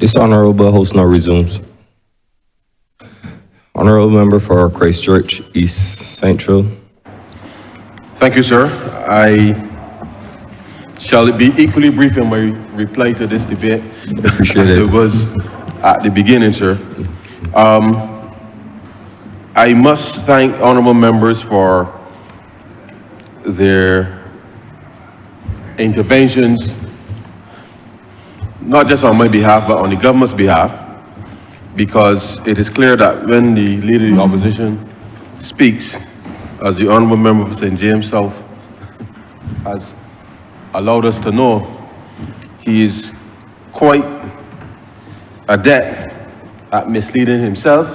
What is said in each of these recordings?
This Honourable House now resumes. Honourable Member for Christchurch East Central. Thank you, sir. I shall be equally brief in my reply to this debate. Appreciate as it. it was at the beginning, sir. I must thank honourable members for their interventions, not just on my behalf, but on the government's behalf, because it is clear that when the Leader of the Opposition speaks, as the honourable member for St. James South has allowed us to know, he is quite adept at misleading himself,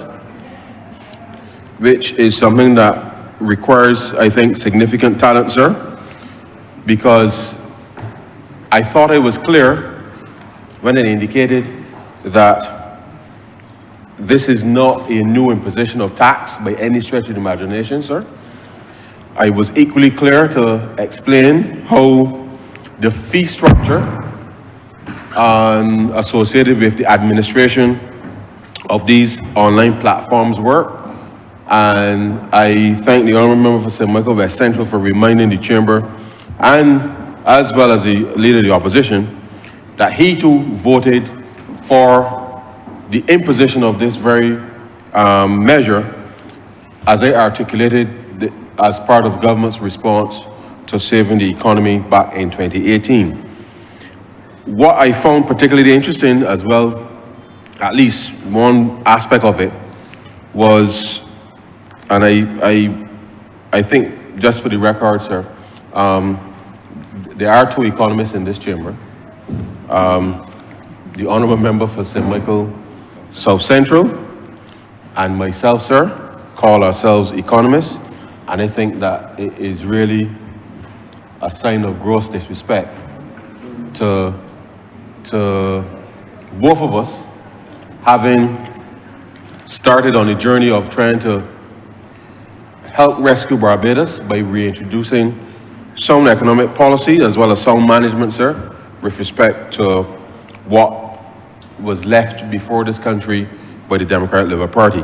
which is something that requires, I think, significant talent, sir, because I thought it was clear when it indicated that this is not a new imposition of tax by any stretch of the imagination, sir. I was equally clear to explain how the fee structure associated with the administration of these online platforms work. And I thank the honourable member for St. Michael West Central for reminding the chamber, and as well as the Leader of the Opposition, that he too voted for the imposition of this very measure as I articulated as part of government's response to saving the economy back in 2018. What I found particularly interesting as well, at least one aspect of it, was, and I think just for the record, sir, there are two economists in this chamber. The honourable member for St. Michael South Central and myself, sir, call ourselves economists, and I think that it is really a sign of gross disrespect to both of us having started on a journey of trying to help rescue Barbados by reintroducing sound economic policy as well as sound management, sir, with respect to what was left before this country by the Democratic Labour Party.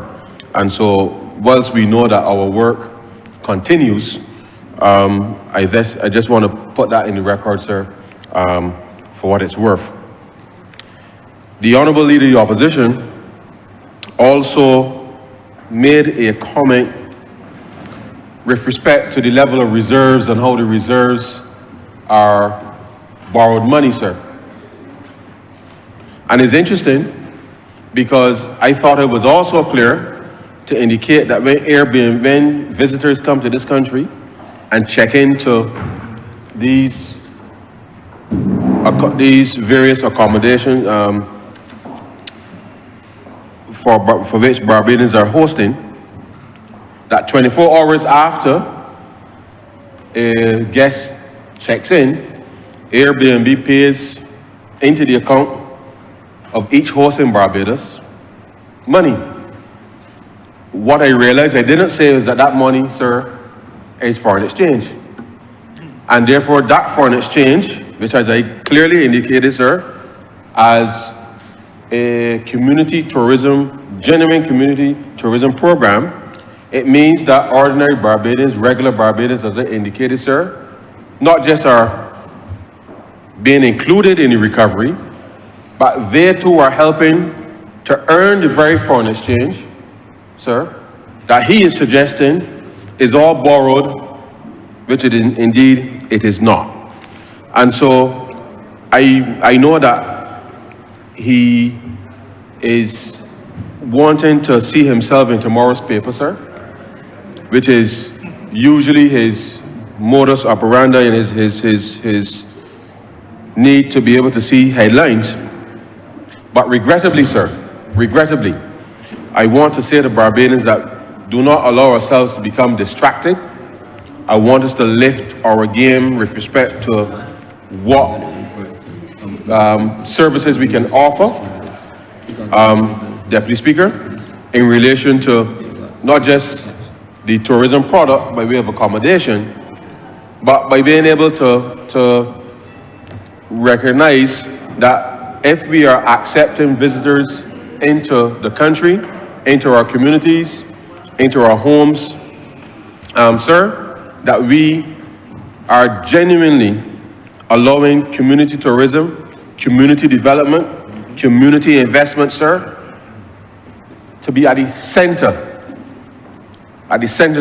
And so, whilst we know that our work continues, I just want to put that in the record, sir, for what it's worth. The Honourable Leader of the Opposition also made a comment with respect to the level of reserves and how the reserves are borrowed money, sir. And it's interesting because I thought it was also clear to indicate that when visitors come to this country and check into these various accommodations for which Barbadians are hosting, that 24 hours after a guest checks in, Airbnb pays into the account of each host in Barbados money. What I realized I didn't say is that that money, sir, is foreign exchange. And therefore that foreign exchange, which as I clearly indicated, sir, as a community tourism, genuine community tourism program, it means that ordinary Barbadians, regular Barbadians, as I indicated, sir, not just are being included in the recovery, but they too are helping to earn the very foreign exchange, sir, that he is suggesting is all borrowed, which indeed it is not. And so I know that he is wanting to see himself in tomorrow's paper, sir, which is usually his modus operandi and his need to be able to see headlines. But regrettably, sir, regrettably, I want to say to Barbadians that do not allow ourselves to become distracted. I want us to lift our game with respect to what services we can offer, Deputy Speaker, in relation to not just the tourism product by way of accommodation, but by being able to recognize that if we are accepting visitors into the country, into our communities, into our homes, sir, that we are genuinely allowing community tourism, community development, community investment, sir, to be at the center,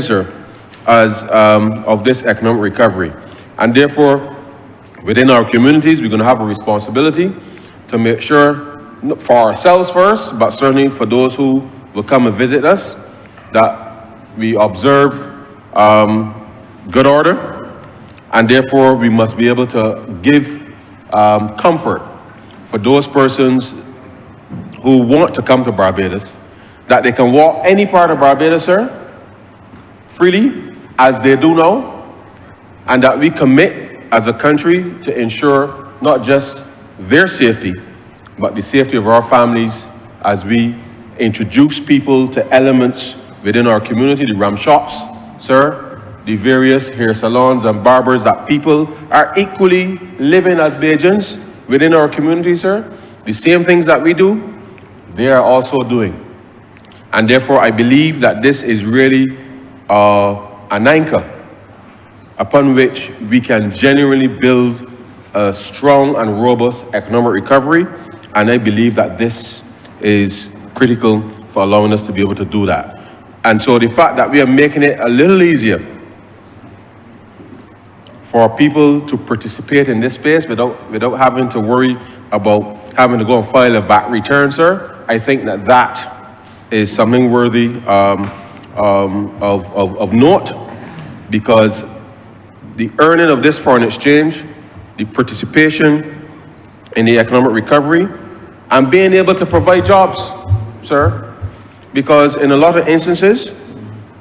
sir, as of this economic recovery. And therefore, within our communities, we're going to have a responsibility to make sure, for ourselves first, but certainly for those who will come and visit us, that we observe good order, and therefore we must be able to give comfort for those persons who want to come to Barbados, that they can walk any part of Barbados, sir, freely, as they do now, and that we commit as a country to ensure not just their safety, but the safety of our families as we introduce people to elements within our community, the ram shops, sir, the various hair salons and barbers, that people are equally living as Bajans within our community, sir. The same things that we do, they are also doing. And therefore, I believe that this is really an anchor upon which we can genuinely build a strong and robust economic recovery. And I believe that this is critical for allowing us to be able to do that. And so the fact that we are making it a little easier for people to participate in this space without having to worry about having to go and file a VAT return, sir, I think that that is something worthy of note, because the earning of this foreign exchange, the participation in the economic recovery, and being able to provide jobs, sir, because in a lot of instances,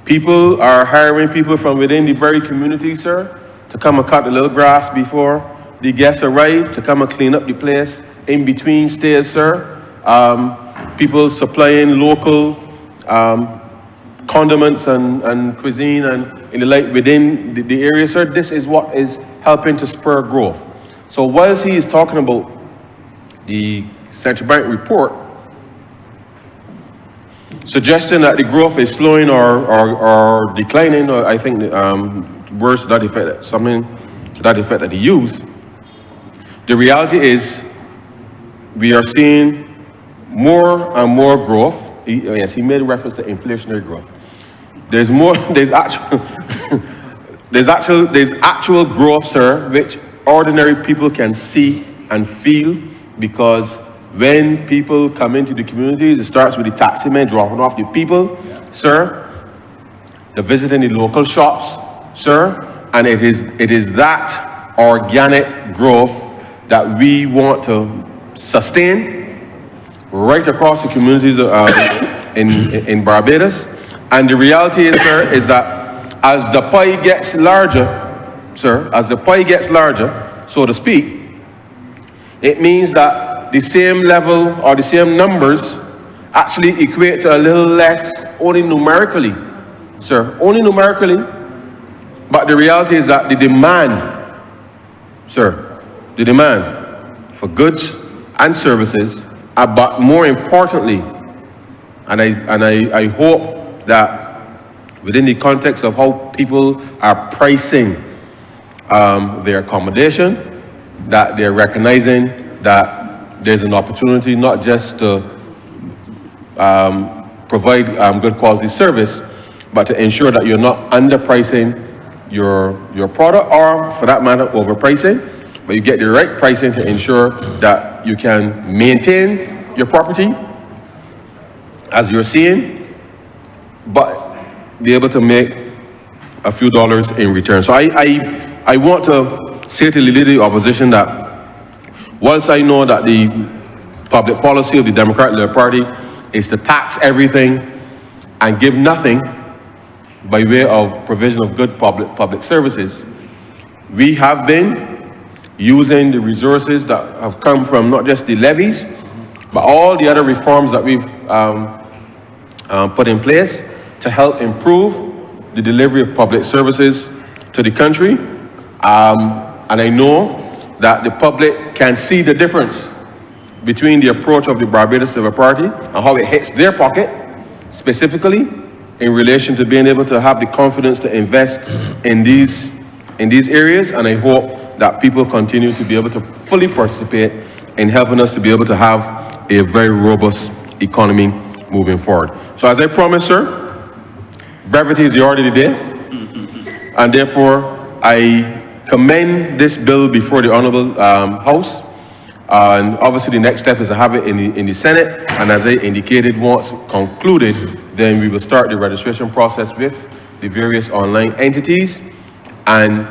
people are hiring people from within the very community, sir, to come and cut the little grass before the guests arrive, to come and clean up the place in between stays, sir. People supplying local condiments and cuisine and in the like within the area, sir. This is what is helping to spur growth. So whilst he is talking about the Central Bank report, suggesting that the growth is slowing or declining, or I think words to that effect, something to that effect that he used, the reality is we are seeing more and more growth. Yes, he made reference to inflationary growth. There's actual growth, sir, which ordinary people can see and feel, because when people come into the communities, it starts with the taxi men dropping off the people, sir, they're visiting the local shops, sir, and it is that organic growth that we want to sustain right across the communities in Barbados. And the reality is, sir, is that as the pie gets larger, sir, as the pie gets larger, so to speak, it means that the same level or the same numbers actually equate to a little less, only numerically, sir, only numerically. But the reality is that the demand, sir, the demand for goods and services, but more importantly, and I hope that within the context of how people are pricing their accommodation, that they're recognizing that there's an opportunity not just to provide good quality service, but to ensure that you're not underpricing your product, or for that matter, overpricing, but you get the right pricing to ensure that you can maintain your property as you're seeing, but be able to make a few dollars in return. So I want to say to the Leader of the Opposition that whilst I know that the public policy of the Democratic Labour Party is to tax everything and give nothing by way of provision of good public services, we have been using the resources that have come from not just the levies, but all the other reforms that we've put in place to help improve the delivery of public services to the country. And I know that the public can see the difference between the approach of the Barbados Labour Party and how it hits their pocket, specifically in relation to being able to have the confidence to invest in these areas. And I hope that people continue to be able to fully participate in helping us to be able to have a very robust economy moving forward. So as I promised, sir, brevity is the order of the day, and therefore I commend this bill before the Honourable House. And obviously the next step is to have it in the Senate, and as I indicated, once concluded, then we will start the registration process with the various online entities and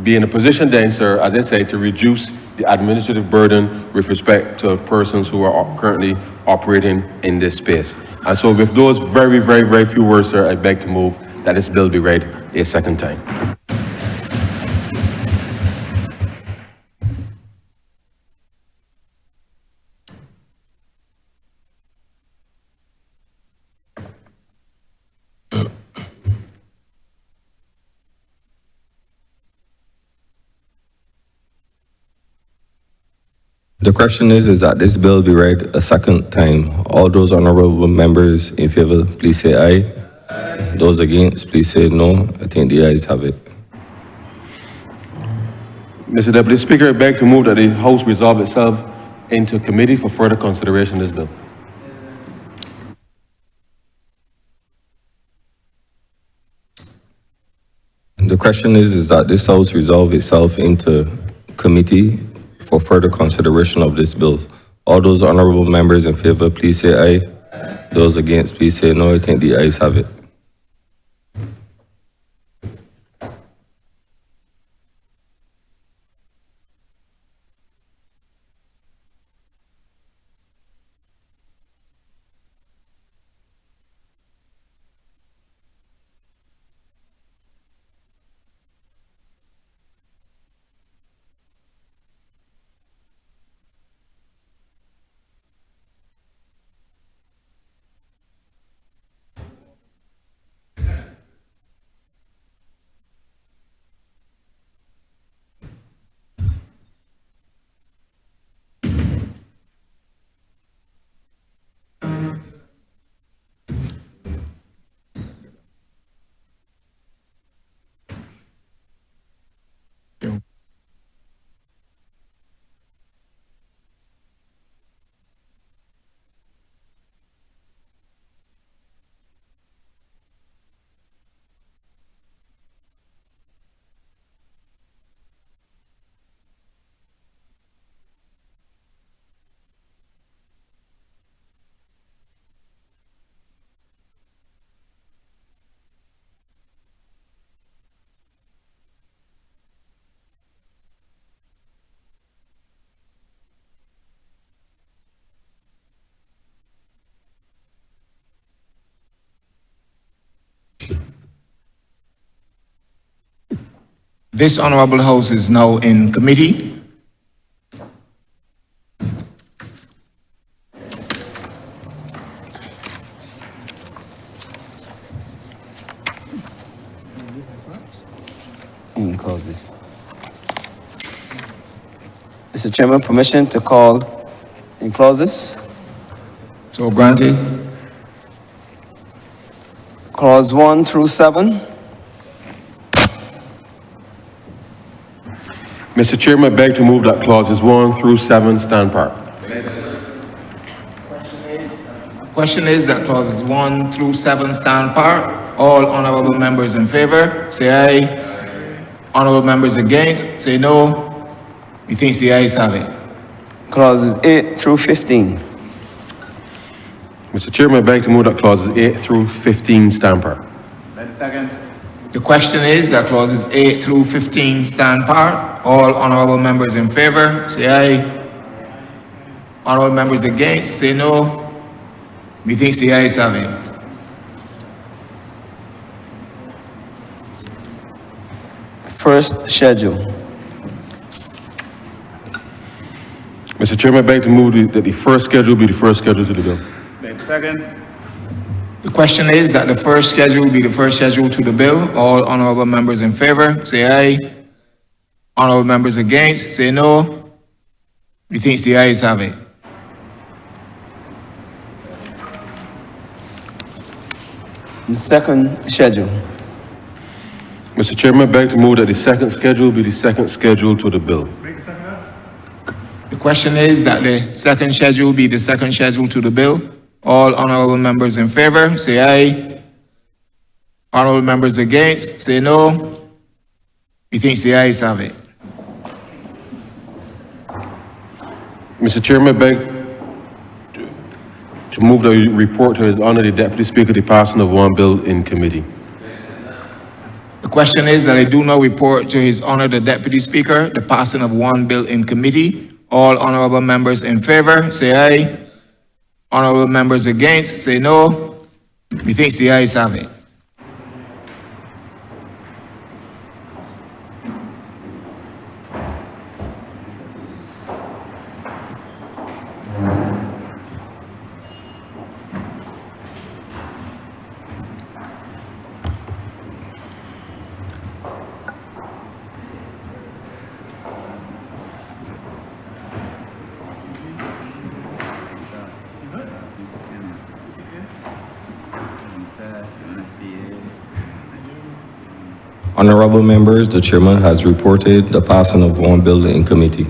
be in a position then, sir, as I say, to reduce the administrative burden with respect to persons who are currently operating in this space. And so with those very, very, very few words, sir, I beg to move that this bill be read a second time. The question is that this bill be read a second time. All those honourable members in favour, please say aye. Those against, please say no. I think the ayes have it. Mr. Deputy Speaker, I beg to move that the House resolve itself into committee for further consideration of this bill. The question is that this House resolve itself into committee for further consideration of this bill. All those honourable members in favour, please say aye. Those against, please say no. I think the ayes have it. This Honourable House is now in committee. Closes. Mr. Chairman, permission to call in clauses. So granted. Clause 1 through 7. Mr. Chairman, I beg to move that clauses 1 through 7 stand part. Question is that clauses 1 through 7 stand part. All honourable members in favour, say aye. Honourable members against, say no. Methinks the ayes have it. Clauses 8 through 15. Mr. Chairman, I beg to move that clauses 8 through 15 stand part. Second. The question is that clauses 8 through 15 stand part. All honourable members in favour, say aye. Honourable members against, say no. Methinks the ayes have it. First schedule. Mr. Chairman, I beg to move that the first schedule be the first schedule to the bill. Second. The question is that the first schedule be the first schedule to the bill. All honourable members in favour, say aye. Honourable members against, say no. Methinks the ayes have it. The second schedule. Mr. Chairman, I beg to move that the second schedule be the second schedule to the bill. The question is that the second schedule be the second schedule to the bill. All honorable members in favor, say aye. Honorable members against, say no. Methinks the ayes have it. Mr. Chairman, I beg to move the report to His Honor the Deputy Speaker the passing of one bill in committee. The question is that I do now report to His Honor the Deputy Speaker the passing of one bill in committee. All honorable members in favor, say aye. Honorable members against, say no. Methinks the ayes have it. Honorable members, the chairman has reported the passing of one bill in committee.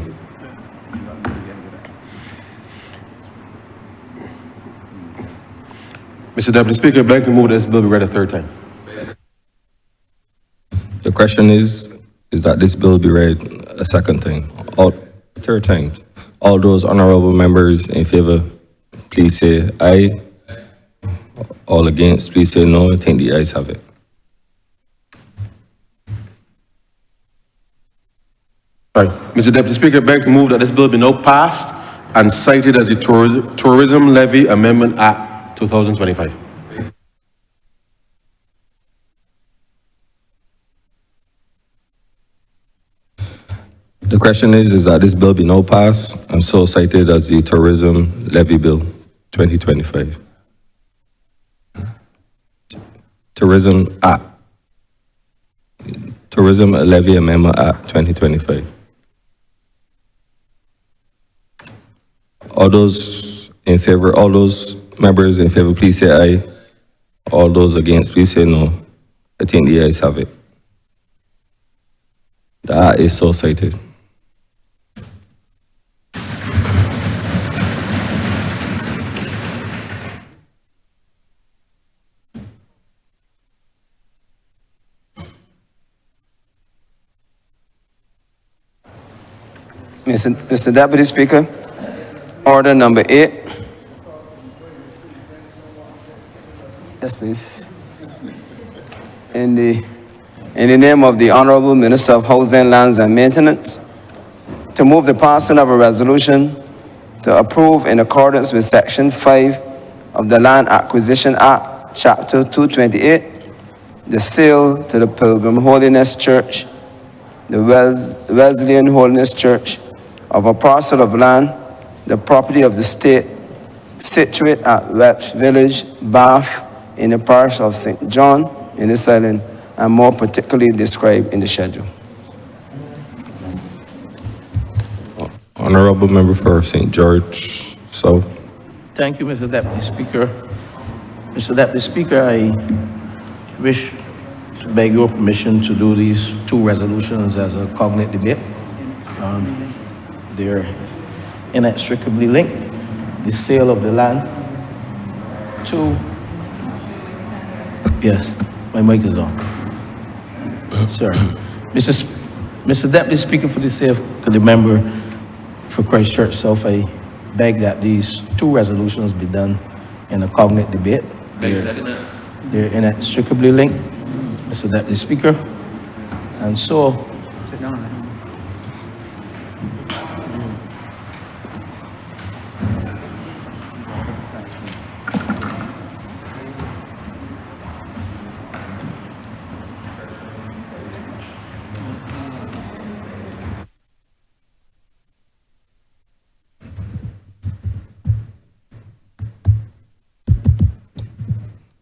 Mr. Deputy Speaker, I'd like to move that this bill be read a third time. The question is that this bill be read a second time, third time. All those honorable members in favor, please say aye. All against, please say no. I think the ayes have it. Right. Mr. Deputy Speaker, I beg to move that this bill be now passed and cited as the Tourism Levy Amendment Act 2025. The question is that this bill be now passed and so cited as the Tourism Levy Bill 2025. Tourism Act. Tourism Levy Amendment Act 2025. All those in favor, all those members in favor, please say aye. All those against, please say no. I think the ayes have it. The act is so cited. Mr. Deputy Speaker, order number 8. Yes, please. In the name of the Honourable Minister of Housing, Lands and Maintenance, to move the passing of a resolution to approve in accordance with Section 5 of the Land Acquisition Act, Chapter 228, the sale to the Pilgrim Holiness Church, the Wesleyan Holiness Church, of a parcel of land, the property of the state, situate at Welch Village, Bath, in the parish of St. John, in this island, and more particularly described in the schedule. Honorable member for St. George South. Thank you, Mr. Deputy Speaker. Mr. Deputy Speaker, I wish to beg your permission to do these two resolutions as a cognate debate. They're inextricably linked. The sale of the land to, yes, my mic is on. Sorry. Mr. Deputy Speaker, for the sake of the member for Christ Church South, I beg that these two resolutions be done in a cognate debate. They're inextricably linked, Mr. Deputy Speaker. And so,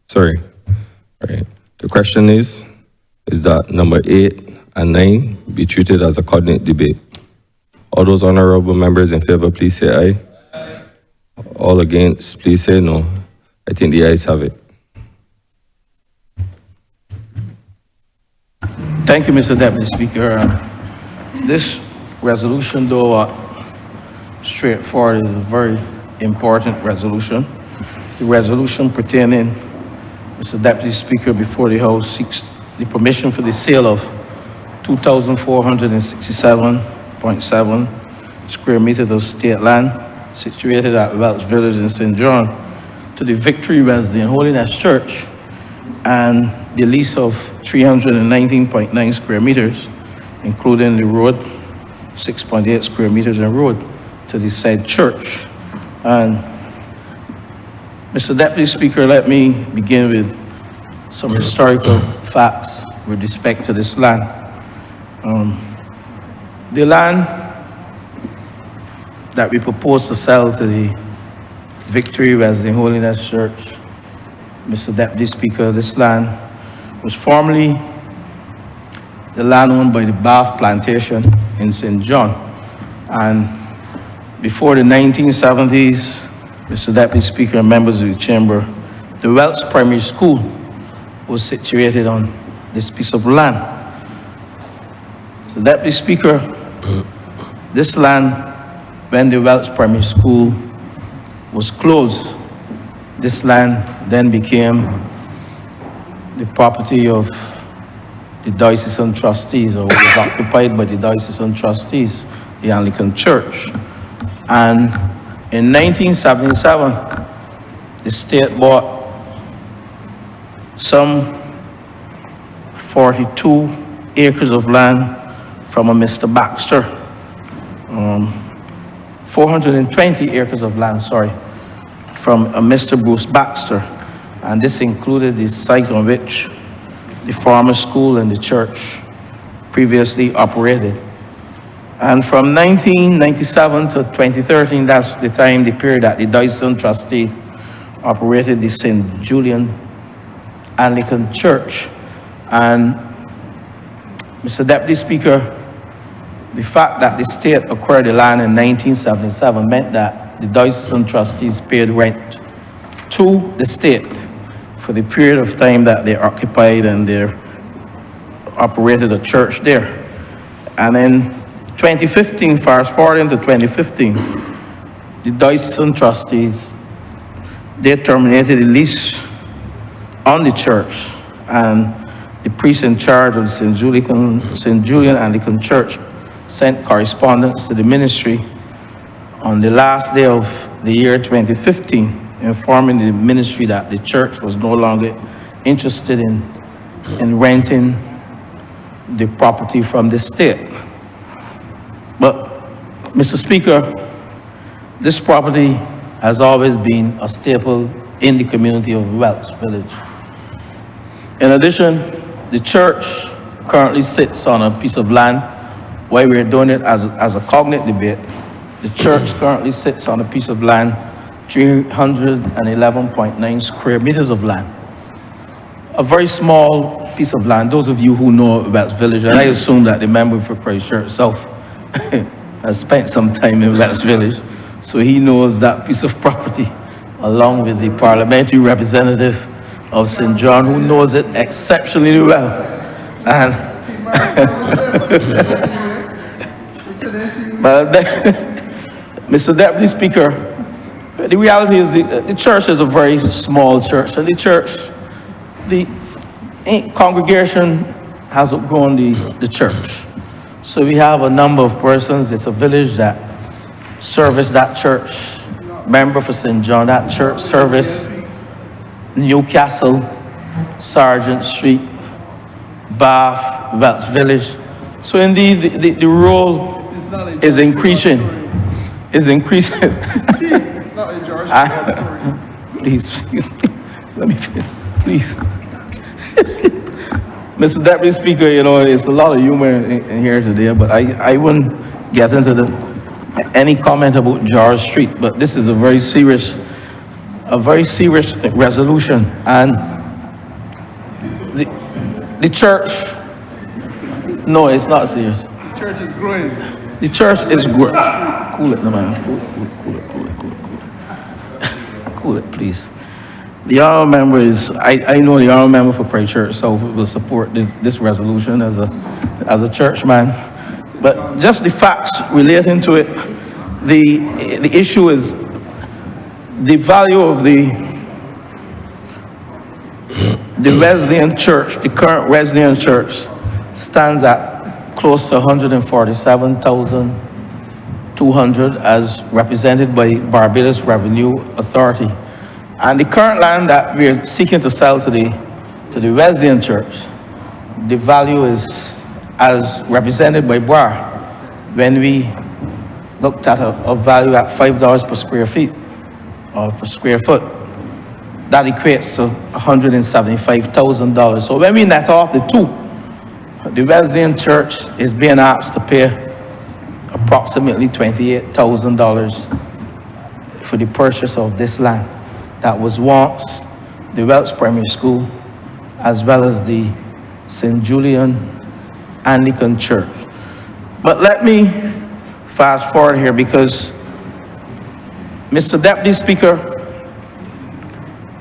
Sorry. Right. The question is that number 8 and 9 be treated as a cognate debate. All those honorable members in favor, please say aye. All against, please say no. I think the ayes have it. Thank you, Mr. Deputy Speaker. This resolution, though straightforward, is a very important resolution. The resolution pertaining, Mr. Deputy Speaker, before the House seeks the permission for the sale of 2,467.7 square meters of state land situated at Welch Village in St. John to the Victory Resident Holiness Church, and the lease of 319.9 square meters, including the road, 6.8 square meters in road, to the said church. And Mr. Deputy Speaker, let me begin with some historical facts with respect to this land. The land that we propose to sell to the Victory Resident Holiness Church, Mr. Deputy Speaker, this land was formerly the land owned by the Bath Plantation in St. John. And before the 1970s, Mr. Deputy Speaker and members of the Chamber, the Welch Primary School was situated on this piece of land. So, Deputy Speaker, this land, when the Welch Primary School was closed, this land then became the property of the diocesan trustees, or was occupied by the diocesan trustees, the Anglican Church. And in 1977, the state bought some 42 acres of land from a Mr. Baxter, 420 acres of land, from a Mr. Bruce Baxter. And this included the site on which the former school and the church previously operated. And from 1997 to 2013, that's the period that the diocesan trustee operated the St. Julian Anglican Church. And Mr. Deputy Speaker, the fact that the state acquired the land in 1977 meant that the diocesan trustees paid rent to the state for the period of time that they occupied and they operated a church there. And in 2015, fast forward into 2015, the diocesan trustees, they terminated the lease on the church, and the priest in charge of the St. Julian Anglican Church sent correspondence to the ministry on the last day of the year 2015, informing the ministry that the church was no longer interested in renting the property from the state. But, Mr. Speaker, this property has always been a staple in the community of Welch Village. In addition, the church currently sits on a piece of land. While we're doing it as a cognate debate, the church currently sits on a piece of land, 311.9 square meters of land. A very small piece of land. Those of you who know Welch Village, and I assume that the member for Christ Church South has spent some time in Welch Village, so he knows that piece of property, along with the parliamentary representative of St. John, who knows it exceptionally well. And but Mr. Deputy Speaker, the reality is the church is a very small church, and the congregation has outgrown the church. So we have a number of persons. It's a village that service that church, member for St. John, that church service Newcastle, Sergeant Street, Bath, Welch Village. So indeed, the role is increasing. Is increasing. Please, let me finish, please. Mr. Deputy Speaker, you know, it's a lot of humor in here today, but I wouldn't get into any comment about George Street, but this is a very serious resolution. And the church, no, it's not serious. The church is growing. The church is growing. Cool it, no man. Cool it, please. The honorable member is, I know the honorable member for Christ Church South will support this resolution as a churchman. But just the facts relating to it, the issue is the value of the Wesleyan church, the current Wesleyan church, stands at close to 147,200 as represented by Barbados Revenue Authority. And the current land that we're seeking to sell to the Wesleyan church, the value is as represented by BRA, when we looked at a value at $5 per square feet or per square foot. That equates to $175,000. So when we net off the two, the Wesleyan church is being asked to pay approximately $28,000 for the purchase of this land that was once the Welsh Primary School, as well as the St. Julian Anglican Church. But let me fast forward here because, Mr. Deputy Speaker,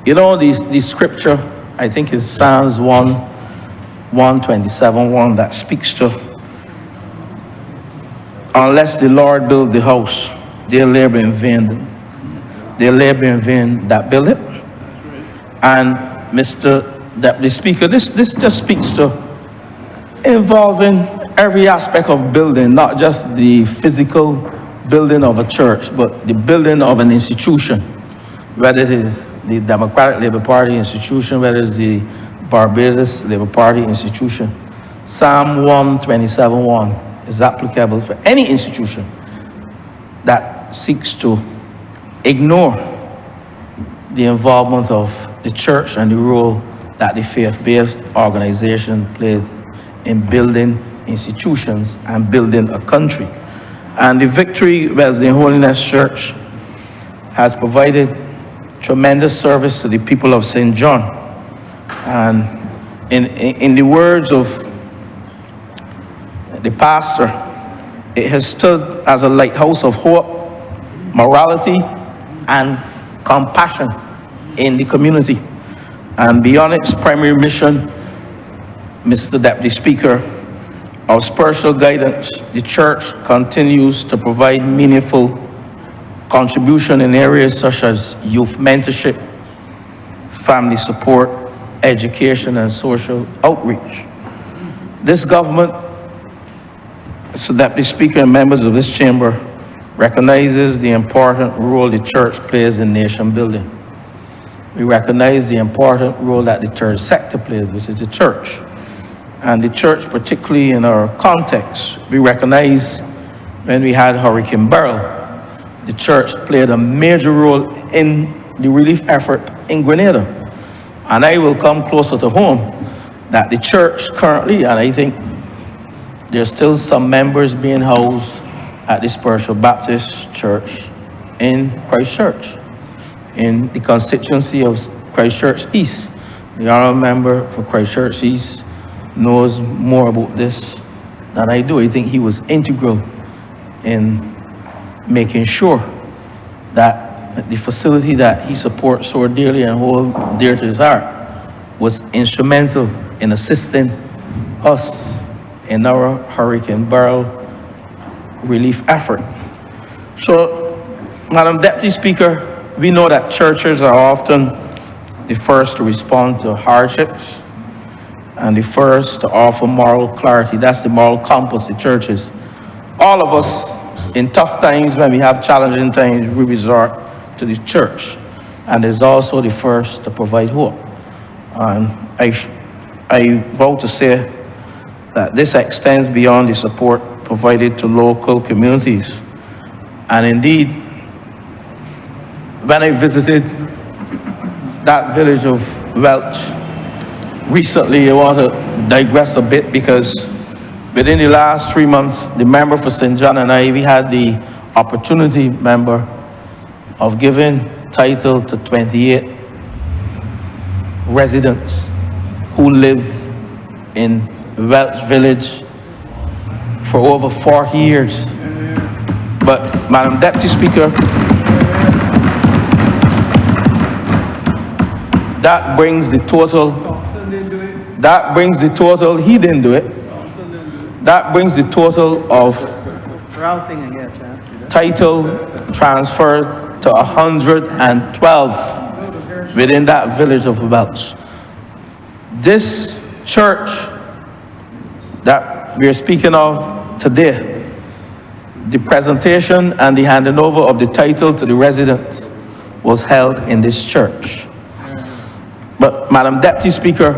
you know the scripture, I think is Psalms 127:1 that speaks to, unless the Lord build the house, they labor in vain. They labor in vain that build it. And Mr. Deputy Speaker, this just speaks to involving every aspect of building, not just the physical building of a church, but the building of an institution, whether it is the Democratic Labour Party institution, whether it's the Barbados Labour Party institution. Psalm 127:1 is applicable for any institution that seeks to ignore the involvement of the church and the role that the faith-based organization plays in building institutions and building a country. And the Victory Wesleyan Holiness Church has provided tremendous service to the people of St. John. And in the words of the pastor, it has stood as a lighthouse of hope, morality, and compassion in the community. And beyond its primary mission, Mr. Deputy Speaker, of spiritual guidance, the church continues to provide meaningful contribution in areas such as youth mentorship, family support, education, and social outreach. This government, Mr. Deputy Speaker, and members of this chamber, recognizes the important role the church plays in nation building. We recognize the important role that the third sector plays, which is the church. And the church, particularly in our context, we recognize when we had Hurricane Beryl, the church played a major role in the relief effort in Grenada. And I will come closer to home that the church currently, and I think there's still some members being housed at the Spiritual Baptist Church in Christchurch, in the constituency of Christchurch East. The honorable member for Christchurch East knows more about this than I do. I think he was integral in making sure that the facility that he supports so dearly and hold dear to his heart was instrumental in assisting us in our Hurricane Beryl relief effort. So, Madam Deputy Speaker, we know that churches are often the first to respond to hardships and the first to offer moral clarity. That's the moral compass, the churches. All of us, in tough times, when we have challenging times, we resort to the church, and is also the first to provide hope. And I vow to say that this extends beyond the support provided to local communities. And indeed, when I visited that village of Welch recently, I want to digress a bit because within the last 3 months, the member for St. John and I, we had the opportunity, member, of giving title to 28 residents who live in Welch Village for over 40 years. But, Madam Deputy Speaker, That brings the total, he didn't do it. That brings the total of title transfers to 112 within that village of Welch. This church that we are speaking of today, the presentation and the handing over of the title to the residents was held in this church. But Madam Deputy Speaker,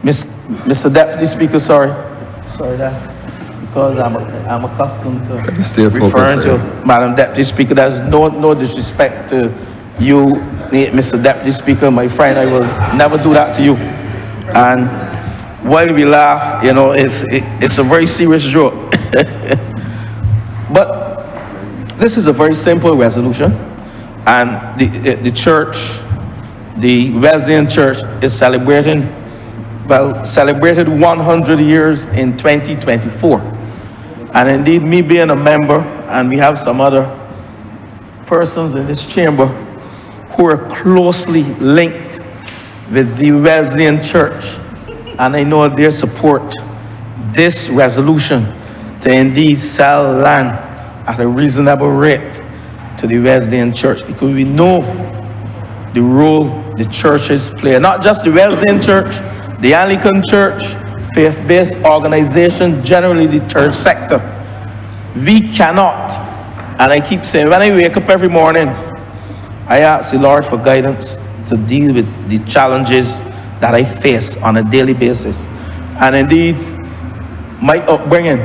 Mr. Deputy Speaker, sorry, that's because I'm accustomed to referring to Madam Deputy Speaker. There's no disrespect to you, Mr. Deputy Speaker, my friend. I will never do that to you. And while we laugh, you know, it's a very serious joke. But this is a very simple resolution, and the church, the Wesleyan Church, is celebrated 100 years in 2024. And indeed, me being a member, and we have some other persons in this chamber who are closely linked with the Wesleyan Church, and I know their support this resolution to indeed sell land at a reasonable rate to the Wesleyan Church, because we know the role the churches play, not just the Wesleyan Church, the Anglican Church, faith-based organization, generally the church sector. We cannot, and I keep saying, when I wake up every morning, I ask the Lord for guidance to deal with the challenges that I face on a daily basis. And indeed, my upbringing,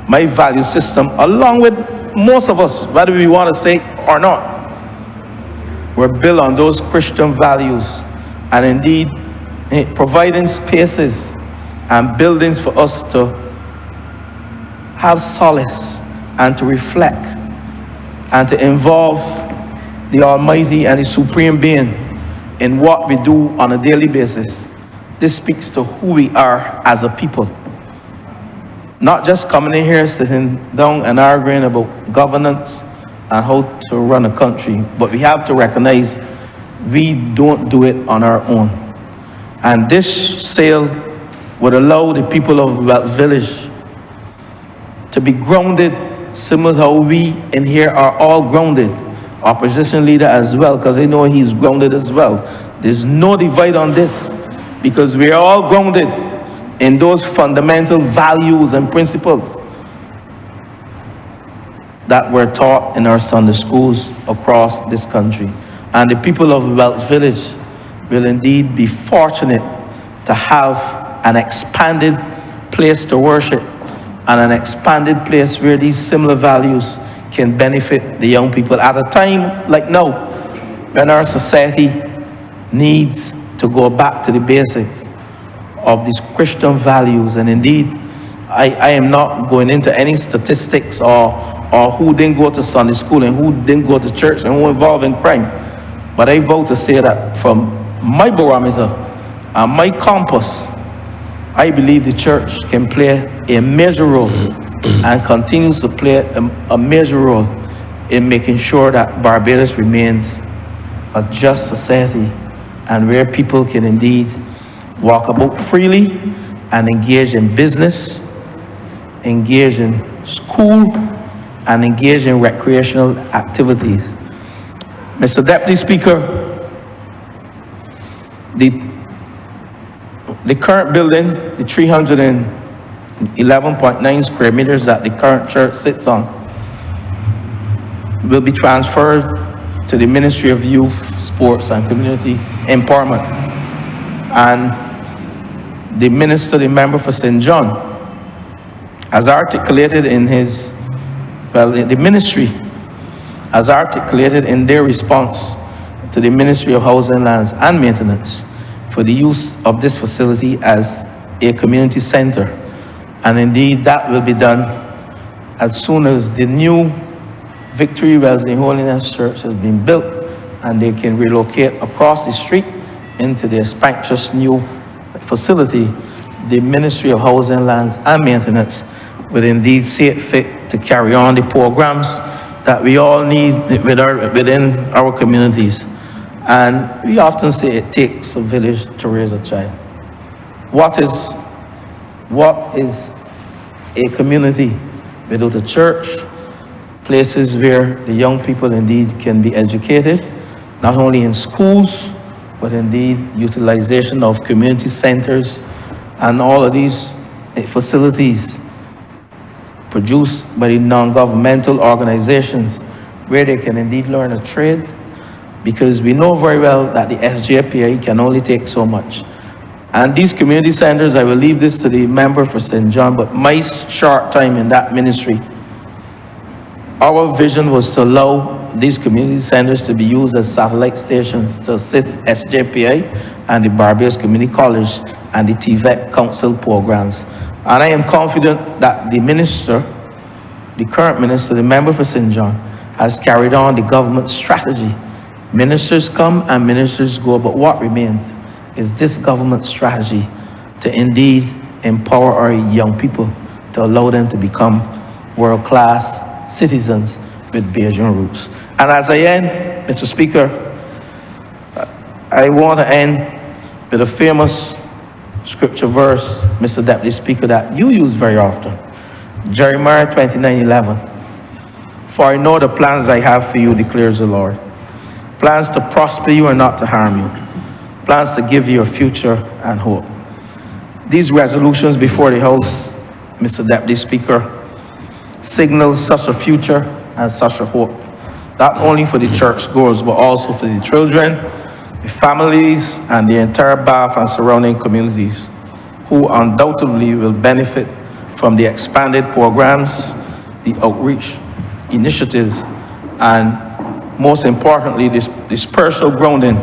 my value system, along with most of us, whether we want to say or not, we're built on those Christian values, and indeed providing spaces and buildings for us to have solace and to reflect and to involve the Almighty and the Supreme Being in what we do on a daily basis. This speaks to who we are as a people. Not just coming in here, sitting down and arguing about governance and how to run a country, but we have to recognize we don't do it on our own. And this sale would allow the people of that village to be grounded, similar to how we in here are all grounded. Opposition leader as well, because I know he's grounded as well. There's no divide on this, because we are all grounded in those fundamental values and principles that were taught in our Sunday schools across this country. And the people of Welch Village will indeed be fortunate to have an expanded place to worship and an expanded place where these similar values can benefit the young people at a time like now, when our society needs to go back to the basics of these Christian values. And indeed, I am not going into any statistics or who didn't go to Sunday school and who didn't go to church and who involved in crime. But I vote to say that from my barometer and my compass, I believe the church can play a major role and continues to play a major role in making sure that Barbados remains a just society and where people can indeed walk about freely and engage in business, engage in school, and engage in recreational activities. Mr. Deputy Speaker, the current building, the 311.9 square meters that the current church sits on, will be transferred to the Ministry of Youth, Sports and Community Empowerment. And the minister, the member for St. John, has articulated in his, the ministry has articulated in their response to the Ministry of Housing, Lands and Maintenance for the use of this facility as a community center. And indeed, that will be done as soon as the new Victory Wesleyan Holiness Church has been built and they can relocate across the street into their spacious new facility. The Ministry of Housing, Lands and Maintenance will indeed see it fit to carry on the programs that we all need within our communities. And we often say it takes a village to raise a child. What is a community without a church? Places where the young people indeed can be educated, not only in schools, but indeed utilization of community centers and all of these facilities produced by the non-governmental organizations where they can indeed learn a trade, because we know very well that the SJPA can only take so much. And these community centers, I will leave this to the member for St. John, but my short time in that ministry, our vision was to allow these community centers to be used as satellite stations to assist SJPA and the Barbados Community College and the TVET Council programs. And I am confident that the minister, the current minister, the member for St. John, has carried on the government strategy. Ministers come and ministers go, but what remains is this government strategy to indeed empower our young people, to allow them to become world-class citizens with Bajan roots. And as I end, Mr. Speaker, I want to end with a famous scripture verse, Mr. Deputy Speaker, that you use very often. Jeremiah 29:11. For I know the plans I have for you, declares the Lord. Plans to prosper you and not to harm you. Plans to give you a future and hope. These resolutions before the House, Mr. Deputy Speaker, signals such a future and such a hope, not only for the churchgoers, but also for the children, the families, and the entire Bath and surrounding communities, who undoubtedly will benefit from the expanded programs, the outreach initiatives, and most importantly, this spiritual grounding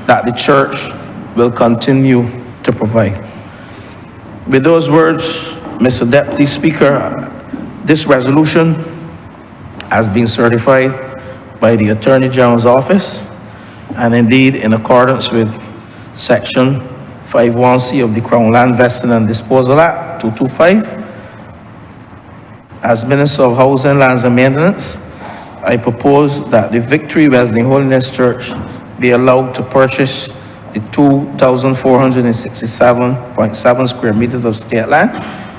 that the church will continue to provide. With those words, Mr. Deputy Speaker, this resolution has been certified by the Attorney General's office, and indeed in accordance with Section 51C of the Crown Land Vesting and Disposal Act 225. As Minister of Housing, Lands and Maintenance, I propose that the Victory Wesleyan Holiness Church be allowed to purchase the 2,467.7 square meters of state land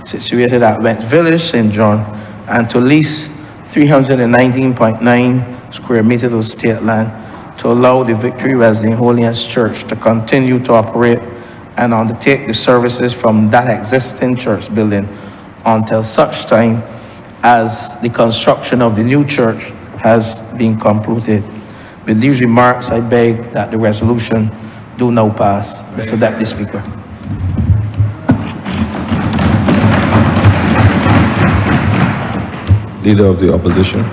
situated at West Village, St. John, and to lease 319.9 square meters of state land to allow the Victory Wesleyan Holiness Church to continue to operate and undertake the services from that existing church building until such time as the construction of the new church has been completed. With these remarks, I beg that the resolution do now pass. Mr. Deputy Speaker. Leader of the Opposition.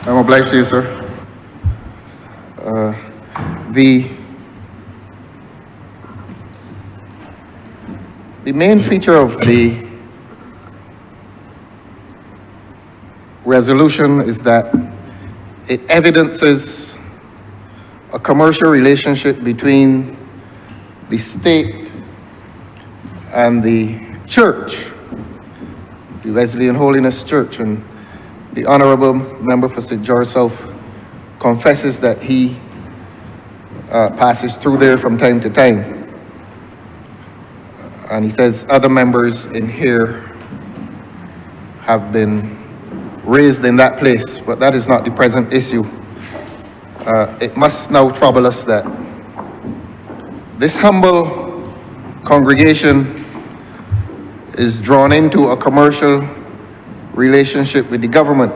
I'm obliged to you, sir. The main feature of the resolution is that it evidences a commercial relationship between the state and the church, the Wesleyan Holiness Church, and the Honourable member for St. George South confesses that he passes through there from time to time. And he says other members in here have been raised in that place, but that is not the present issue. It must now trouble us that this humble congregation is drawn into a commercial relationship with the government.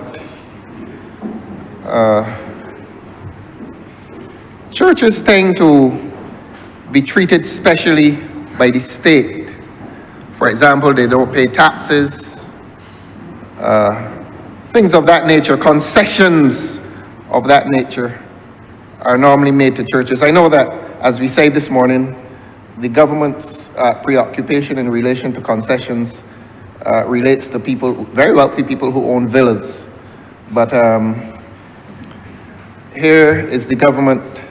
Churches tend to be treated specially by the state. For example, they don't pay taxes, things of that nature, concessions of that nature are normally made to churches. I know that, as we say this morning, the government's preoccupation in relation to concessions relates to people, very wealthy people who own villas. But here is the government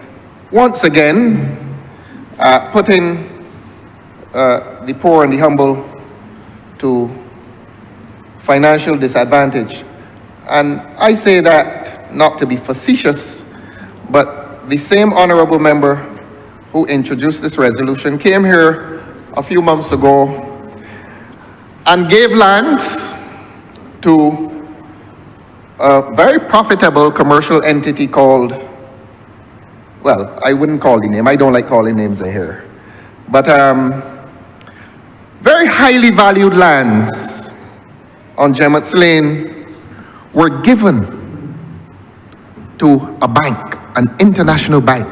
once again putting the poor and the humble to financial disadvantage. And I say that not to be facetious, But the same honourable member who introduced this resolution came here a few months ago and gave lands to a very profitable commercial entity called, well, I wouldn't call the name, I don't like calling names in here, but very highly valued lands on Gemmett's Lane were given to a bank, an international bank,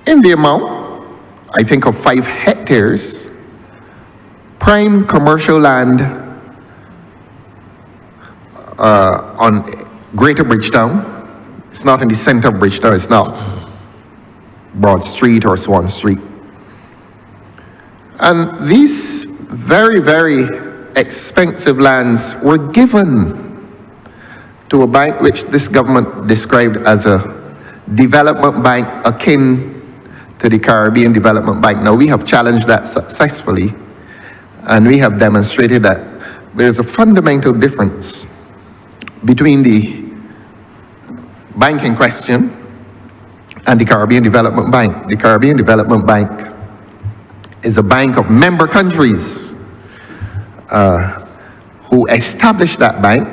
in the amount, I think, of 5 hectares, prime commercial land on Greater Bridgetown. It's not in the center of Bridgetown, it's not Broad Street or Swan Street. And these very, very expensive lands were given to a bank which this government described as a development bank akin to the Caribbean Development Bank. Now, we have challenged that successfully, and we have demonstrated that there's a fundamental difference between the bank in question and the Caribbean Development Bank. The Caribbean Development Bank is a bank of member countries who established that bank,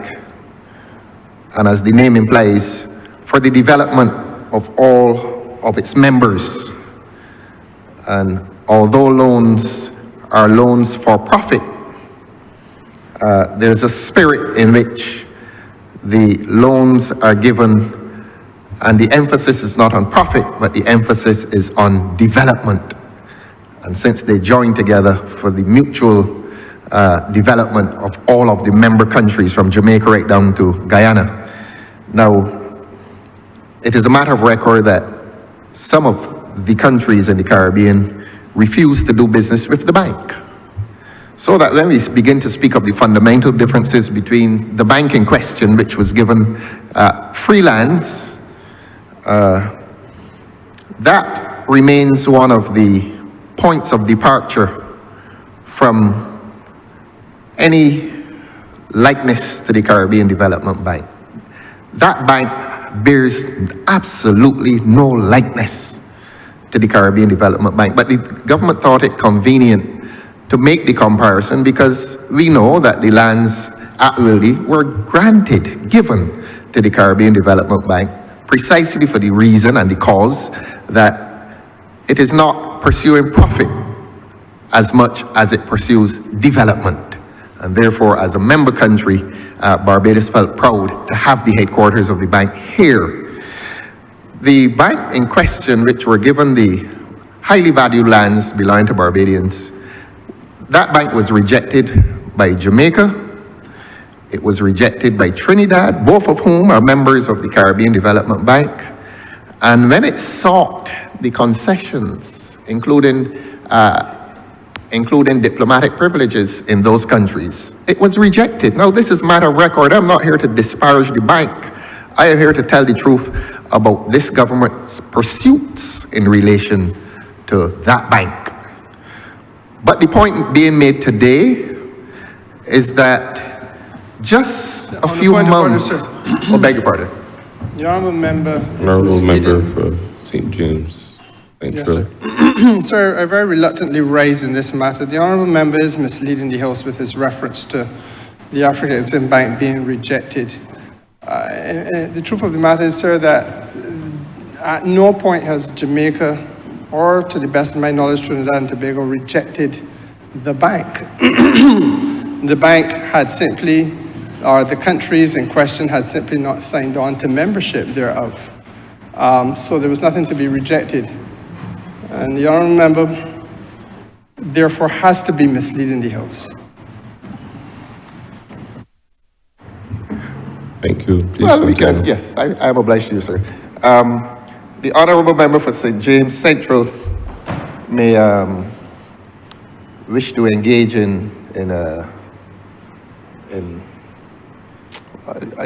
and as the name implies, for the development of all of its members. And although loans are loans for profit, there's a spirit in which the loans are given, and the emphasis is not on profit, but the emphasis is on development. And since they join together for the mutual development of all of the member countries from Jamaica right down to Guyana. Now, it is a matter of record that some of the countries in the Caribbean refuse to do business with the bank. So that when we begin to speak of the fundamental differences between the bank in question, which was given free lands, that remains one of the points of departure from any likeness to the Caribbean Development Bank. That bank bears absolutely no likeness to the Caribbean Development Bank, but the government thought it convenient to make the comparison because we know that the lands at Wildy were given to the Caribbean Development Bank precisely for the reason and the cause that it is not pursuing profit as much as it pursues development. And therefore, as a member country, Barbados felt proud to have the headquarters of the bank here. The bank in question, which were given the highly valued lands belonging to Barbadians, that bank was rejected by Jamaica. It was rejected by Trinidad, both of whom are members of the Caribbean Development Bank. And when it sought the concessions, including diplomatic privileges in those countries, it was rejected. Now, this is matter of record. I'm not here to disparage the bank. I am here to tell the truth about this government's pursuits in relation to that bank. But the point being made today is that just a few months... Oh, beg your pardon. The honourable member is Honourable member misleading. for St. James. Yes, sir. Sir, I very reluctantly raise in this matter. The honourable member is misleading the House with his reference to the Africa Exim Bank being rejected. The truth of the matter is, sir, that at no point has Jamaica, or to the best of my knowledge, Trinidad and Tobago, rejected the bank. The bank had simply, or the countries in question had simply not signed on to membership thereof. So there was nothing to be rejected. And the honourable member, therefore, has to be misleading the House. Thank you. Please Well, we continue. can, yes, I am obliged to you, sir. The honourable member for St. James Central may wish to engage I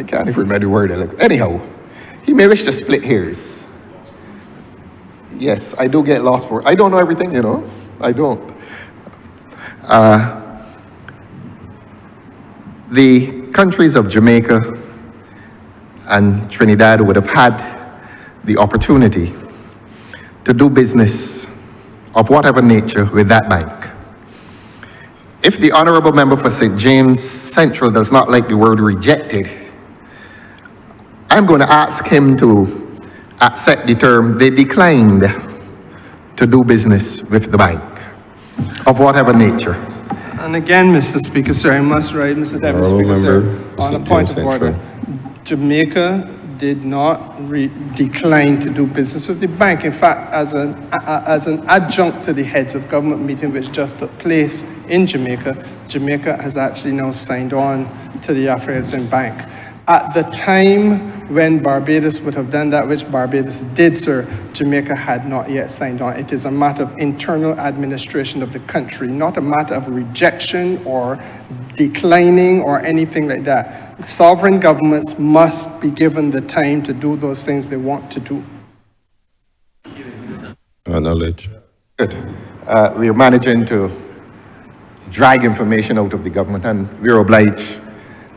can't even remember the word. Anyhow, he may wish to split hairs. Yes, I do get lost for, I don't know everything, you know, I don't. The countries of Jamaica and Trinidad would have had the opportunity to do business of whatever nature with that bank. If the honourable member for St. James Central does not like the word rejected, I'm going to ask him to accept the term they declined to do business with the bank of whatever nature. And again, Mr. Speaker, sir, I must write, Mr. Deputy Honourable Speaker, member sir, for on a St. point James of order. Central. Jamaica did not decline to do business with the bank. In fact, as an adjunct to the heads of government meeting which just took place in Jamaica, Jamaica has actually now signed on to the African Bank. At the time when Barbados would have done that, which Barbados did, sir, Jamaica had not yet signed on. It is a matter of internal administration of the country, not a matter of rejection or declining or anything like that. Sovereign governments must be given the time to do those things they want to do. Acknowledge. Good. We are managing to drag information out of the government, and we're obliged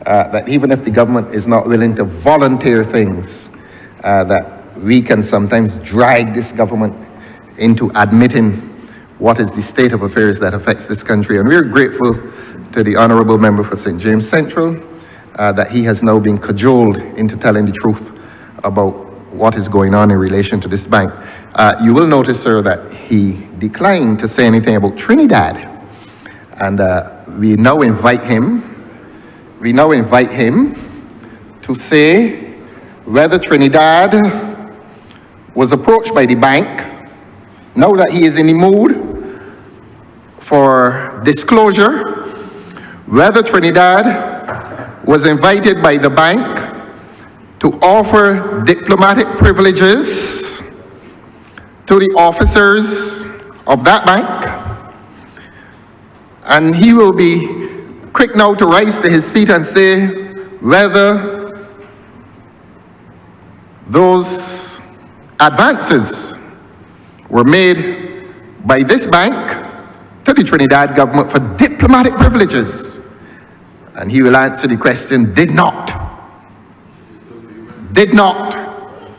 that even if the government is not willing to volunteer things, that we can sometimes drag this government into admitting what is the state of affairs that affects this country. And we're grateful to the honourable member for St. James Central that he has now been cajoled into telling the truth about what is going on in relation to this bank. You will notice, sir, that he declined to say anything about Trinidad. And we now invite him to say whether Trinidad was approached by the bank, now that he is in the mood for disclosure, whether Trinidad was invited by the bank to offer diplomatic privileges to the officers of that bank. And he will be quick now to rise to his feet and say whether those advances were made by this bank to the Trinidad government for diplomatic privileges. And he will answer the question, did not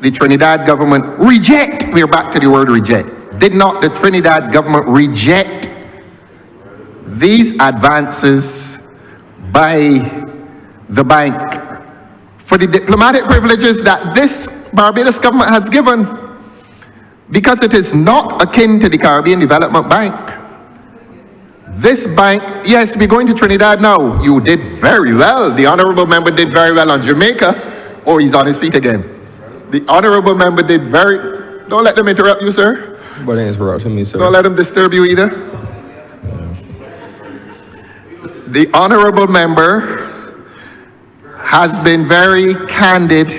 the Trinidad government reject, we're back to the word reject, did not the Trinidad government reject these advances by the bank for the diplomatic privileges that this Barbados government has given, because it is not akin to the Caribbean Development Bank. This bank, yes, we're going to Trinidad now. You did very well. The honourable member did very well on Jamaica. Oh, he's on his feet again. The honourable member did very, don't let them interrupt you, sir. Nobody interrupting me, sir. Don't let them disturb you either. The honourable member has been very candid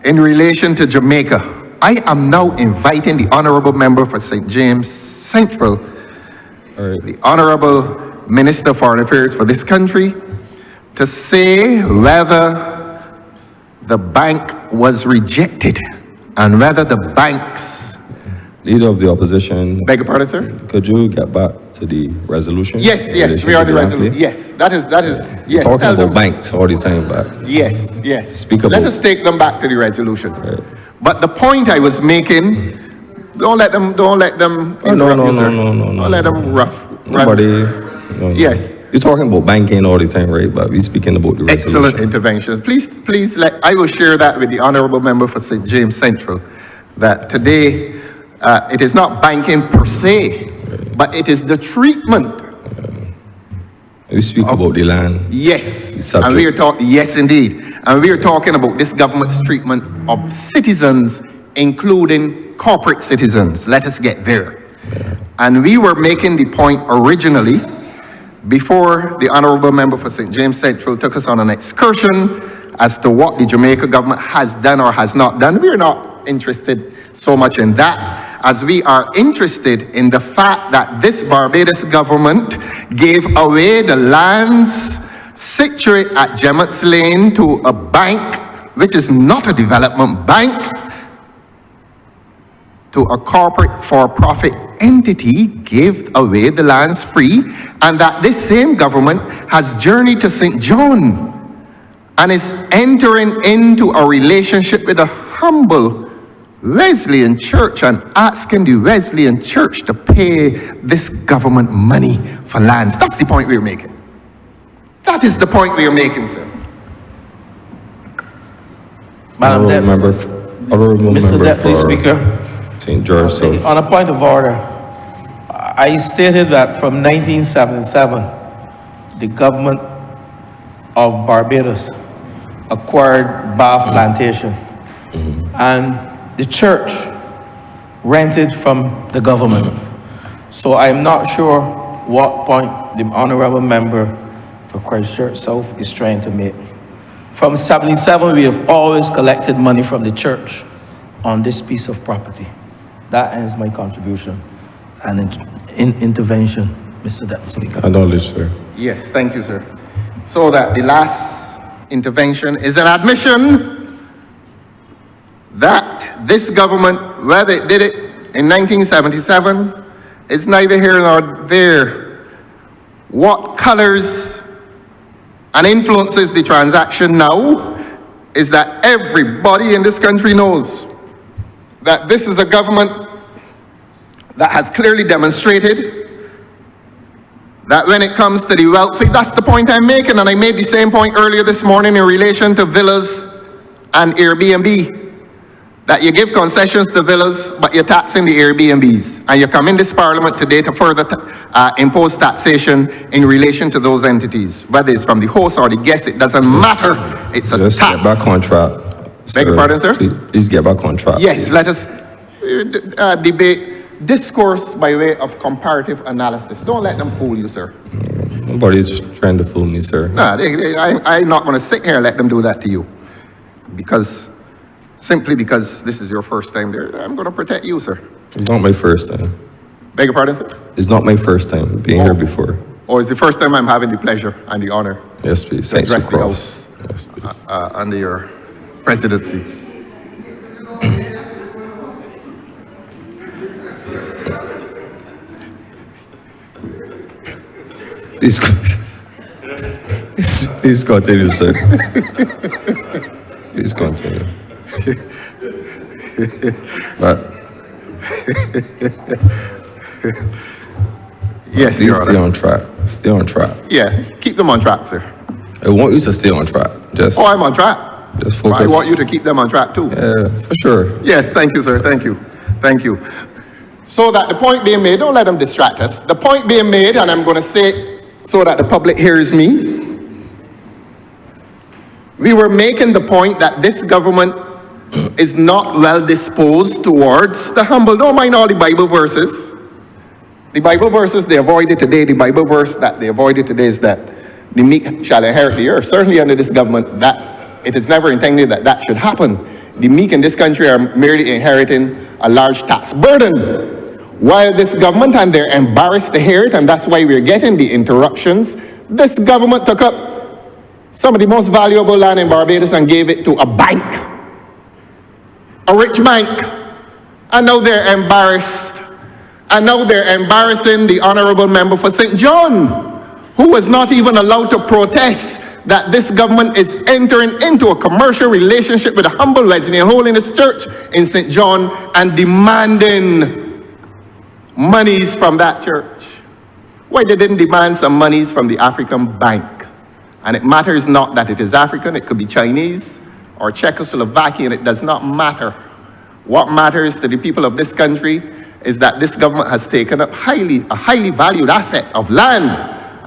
in relation to Jamaica. I am now inviting the honourable member for St. James Central, the honourable Minister of Foreign Affairs for this country, to say whether the bank was rejected and whether the bank's Leader of the opposition, beg your pardon, sir? could you get back to the resolution? Yes, in yes, relation we to are the land resolution. play? Yes, that is, yes. Talking tell about them. banks all the time, but Yes, yes. Speak Let about- us take them back to the resolution. But the point I was making, don't let them Oh, no, interrupt no, you, no, sir. no, no, no. Don't let them rough. nobody. No. Yes. You're talking about banking all the time, right? But we're speaking about the resolution. Excellent interventions. Please, I will share that with the honourable member for St. James Central, that today, it is not banking per se, but it is the treatment. We speak about the land. Yes, Subject. and we are talking, yes indeed, and we are talking about this government's treatment of citizens, including corporate citizens. Let us get there. And we were making the point originally, before the honourable member for St. James Central took us on an excursion as to what the Jamaica government has done or has not done. We are not interested so much in that, as we are interested in the fact that this Barbados government gave away the lands situate at Gemmett's Lane to a bank, which is not a development bank, to a corporate for-profit entity, gave away the lands free, and that this same government has journeyed to St. John and is entering into a relationship with a humble Wesleyan church and asking the Wesleyan church to pay this government money for lands. That's the point we're making. That is the point we are making, sir. Madam Deputy, Honourable Mr. member Deputy for Speaker, St. George South. on a point of order, I stated that from 1977, the government of Barbados acquired Bath Plantation, and the church rented from the government. So I'm not sure what point the honourable member for Christchurch South is trying to make. From 77, we have always collected money from the church on this piece of property. That ends my contribution and intervention, Mr. Deputy Speaker. Acknowledged, sir. Yes, thank you, sir. So that the last intervention is an admission that this government, whether it did it in 1977, is neither here nor there. What colors and influences the transaction now is that everybody in this country knows that this is a government that has clearly demonstrated that when it comes to the wealthy, that's the point I'm making, and I made the same point earlier this morning in relation to villas and Airbnb, that you give concessions to villas, but you're taxing the Airbnbs, and you come in this parliament today to further impose taxation in relation to those entities, whether it's from the host or the guest, it doesn't matter, it's a Just tax. get back on track. Beg your pardon, sir? Please get back on track. Yes, please. let us debate discourse by way of comparative analysis. Don't let them fool you, sir. Nobody's trying to fool me, sir. No, I'm not going to sit here and let them do that to you. Simply because this is your first time there, I'm going to protect you, sir. It's not my first time. Beg your pardon, sir? It's not my first time being here before. Or it's the first time I'm having the pleasure and the honor Yes, please. to Thanks for address the cross. House Yes, please. under your presidency. Please continue, sir. Please continue. But Yes, please Your stay Honor. on track. Stay on track. Yeah, keep them on track, sir. I want you to stay on track. Just, Oh, I'm on track. just But focus. I want you to keep them on track too. For sure. Yes, thank you, sir. Thank you. Thank you. So that the point being made, don't let them distract us. The point being made, and I'm going to say it so that the public hears me, we were making the point that this government is not well disposed towards the humble. Don't mind all the Bible verses. The Bible verses they avoided today, the Bible verse that they avoided today is that the meek shall inherit the earth. Certainly under this government, that it is never intended that that should happen. The meek in this country are merely inheriting a large tax burden. While this government, and they're embarrassed to hear it, and that's why we're getting the interruptions, this government took up some of the most valuable land in Barbados and gave it to a bank, a rich bank, and now they're embarrassed. And now they're embarrassing the honourable member for St. John, who was not even allowed to protest that this government is entering into a commercial relationship with a humble Wesleyan Holiness Church in St. John and demanding monies from that church. Why they didn't demand some monies from the African Bank? And it matters not that it is African, it could be Chinese or Czechoslovakian, it does not matter. What matters to the people of this country is that this government has taken up a highly valued asset of land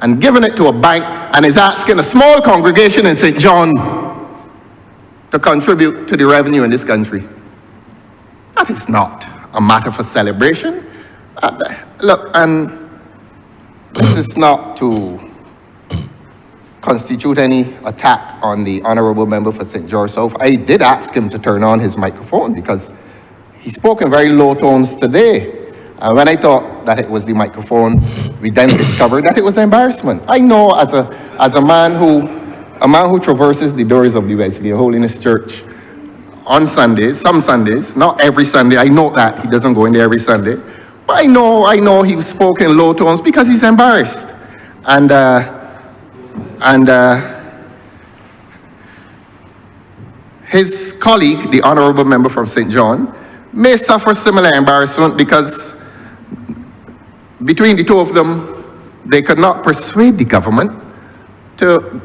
and given it to a bank and is asking a small congregation in St. John to contribute to the revenue in this country. That is not a matter for celebration. Look, and this is not to constitute any attack on the honourable member for St. George South. I did ask him to turn on his microphone because he spoke in very low tones today. And when I thought that it was the microphone, we then discovered that it was embarrassment. I know as a man who traverses the doors of the Wesleyan Holiness Church on Sundays, some Sundays, not every Sunday, I know that he doesn't go in there every Sunday, but I know he spoke in low tones because he's embarrassed. his colleague, the honourable member from St. John, may suffer similar embarrassment because between the two of them, they could not persuade the government to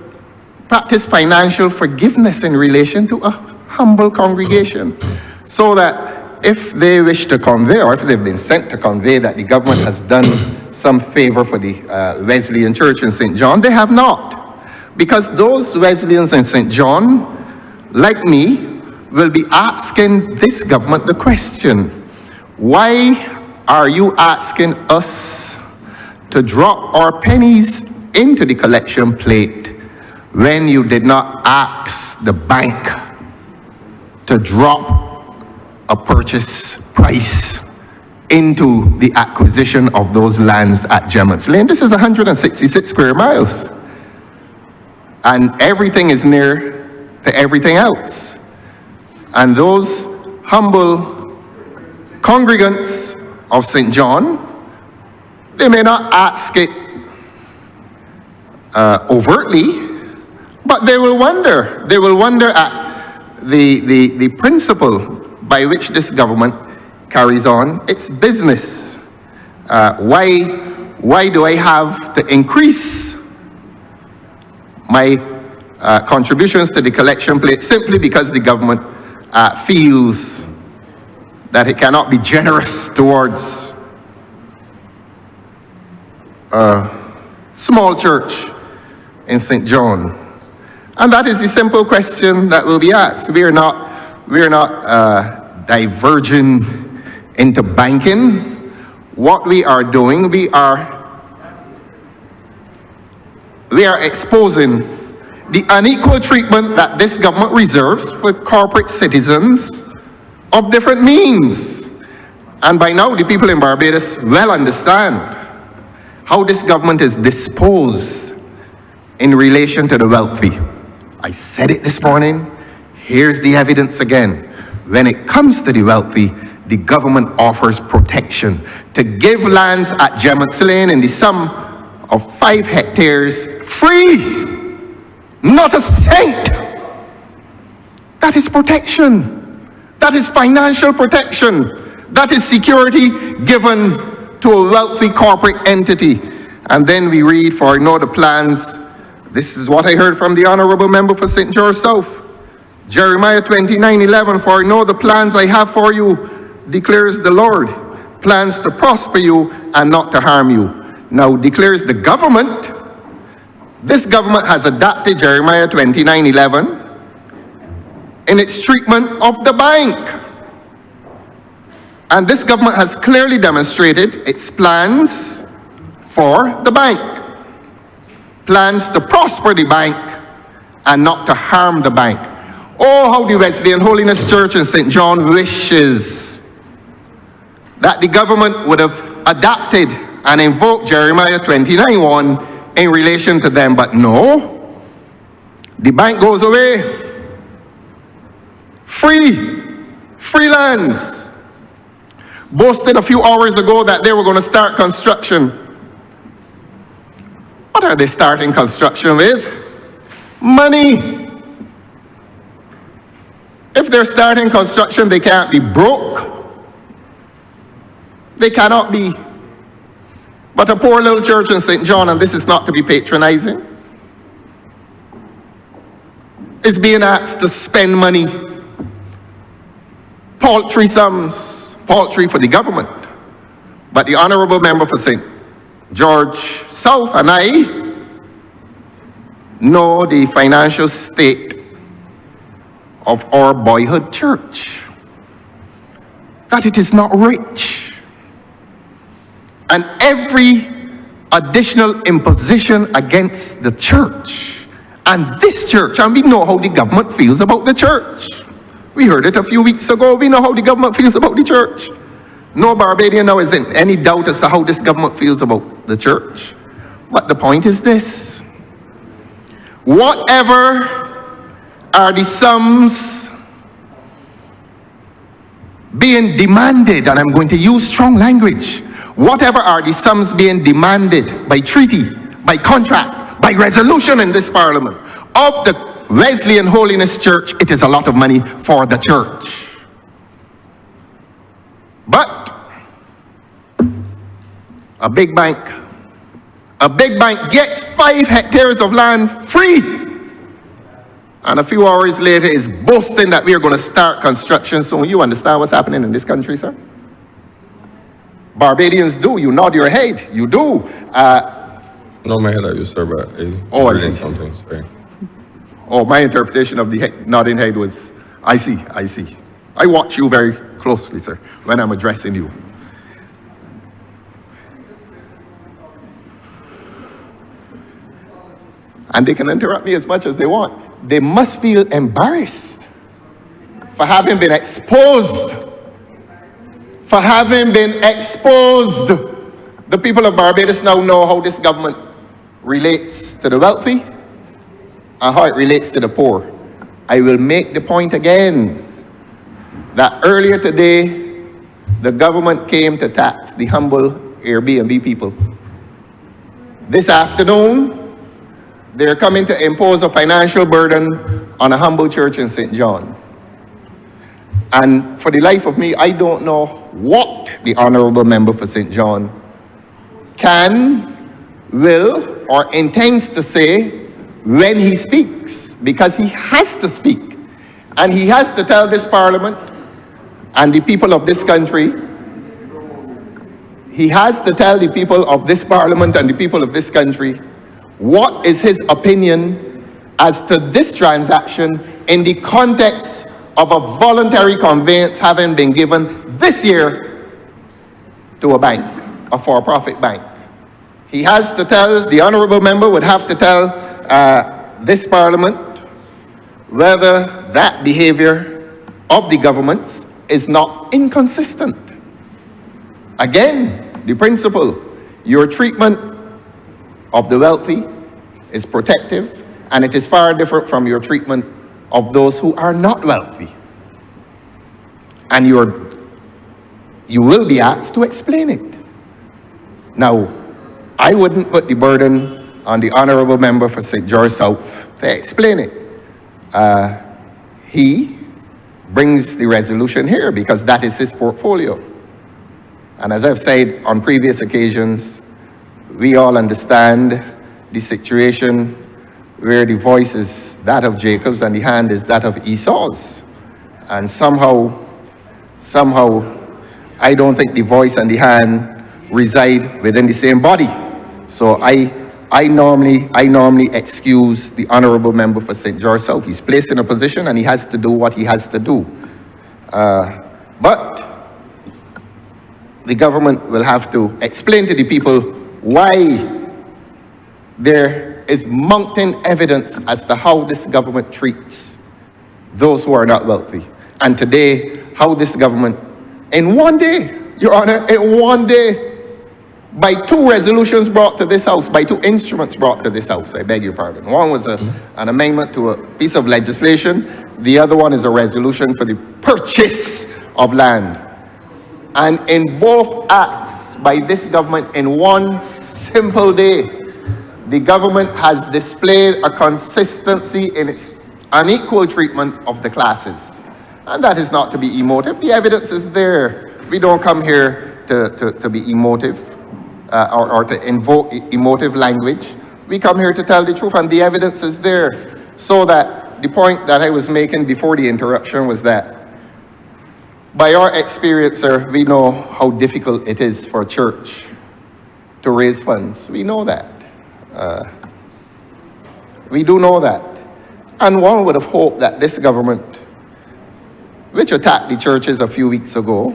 practice financial forgiveness in relation to a humble congregation. So that if they wish to convey, or if they've been sent to convey that the government has done some favor for the Wesleyan Church in St. John, they have not. Because those Wesleyans in St. John, like me, will be asking this government the question, why are you asking us to drop our pennies into the collection plate when you did not ask the bank to drop a purchase price into the acquisition of those lands at Gemmett's Lane? This is 166 square miles. And everything is near to everything else. And those humble congregants of St. John, they may not ask it overtly, but they will wonder. They will wonder at the principle by which this government carries on its business. Why do I have to increase my contributions to the collection plate simply because the government feels that it cannot be generous towards a small church in St. John? And that is the simple question that will be asked. We are not diverging into banking. What we are doing, we are exposing the unequal treatment that this government reserves for corporate citizens of different means. And by now, the people in Barbados well understand how this government is disposed in relation to the wealthy. I said it this morning, here's the evidence again. When it comes to the wealthy, the government offers protection to give lands at Gemmett's Lane in the sum of 5 hectares free. Not a cent. That is protection. That is financial protection. That is security given to a wealthy corporate entity. And then we read, for I know the plans. This is what I heard from the honourable member for St. George South. Jeremiah 29:11, for I know the plans I have for you, declares the Lord. Plans to prosper you and not to harm you. Now declares the government. This government has adopted Jeremiah 29:11 in its treatment of the bank. And this government has clearly demonstrated its plans for the bank. Plans to prosper the bank and not to harm the bank. Oh, how the Wesleyan Holiness Church in St. John wishes that the government would have adopted and invoked Jeremiah 29:1 in relation to them, but no. The bank goes away. Free lands. Boasted a few hours ago that they were going to start construction. What are they starting construction with? Money. If they're starting construction, they can't be broke. They cannot be. But a poor little church in St. John, and this is not to be patronizing, is being asked to spend money, paltry sums, paltry for the government. But the honourable member for St. George South and I know the financial state of our boyhood church, that it is not rich. And every additional imposition against the church and this church, and we know how the government feels about the church. We heard it a few weeks ago. We know how the government feels about the church. No Barbadian now is in any doubt as to how this government feels about the church. But the point is this: whatever are the sums being demanded, and I'm going to use strong language, whatever are the sums being demanded by treaty, by contract, by resolution in this parliament of the Wesleyan Holiness Church, it is a lot of money for the church. But a big bank gets 5 hectares of land free. And a few hours later is boasting that we are going to start construction soon. You understand what's happening in this country, sir? Barbadians do. You nod your head. You do. No, my head at you, sir, but I Oh, I reading see. something, sorry. Oh, my interpretation of the nodding head was, I see. I watch you very closely, sir, when I'm addressing you. And they can interrupt me as much as they want. They must feel embarrassed for having been exposed. The people of Barbados now know how this government relates to the wealthy and how it relates to the poor. I will make the point again that earlier today, the government came to tax the humble Airbnb people. This afternoon, they're coming to impose a financial burden on a humble church in St. John. And for the life of me, I don't know what the Honourable Member for St. John can, will, or intends to say when he speaks, because he has to speak. And he has to tell this Parliament and the people of this country, he has to tell the people of this Parliament and the people of this country what is his opinion as to this transaction in the context of a voluntary conveyance having been given this year to a bank, a for-profit bank. He has to tell, the Honourable Member would have to tell this Parliament whether that behaviour of the government is not inconsistent. Again, the principle, your treatment of the wealthy is protective, and it is far different from your treatment of those who are not wealthy. And you will be asked to explain it. Now, I wouldn't put the burden on the Honourable Member for St. George South to explain it. He brings the resolution here because that is his portfolio. And as I've said on previous occasions, we all understand the situation where the voice is that of Jacob's and the hand is that of Esau's. And somehow, I don't think the voice and the hand reside within the same body. So I normally excuse the Honourable Member for St. George South. He's placed in a position and he has to do what he has to do. But the government will have to explain to the people why there is mounting evidence as to how this government treats those who are not wealthy. And today, how this government, in one day, Your Honor, in one day, by 2 resolutions brought to this House, by 2 instruments brought to this House, I beg your pardon. One was an amendment to a piece of legislation. The other one is a resolution for the purchase of land. And in both acts by this government in one simple day, the government has displayed a consistency in its unequal treatment of the classes. And that is not to be emotive. The evidence is there. We don't come here to be emotive or to invoke emotive language. We come here to tell the truth, and the evidence is there. So that the point that I was making before the interruption was that by our experience, sir, we know how difficult it is for a church to raise funds. We know that. We do know that. And one would have hoped that this government, which attacked the churches a few weeks ago,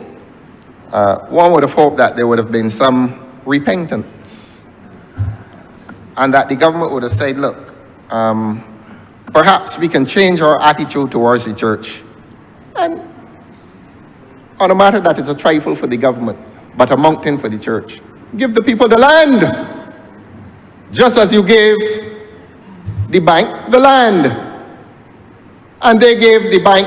one would have hoped that there would have been some repentance. And that the government would have said, look, perhaps we can change our attitude towards the church. And on a matter that is a trifle for the government, but a mountain for the church, give the people the land. Just as you gave the bank the land. And they gave the bank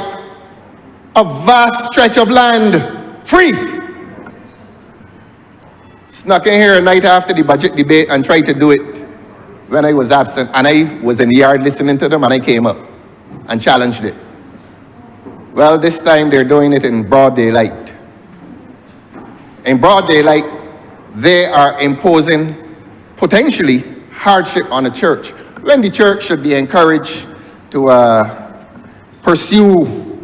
a vast stretch of land, free. Snuck in here a night after the budget debate and tried to do it when I was absent. And I was in the yard listening to them and I came up. and challenged it. Well, this time they're doing it in broad daylight. In broad daylight, they are imposing potentially hardship on the church, when the church should be encouraged to pursue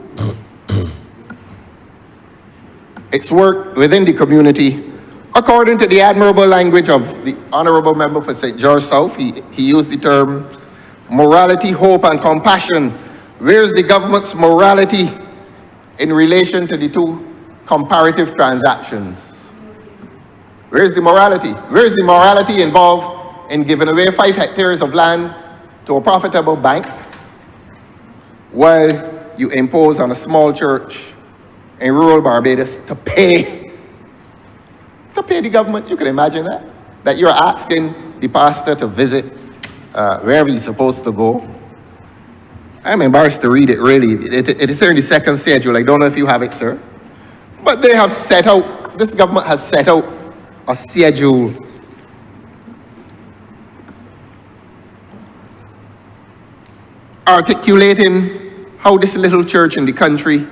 its work within the community. According to the admirable language of the Honourable Member for St. George South, he used the terms morality, hope, and compassion. Where's the government's morality in relation to the two comparative transactions? Where's the morality? Where's the morality involved in giving away 5 hectares of land to a profitable bank while you impose on a small church in rural Barbados to pay the government? You can imagine that? That you're asking the pastor to visit wherever he's supposed to go. I'm embarrassed to read it, really. It is in the second schedule. I don't know if you have it, sir. But they have set out, this government has set out a schedule articulating how this little church in the country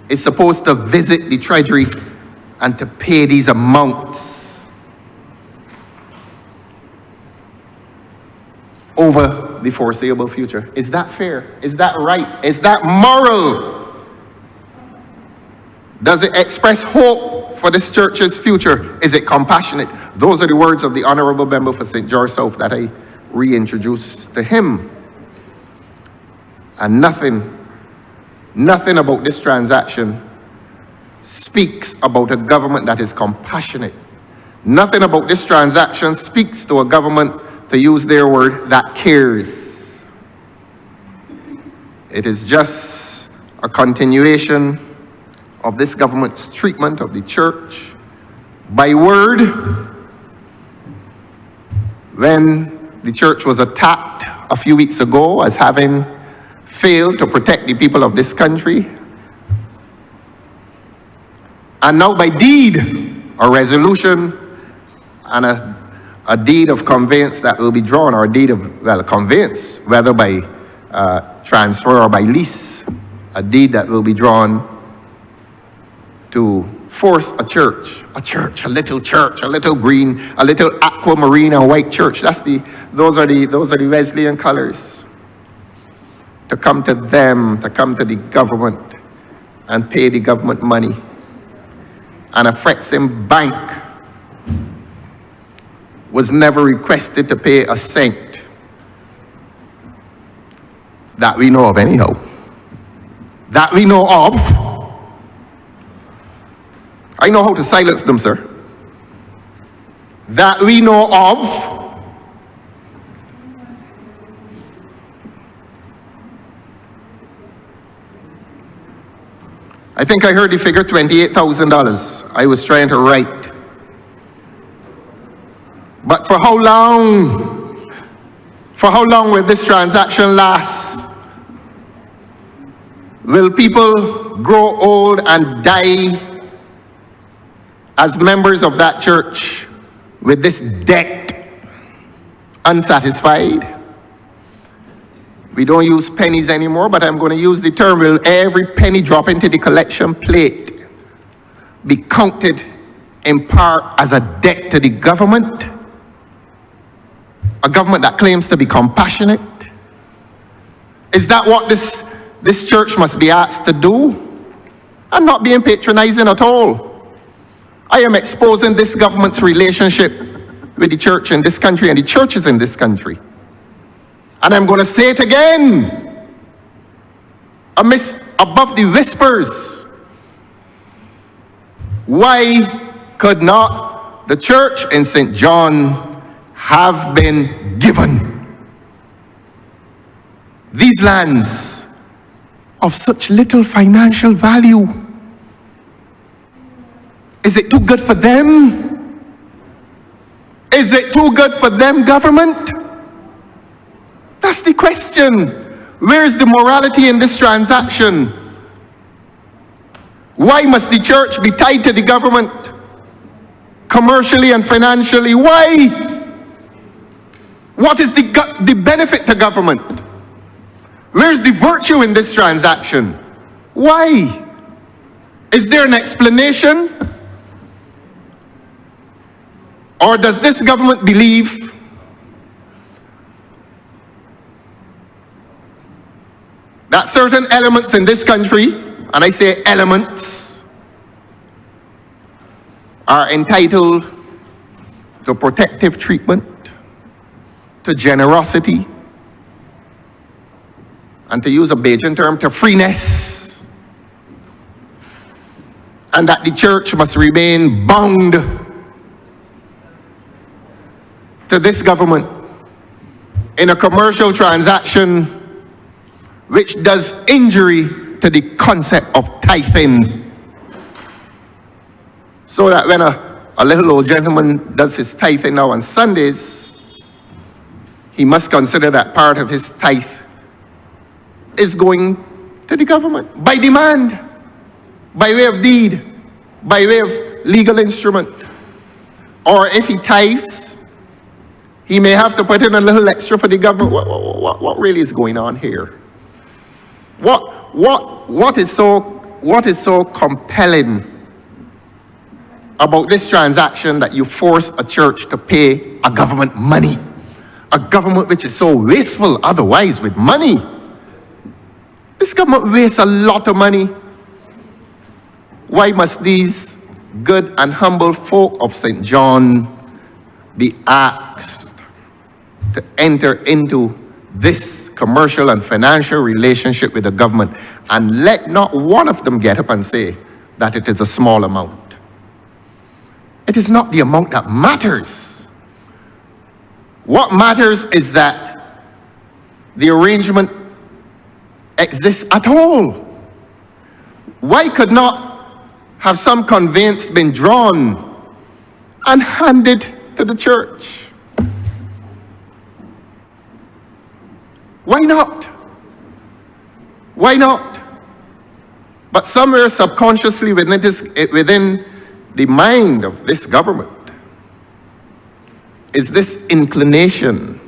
is supposed to visit the treasury and to pay these amounts over the foreseeable future. Is that fair? Is that right? Is that moral? Does it express hope for this church's future? Is it compassionate? Those are the words of the Honourable Member for St. George South that I reintroduced to him. And nothing about this transaction speaks about a government that is compassionate. Nothing about this transaction speaks to a government, to use their word, that cares. It is just a continuation of this government's treatment of the church by word when the church was attacked a few weeks ago as having failed to protect the people of this country. And now by deed, a resolution and a deed of conveyance that will be drawn, or a deed of, well, a conveyance, whether by transfer or by lease, a deed that will be drawn to force a little green, a little aquamarine and white church. Those are the Wesleyan colors. To come to them, to come to the government and pay the government money. And a Frexham bank was never requested to pay a cent that we know of anyhow. That we know of. I know how to silence them, sir. That we know of. I think I heard the figure $28,000. I was trying to write. But for how long? For how long will this transaction last? Will people grow old and die as members of that church with this debt unsatisfied? We don't use pennies anymore, but I'm going to use the term, will every penny drop into the collection plate be counted in part as a debt to the government? A government that claims to be compassionate? Is that what this church must be asked to do? I'm not being patronizing at all. I am exposing this government's relationship with the church in this country and the churches in this country. And I'm going to say it again, above the whispers. Why could not the church in St. John have been given these lands of such little financial value? Is it too good for them? Is it too good for them, government? That's the question. Where is the morality in this transaction? Why must the church be tied to the government commercially and financially? Why? What is the benefit to government? Where's the virtue in this transaction? Why? Is there an explanation? Or does this government believe that certain elements in this country, and I say elements, are entitled to protective treatment, to generosity, and to use a Bajan term, to freeness, and that the church must remain bound to this government in a commercial transaction which does injury to the concept of tithing. So that when a little old gentleman does his tithing now on Sundays, he must consider that part of his tithe is going to the government by demand, by way of deed, by way of legal instrument. Or if he tithes, he may have to put in a little extra for the government. What really is going on here? What is so compelling about this transaction that you force a church to pay a government money? A government which is so wasteful otherwise with money. This government wastes a lot of money. Why must these good and humble folk of St. John be asked to enter into this commercial and financial relationship with the government, and let not one of them get up and say that it is a small amount? It is not the amount that matters. What matters is that the arrangement exists at all. Why could not have some conveyance been drawn and handed to the church? Why not? Why not? But somewhere subconsciously within the mind of this government is this inclination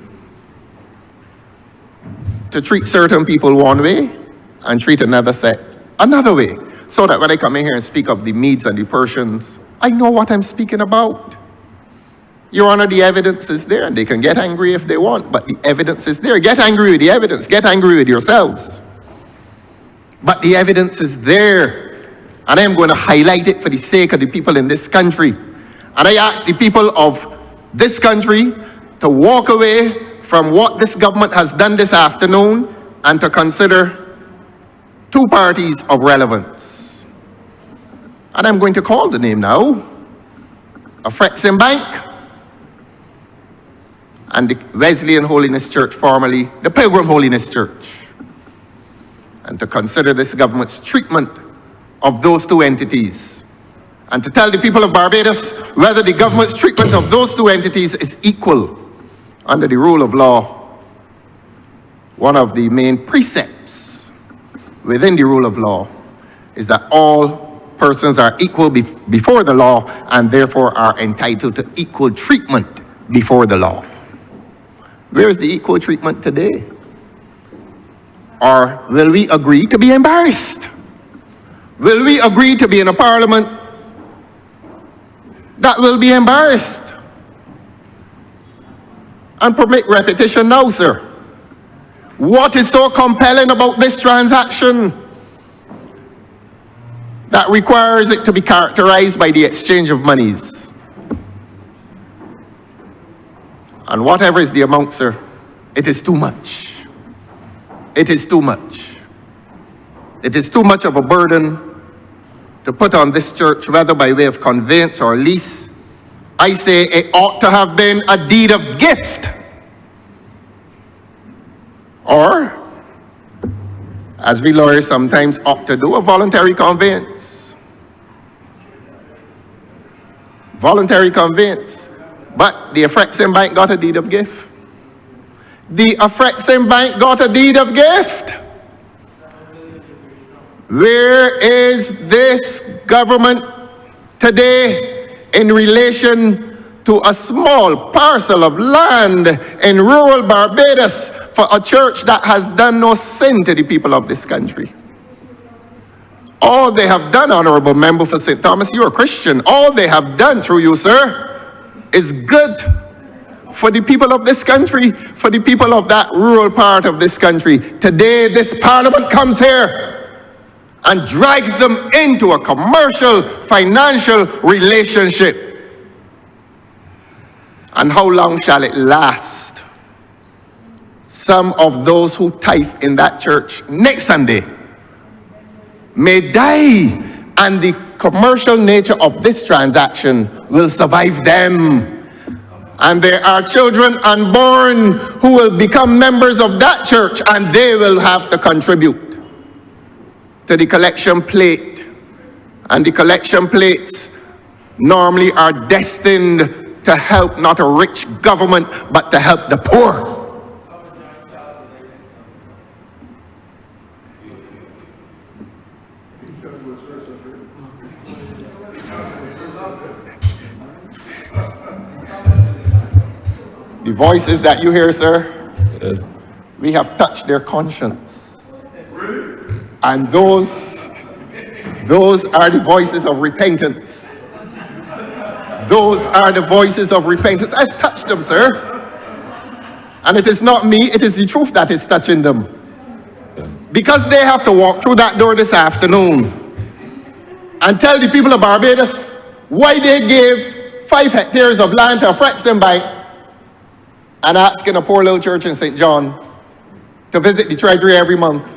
to treat certain people one way and treat another set another way, so that when I come in here and speak of the Medes and the Persians, I know what I'm speaking about. Your Honor, the evidence is there, and they can get angry if they want, but the evidence is there. Get angry with the evidence. Get angry with yourselves. But the evidence is there, and I'm going to highlight it for the sake of the people in this country. And I ask the people of this country to walk away from what this government has done this afternoon and to consider two parties of relevance. And I'm going to call the name now. A Frexham Bank and the Wesleyan Holiness Church, formerly the Pilgrim Holiness Church. And to consider this government's treatment of those two entities. And to tell the people of Barbados whether the government's treatment of those two entities is equal under the rule of law. One of the main precepts within the rule of law is that all persons are equal before the law, and therefore are entitled to equal treatment before the law. Where is the equal treatment today? Or will we agree to be embarrassed? Will we agree to be in a parliament that will be embarrassed? And permit repetition now, sir. What is so compelling about this transaction that requires it to be characterized by the exchange of monies? And whatever is the amount, sir, it is too much. It is too much. It is too much of a burden to put on this church, whether by way of conveyance or lease. I say it ought to have been a deed of gift. Or, as we lawyers sometimes opt to do, a voluntary conveyance. Voluntary conveyance. But the Frexham Bank got a deed of gift. The Frexham Bank got a deed of gift. Where is this government today in relation to a small parcel of land in rural Barbados for a church that has done no sin to the people of this country. All they have done, Honourable Member for St. Thomas, you're a Christian. All they have done through you, sir, is good for the people of this country, for the people of that rural part of this country. Today, this Parliament comes here and drags them into a commercial, financial relationship. And how long shall it last? Some of those who tithe in that church next Sunday may die, and the commercial nature of this transaction will survive them. And there are children unborn who will become members of that church, and they will have to contribute to the collection plate. And the collection plates normally are destined to help not a rich government, but to help the poor. The voices that you hear, sir, Yes. we have touched their conscience. And those are the voices of repentance. Those are the voices of repentance. I've touched them, sir. And it is not me, it is the truth that is touching them. Because they have to walk through that door this afternoon and tell the people of Barbados why they gave 5 hectares of land to a Frexton Bank and asking a poor little church in St. John to visit the treasury every month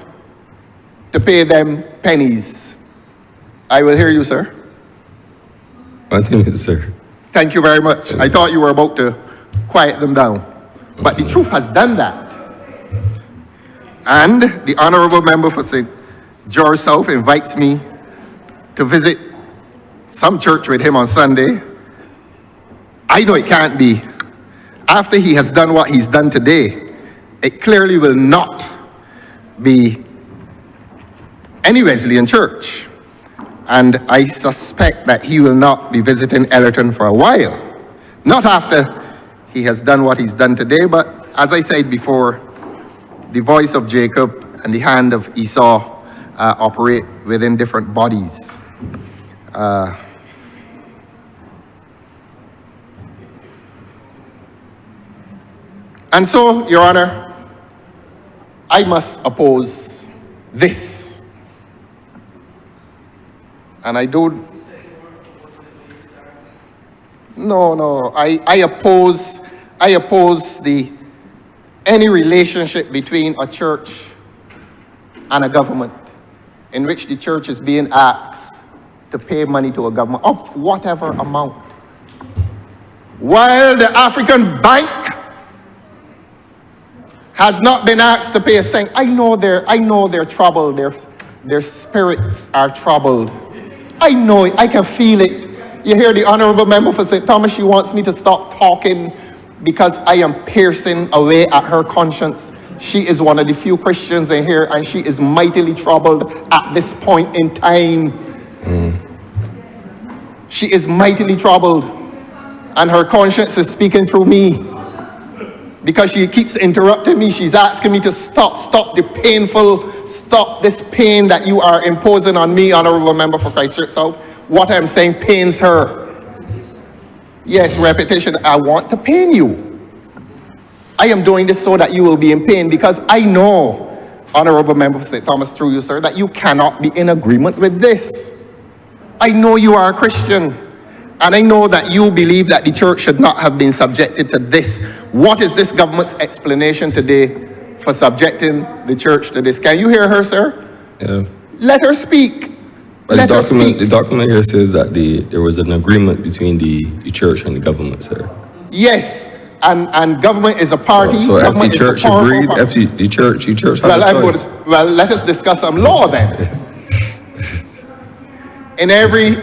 to pay them pennies. I will hear you, sir. Continue, sir. Thank you very much. I thought you were about to quiet them down. But the truth has done that. And the Honourable Member for St. George South invites me to visit some church with him on Sunday. I know it can't be. After he has done what he's done today, it clearly will not be any Wesleyan church. And I suspect that he will not be visiting Ellerton for a while. Not after he has done what he's done today, but as I said before, the voice of Jacob and the hand of Esau operate within different bodies. And so, Your Honor, I must oppose this. And I don't... No, I oppose any relationship between a church and a government in which the church is being asked to pay money to a government of whatever amount. While the African Bank has not been asked to pay a cent. I know they're troubled, their spirits are troubled. I know it, I can feel it. You hear the Honourable Member for St. Thomas, she wants me to stop talking because I am piercing away at her conscience. She is one of the few Christians in here, and she is mightily troubled at this point in time. She is mightily troubled, and her conscience is speaking through me. Because she keeps interrupting me, she's asking me to stop this pain that you are imposing on me, Honourable Member for Christchurch South. What I'm saying pains her. Yes, repetition, I want to pain you. I am doing this so that you will be in pain, because I know, Honourable Member for St. Thomas, through you, sir, that you cannot be in agreement with this. I know you are a Christian, and I know that you believe that the church should not have been subjected to this. What is this government's explanation today for subjecting the church to this? Can you hear her, sir? Yeah. Let her speak. But the document here says that there was an agreement between the church and the government, sir. Yes, and government is a party. So if the Government is a church powerful agreed, party. if the church had a choice. Well, let us discuss some law then. In every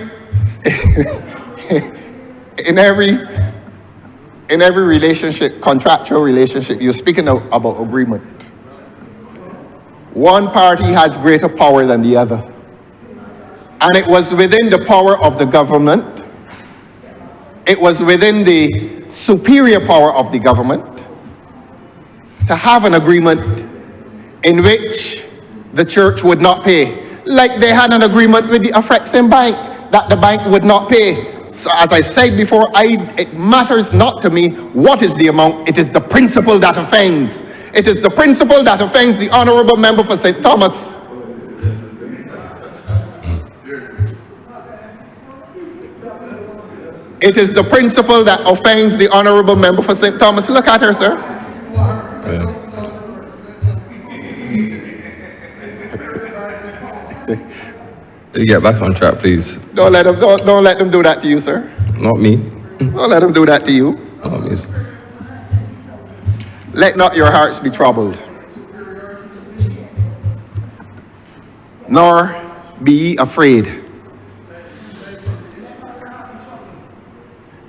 relationship, contractual relationship, you're speaking about agreement. One party has greater power than the other. And it was within the power of the government, it was within the superior power of the government to have an agreement in which the church would not pay, like they had an agreement with the Afrexim Bank that the bank would not pay. So as I said before, it matters not to me what is the amount, it is the principle that offends. It is the principle that offends the Honourable Member for St. Thomas. It is the principle that offends the Honourable Member for St. Thomas. Look at her, sir. You get back on track, please. Don't let them do that to you, sir. Not me. Don't let them do that to you. Not me. Let not your hearts be troubled, nor be ye afraid.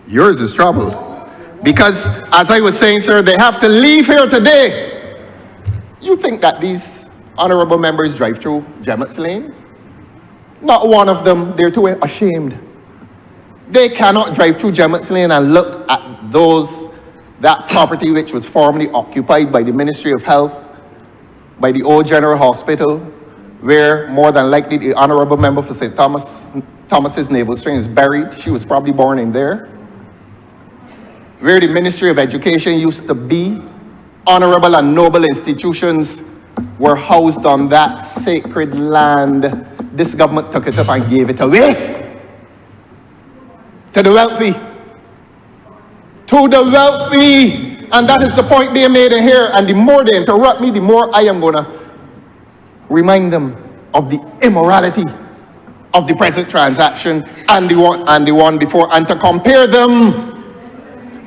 Yours is trouble. Because, as I was saying, sir, they have to leave here today. You think that these honourable members drive through Gemmett's Lane? Not one of them, they're too ashamed. They cannot drive through Gemmett's Lane and look at that property which was formerly occupied by the Ministry of Health, by the old General Hospital, where more than likely the Honourable Member for St. Thomas's navel string is buried. She was probably born in there. Where the Ministry of Education used to be, honourable and noble institutions were housed on that sacred land. This government took it up and gave it away to the wealthy. To the wealthy. And that is the point being made in here. And the more they interrupt me, the more I am going to remind them of the immorality of the present transaction and the one before, and to compare them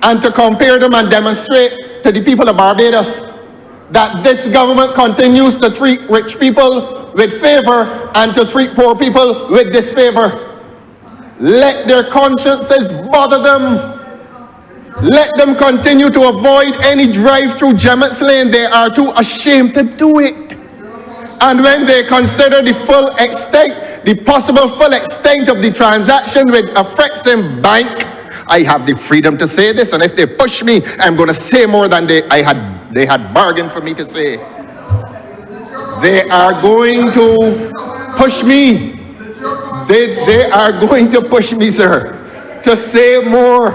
and demonstrate to the people of Barbados that this government continues to treat rich people with favor and to treat poor people with disfavor. Let their consciences bother them. Let them continue to avoid any drive through Gemmett's Lane. They are too ashamed to do it. And when they consider the full extent, the possible full extent of the transaction with Afrexim Bank, I have the freedom to say this, and if they push me, I'm going to say more than they had bargained for me to say. They are going to push me. They are going to push me, sir, to say more.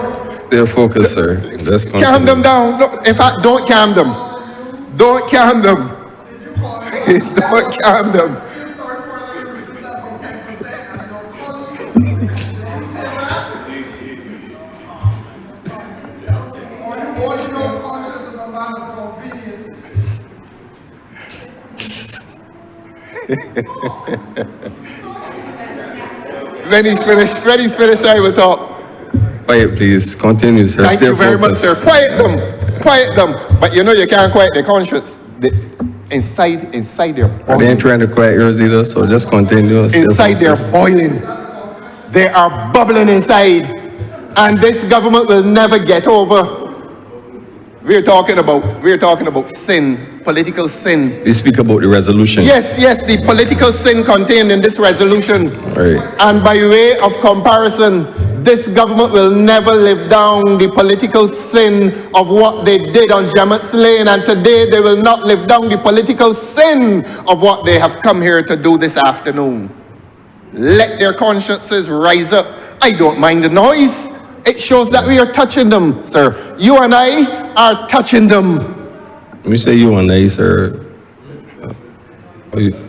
Stay focused, sir. Let's continue. Calm them down. Look, in fact, don't calm them. Don't calm them. Don't calm them. When he's finished, I will talk. Quiet, please. Continue, sir. Thank Stay you very much, focused. sir. Quiet them. But you know you can't quiet their conscience. Inside their They boiling. ain't trying to quiet yours either, so just continue. Stay Inside they're focused. boiling. They are bubbling inside. And this government will never get over. We're talking about sin, political sin. We speak about the resolution. Yes, the political sin contained in this resolution. Right. And by way of comparison, this government will never live down the political sin of what they did on Gemmett's Lane, and today they will not live down the political sin of what they have come here to do this afternoon. Let their consciences rise up. I don't mind the noise. It shows that we are touching them, sir. You and I are touching them. When you say you and I, sir,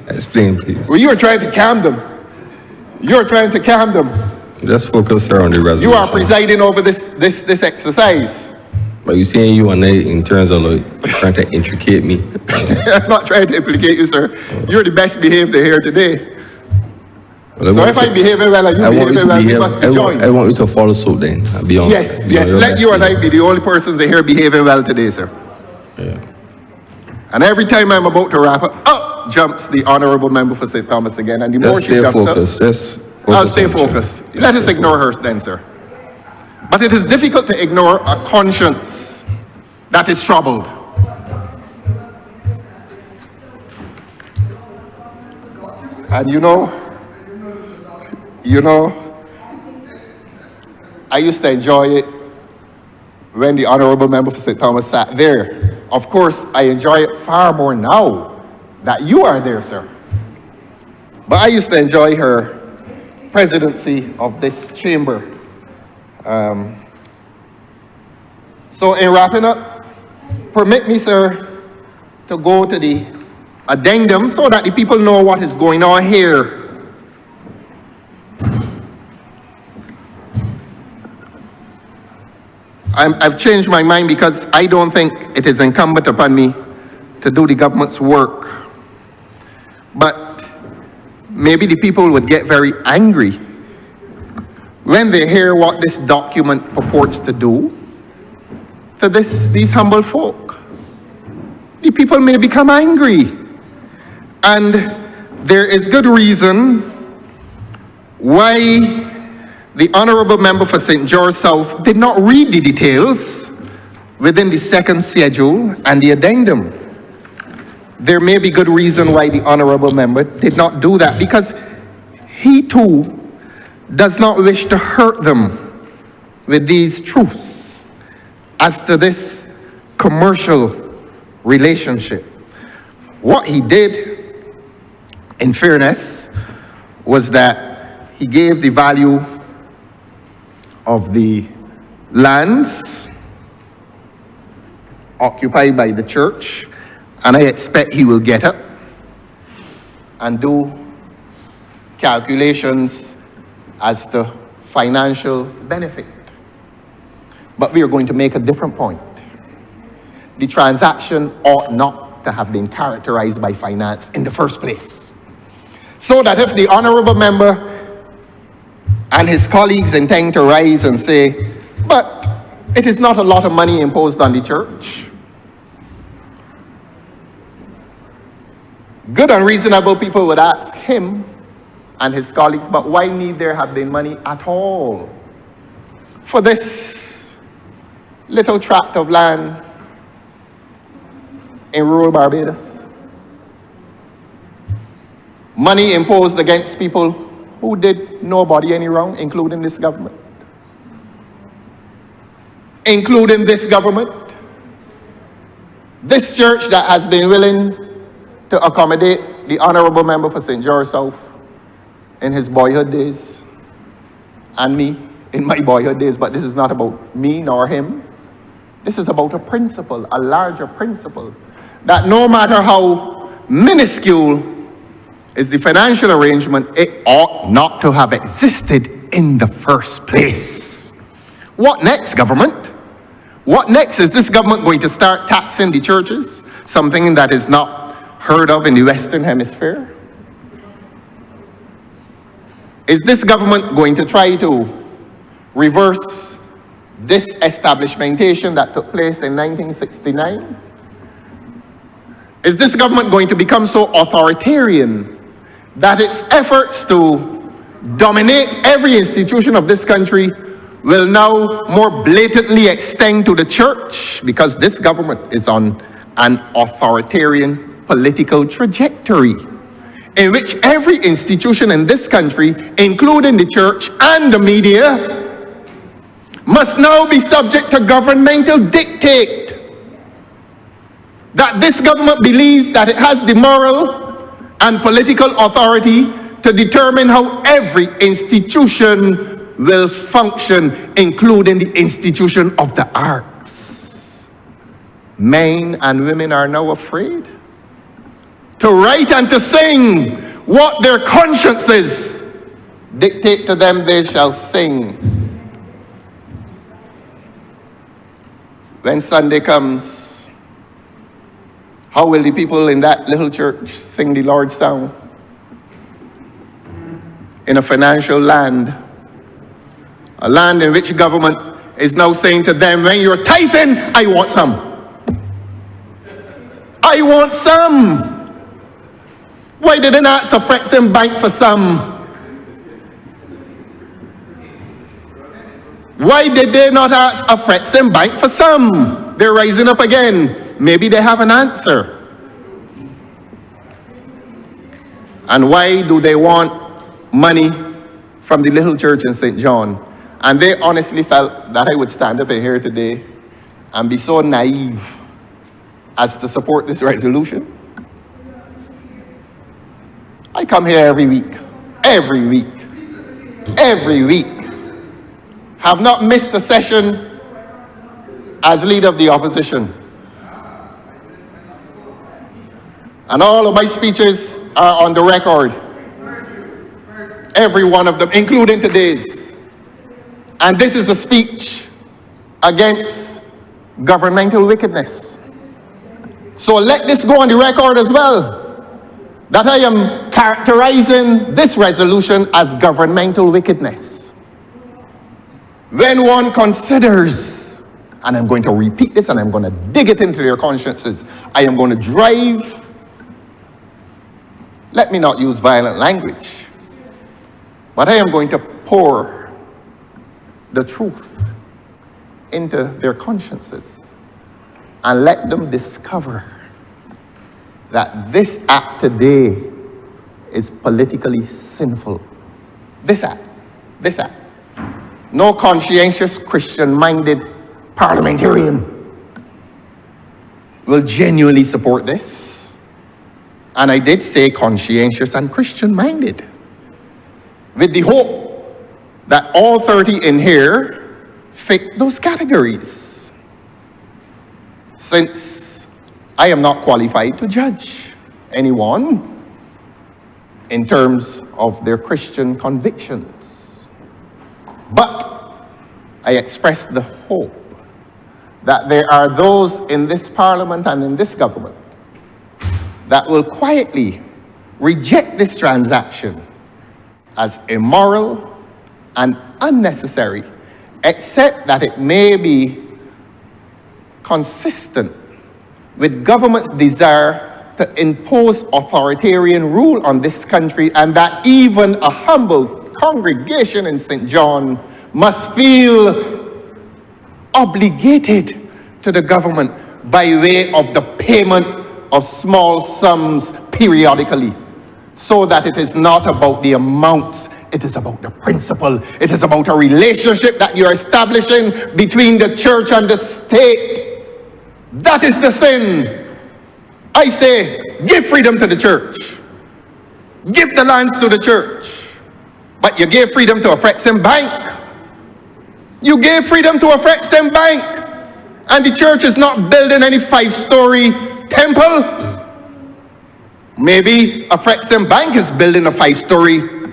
explain, please. Well, you are trying to calm them. You're trying to calm them. Just focus, sir, on the resolution. You are presiding over this exercise. But you saying you and I in terms of like trying to intricate me. I'm not trying to implicate you, sir. You're the best behaved here today. Well, So if I behave well and you behave well, we must be joined. I want you to follow suit then. I'll be on. Yes. be on your Let best you and I behavior. be the only persons here behaving well today, sir. Yeah. And every time I'm about to wrap up jumps the Honourable Member for St. Thomas again. And the more Just she stay jumps focused. Just up, focus. I'll stay on the chair. focused. Let us ignore her then, sir. But it is difficult to ignore a conscience that is troubled. And you know, I used to enjoy it when the Honourable Member for St. Thomas sat there Of course, I enjoy it far more now that you are there, sir. But I used to enjoy her presidency of this chamber. So in wrapping up, permit me, sir, to go to the addendum so that the people know what is going on here. I've changed my mind because I don't think it is incumbent upon me to do the government's work. But maybe the people would get very angry when they hear what this document purports to do to these humble folk. The people may become angry. And there is good reason why the Honourable Member for St. George South did not read the details within the second schedule and the addendum. There may be good reason why the Honourable Member did not do that, because he too does not wish to hurt them with these truths as to this commercial relationship. What he did, in fairness, was that he gave the value of the lands occupied by the church, and I expect he will get up and do calculations as to financial benefit. But we are going to make a different point. The transaction ought not to have been characterized by finance in the first place. So that if the Honourable Member and his colleagues intend to rise and say, but it is not a lot of money imposed on the church, good and reasonable people would ask him and his colleagues, but why need there have been money at all for this little tract of land in rural Barbados? Money imposed against people who did nobody any wrong, including this government. Including this government. This church that has been willing to accommodate the Honourable Member for St. George South in his boyhood days, and me in my boyhood days, but this is not about me nor him. This is about a principle, a larger principle, that no matter how minuscule is the financial arrangement, it ought not to have existed in the first place. What next, government? What next? Is this government going to start taxing the churches? Something that is not heard of in the Western Hemisphere? Is this government going to try to reverse this establishmentation that took place in 1969? Is this government going to become so authoritarian that its efforts to dominate every institution of this country will now more blatantly extend to the church, because this government is on an authoritarian political trajectory in which every institution in this country, including the church and the media, must now be subject to governmental dictate. That this government believes that it has the moral and political authority to determine how every institution will function, including the institution of the arts. Men and women are now afraid to write and to sing what their consciences dictate to them they shall sing. When Sunday comes, how will the people in that little church sing the Lord's song? In a financial land, a land in which government is now saying to them, when you're tithing, I want some. I want some. Why did they not fret and bank for some? Why did they not ask a fret and bank for some? They're rising up again. Maybe they have an answer. And why do they want money from the little church in St. John? And they honestly felt that I would stand up in here today and be so naive as to support this resolution. I come here every week, every week, every week. Have not missed a session as leader of the opposition. And all of my speeches are on the record. Every one of them, including today's. And this is a speech against governmental wickedness. So let this go on the record as well, that I am characterizing this resolution as governmental wickedness. When one considers, and I'm going to repeat this and I'm going to dig it into their consciences, I am going to drive, let me not use violent language, but I am going to pour the truth into their consciences and let them discover that this act today is politically sinful. This act. No conscientious, Christian-minded parliamentarian will genuinely support this. And I did say conscientious and Christian-minded, with the hope that all 30 in here fit those categories. Since I am not qualified to judge anyone in terms of their Christian convictions, but I express the hope that there are those in this parliament and in this government that will quietly reject this transaction as immoral and unnecessary, except that it may be consistent with government's desire to impose authoritarian rule on this country, and that even a humble congregation in St. John must feel obligated to the government by way of the payment of small sums periodically, so that it is not about the amounts, it is about the principle. It is about a relationship that you're establishing between the church and the state. That is the sin. I say, give freedom to the church. Give the lands to the church. But you gave freedom to a Frexham bank. You gave freedom to a Frexham bank. And the church is not building any 5-story temple. Maybe a Frexham bank is building a 5-story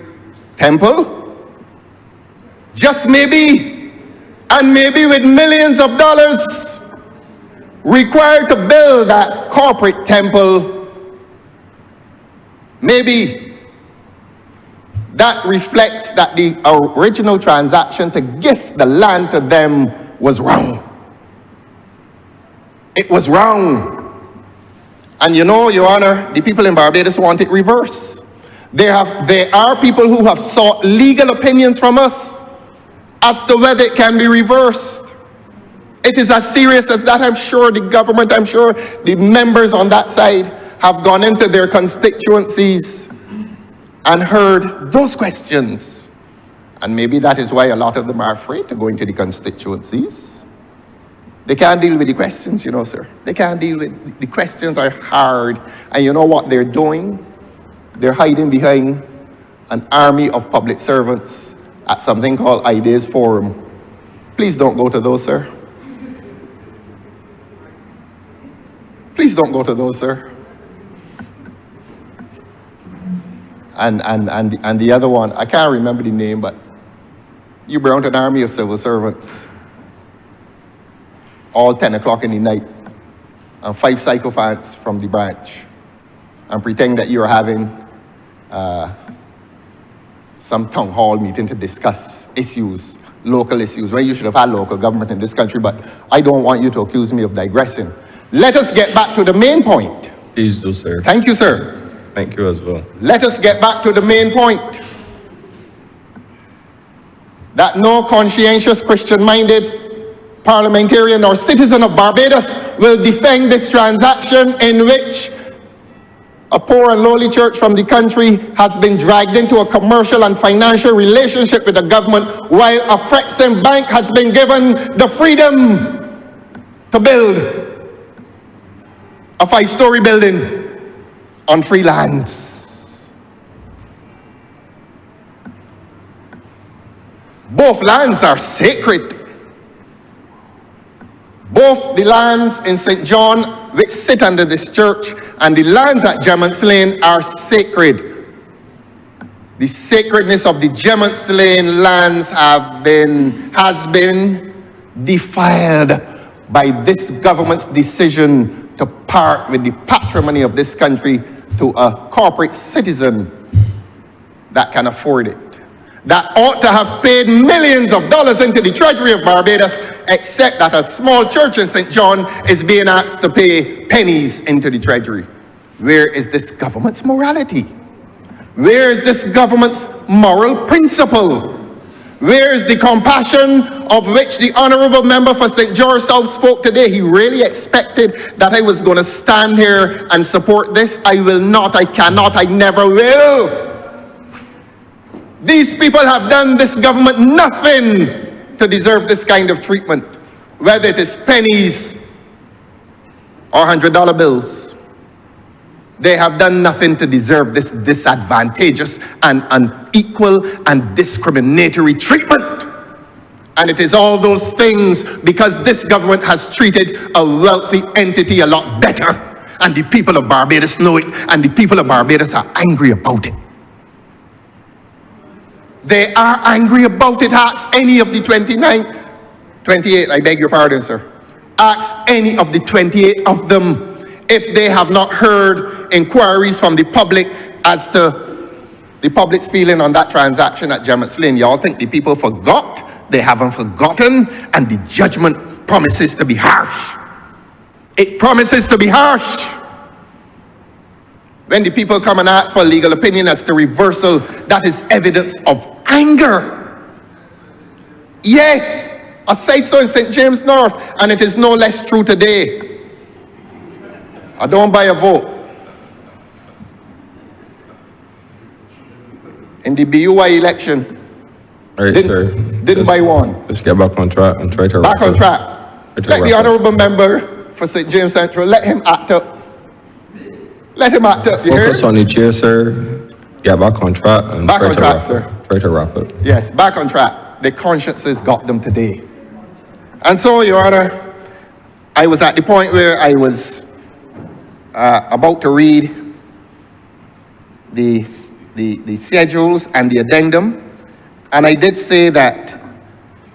temple. Just maybe. And maybe with millions of dollars required to build that corporate temple, maybe that reflects that the original transaction to gift the land to them was wrong. It was wrong. And you know, Your Honor, the people in Barbados want it reversed. There are people who have sought legal opinions from us as to whether it can be reversed. It is as serious as that. I'm sure the government, I'm sure the members on that side have gone into their constituencies and heard those questions. And maybe that is why a lot of them are afraid to go into the constituencies. They can't deal with the questions, you know, sir. They can't deal with the questions are hard. And you know what they're doing? They're hiding behind an army of public servants at something called Ideas Forum. Please don't go to those, sir. Please don't go to those, sir. And the other one, I can't remember the name, but you brought an army of civil servants, all 10 o'clock in the night, and 5 sycophants from the branch, and pretend that you're having some town hall meeting to discuss issues, local issues, when you should have had local government in this country. But I don't want you to accuse me of digressing. Let us get back to the main point. Please do, sir. Thank you, sir. Thank you as well. Let us get back to the main point. That no conscientious, Christian-minded parliamentarian or citizen of Barbados will defend this transaction in which a poor and lowly church from the country has been dragged into a commercial and financial relationship with the government, while a Frexham bank has been given the freedom to build. a 5-story building on free lands. Both lands are sacred. Both the lands in St. John, which sit under this church, and the lands at Gemmont's Lane are sacred. The sacredness of the Gemmont's Lane lands has been defiled by this government's decision to part with the patrimony of this country to a corporate citizen that can afford it, that ought to have paid millions of dollars into the treasury of Barbados, except that a small church in St. John is being asked to pay pennies into the treasury. Where is this government's morality? Where is this government's moral principle? Where is the compassion of which the Honourable Member for St. George South spoke today? He really expected that I was going to stand here and support this. I will not, I cannot, I never will. These people have done this government nothing to deserve this kind of treatment, whether it is pennies or $100 bills. They have done nothing to deserve this disadvantageous and unequal and discriminatory treatment. And it is all those things because this government has treated a wealthy entity a lot better. And the people of Barbados know it, and the people of Barbados are angry about it. They are angry about it. Ask any of the 28, I beg your pardon, sir. Ask any of the 28 of them if they have not heard inquiries from the public as to the public's feeling on that transaction at Gemmont's Lane. Y'all think the people forgot? They haven't forgotten, and the judgment promises to be harsh. It promises to be harsh. When the people come and ask for legal opinion as to reversal, that is evidence of anger. Yes, I say so in St. James North, and it is no less true today. I don't buy a vote. In the BUI election, All right, sir. Didn't buy one. Let's get back on track and try to Back wrap on up. track. Try to Let the wrap up. Honourable Member for St. James Central, let him act up. Let him act up, you hear? Focus on the chair, sir. Get back on track and Back try on to track, wrap sir. up. Try to wrap up. Yes, back on track. The consciences got them today. And so, Your Honor, I was at the point where I was about to read the schedules and the addendum, and I did say that,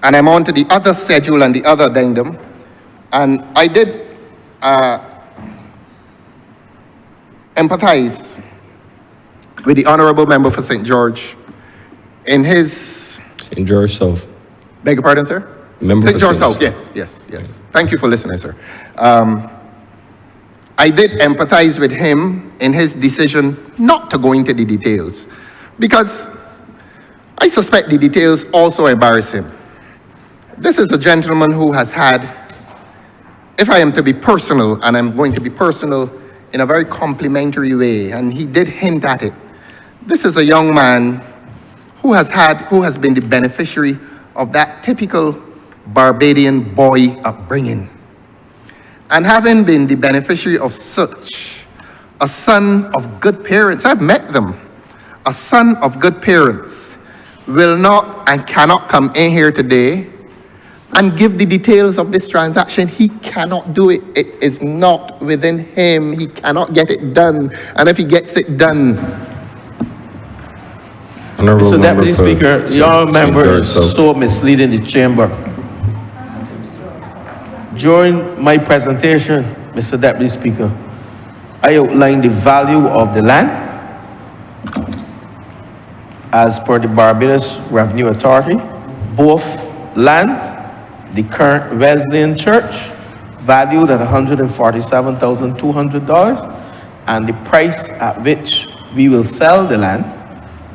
and I'm on to the other schedule and the other addendum, and I did empathize with the Honourable Member for St. George in his... St. George South. Beg your pardon, sir? Member St. for George St. South, yes. Thank you for listening, sir. I did empathize with him in his decision not to go into the details, because I suspect the details also embarrass him. This is a gentleman who has had, if I am to be personal, and I'm going to be personal in a very complimentary way, and he did hint at it, this is a young man who has been the beneficiary of that typical Barbadian boy upbringing. And having been the beneficiary of such a son of good parents, I've met them, a son of good parents will not and cannot come in here today and give the details of this transaction. He cannot do it. It is not within him. He cannot get it done. And if he gets it done, Honourable Mr. Member Deputy for Speaker, St. your member George is South. so misleading the chamber. During my presentation, Mr. Deputy Speaker, I outlined the value of the land as per the Barbados Revenue Authority. Both lands, the current Wesleyan Church, valued at $147,200, and the price at which we will sell the land,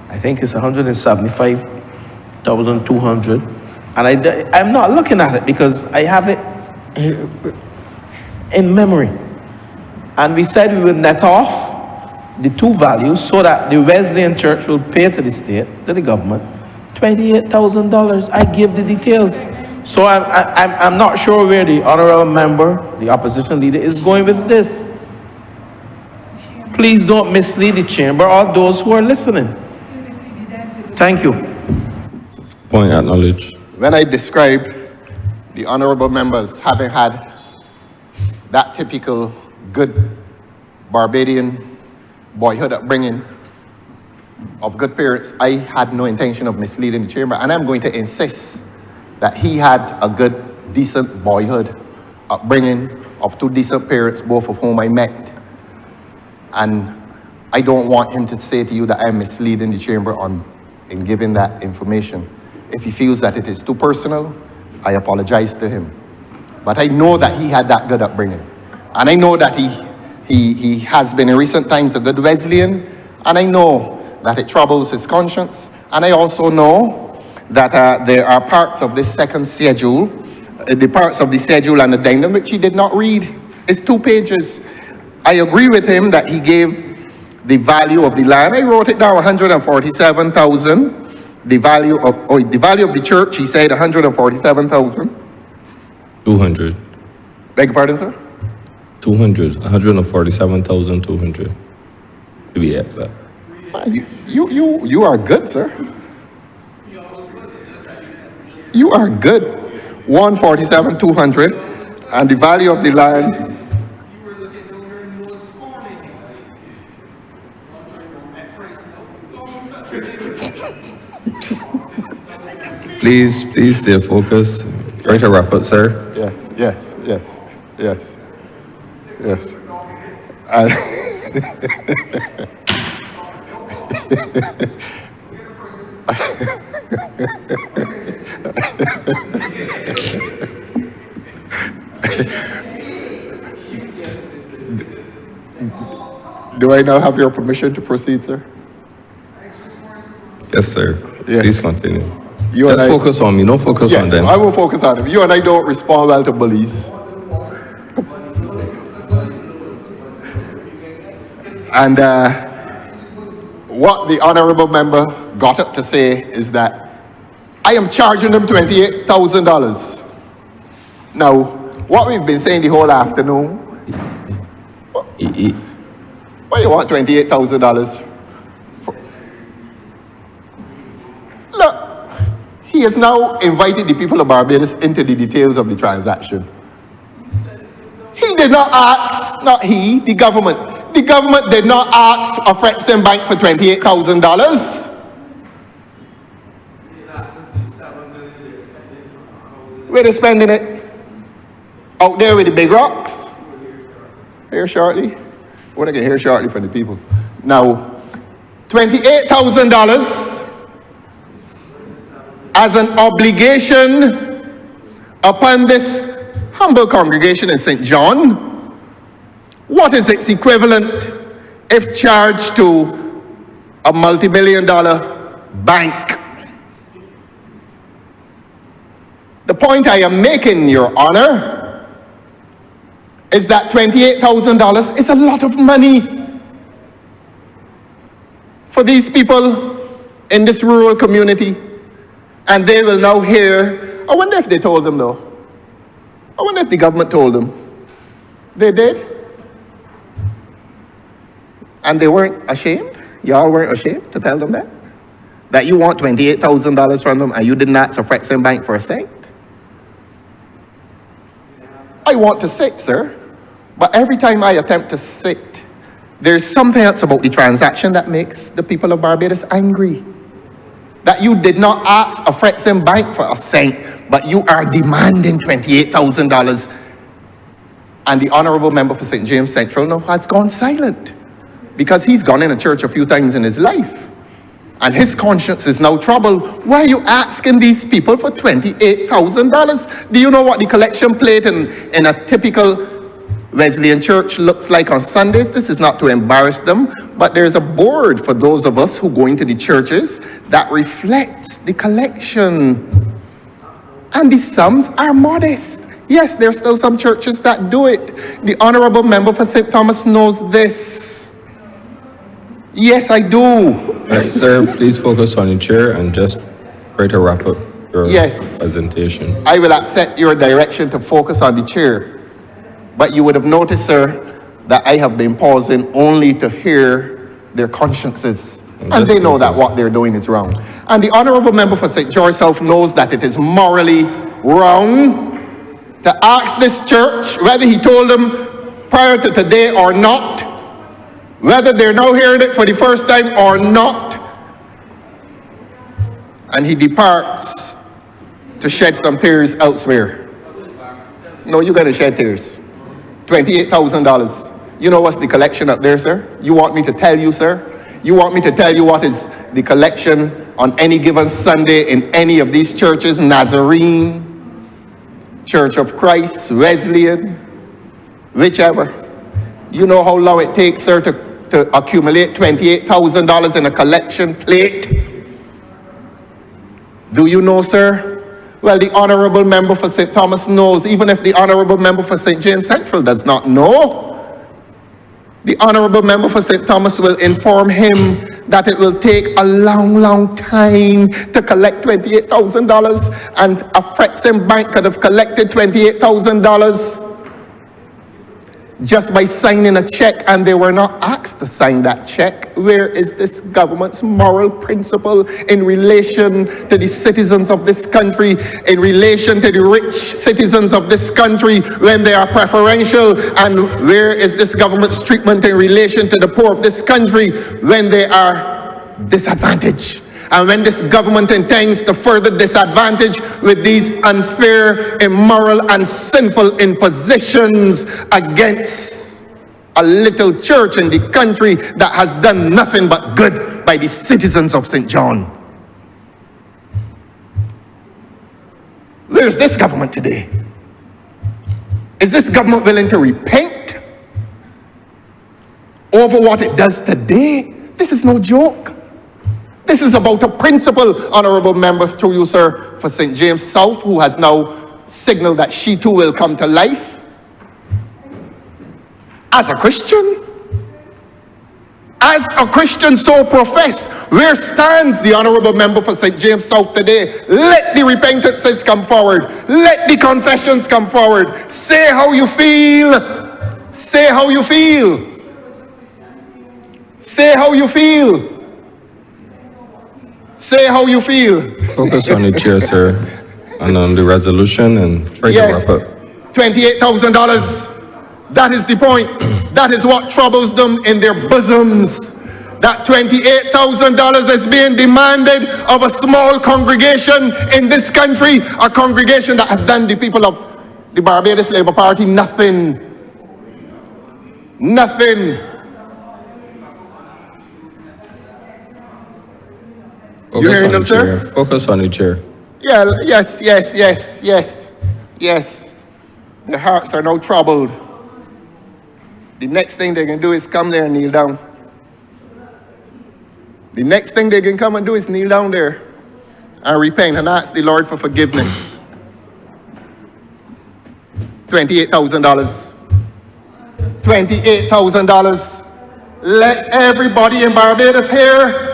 I think it's $175,200. And I'm not looking at it because I have it in memory. And we said we would net off the two values so that the Wesleyan Church will pay to the state, to the government, $28,000. I give the details. So I'm not sure where the Honourable Member, the opposition leader, is going with this. Please don't mislead the chamber or those who are listening. Thank you. Point acknowledged. When I described the honorable members having had that typical good Barbadian boyhood upbringing of good parents, I had no intention of misleading the chamber, and I'm going to insist that he had a good, decent boyhood upbringing of two decent parents, both of whom I met. And I don't want him to say to you that I'm misleading the chamber in giving that information. If he feels that it is too personal, I apologize to him. But I know that he had that good upbringing. And I know that he has been in recent times a good Wesleyan, and I know that it troubles his conscience. And I also know that there are parts of this second schedule, the parts of the schedule and addendum which he did not read. It's 2 pages. I agree with him that he gave the value of the land. I wrote it down, 147,000. The value of the church, he said 147,000. 200. Beg your pardon, sir? 200. 147,200. To be exact. You are good, sir. You are good. 147,200, and the value of the land. Please stay focused. Try to wrap up, sir. Yes. Do I now have your permission to proceed, sir? Yes, sir. Yes. Please continue. Let's focus on me, don't focus on them. I will focus on him. You and I don't respond well to bullies. And what the honorable member got up to say is that I am charging them $28,000. Now, what we've been saying the whole afternoon, why you want $28,000? Look, he has now invited the people of Barbados into the details of the transaction. He did not ask, not he, the government. The government did not ask a Frexton Bank for $28,000. Where they spending it? Out there with the big rocks? Here shortly. I want to get here shortly from the people. Now, $28,000 as an obligation upon this humble congregation in St. John. What is its equivalent if charged to a multi-million-dollar bank? The point I am making, Your Honor, is that $28,000 is a lot of money for these people in this rural community. And they will now hear, I wonder if they told them though. I wonder if the government told them. They did. And they weren't ashamed? Y'all weren't ashamed to tell them that? That you want $28,000 from them and you didn't ask a Frexton Bank for a cent? I want to sit, sir. But every time I attempt to sit, there's something else about the transaction that makes the people of Barbados angry. That you did not ask a Frexton Bank for a cent, but you are demanding $28,000. And the honorable member for St. James Central now has gone silent because he's gone in a church a few times in his life. And his conscience is now troubled. Why are you asking these people for $28,000? Do you know what the collection plate in a typical Wesleyan church looks like on Sundays? This is not to embarrass them, but there's a board for those of us who go into the churches that reflects the collection. And the sums are modest. Yes, there's still some churches that do it. The honorable member for St. Thomas knows this. Yes, I do. Right, sir, please focus on your chair and just try to wrap up your presentation. I will accept your direction to focus on the chair. But you would have noticed, sir, that I have been pausing only to hear their consciences. And they know that what they're doing is wrong. And the honourable member for St. George South knows that it is morally wrong to ask this church whether he told them prior to today or not, whether they're now hearing it for the first time or not, and he departs to shed some tears elsewhere. No, you're going to shed tears. $28,000. You know what's the collection up there, sir? You want me to tell you, sir? You want me to tell you what is the collection on any given Sunday in any of these churches? Nazarene, Church of Christ, Wesleyan, whichever. You know how long it takes, sir, to accumulate $28,000 in a collection plate? Do you know, sir? Well, the honourable member for St. Thomas knows, even if the honourable member for St. James Central does not know. The honourable member for St. Thomas will inform him that it will take a long, long time to collect $28,000, and a Frexham bank could have collected $28,000 just by signing a check, and they were not asked to sign that check. Where is this government's moral principle in relation to the citizens of this country, in relation to the rich citizens of this country when they are preferential? And where is this government's treatment in relation to the poor of this country when they are disadvantaged? And when this government intends to further disadvantage with these unfair, immoral, and sinful impositions against a little church in the country that has done nothing but good by the citizens of St. John. Where's this government today? Is this government willing to repent over what it does today? This is no joke. This is about a principle, honourable member, through you, sir, for St. James South, who has now signaled that she too will come to life. As a Christian, so profess, where stands the honourable member for St. James South today? Let the repentances come forward. Let the confessions come forward. Say how you feel. Say how you feel. Say how you feel. Say how you feel. Focus on the chair, sir, and on the resolution, and try to wrap up. $28,000. That is the point. That is what troubles them in their bosoms. That $28,000 is being demanded of a small congregation in this country, a congregation that has done the people of the Barbados Labour Party nothing. Nothing. You hearing them, sir? Focus on the chair. Yeah, yes. Their hearts are now troubled. The next thing they can do is come there and kneel down. The next thing they can come and do is kneel down there and repent and ask the Lord for forgiveness. $28,000. $28,000. Let everybody in Barbados hear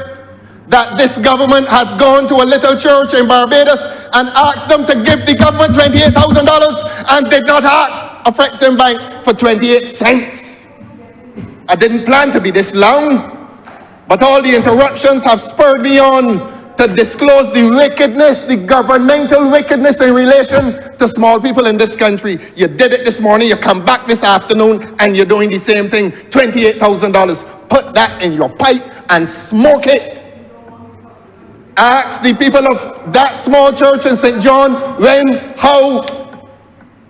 that this government has gone to a little church in Barbados and asked them to give the government $28,000 and did not ask a Frexham bank for 28 cents. I didn't plan to be this long, but all the interruptions have spurred me on to disclose the wickedness, the governmental wickedness in relation to small people in this country. You did it this morning, you come back this afternoon, and you're doing the same thing. $28,000. Put that in your pipe and smoke it. Ask the people of that small church in St. John how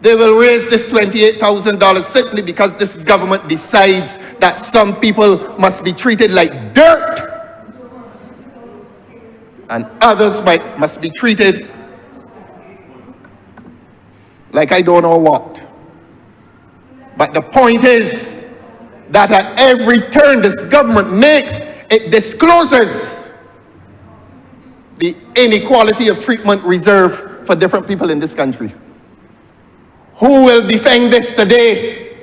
they will raise this $28,000, simply because this government decides that some people must be treated like dirt and others must be treated like I don't know what. But the point is that at every turn this government makes, it discloses the inequality of treatment reserved for different people in this country. Who will defend this today?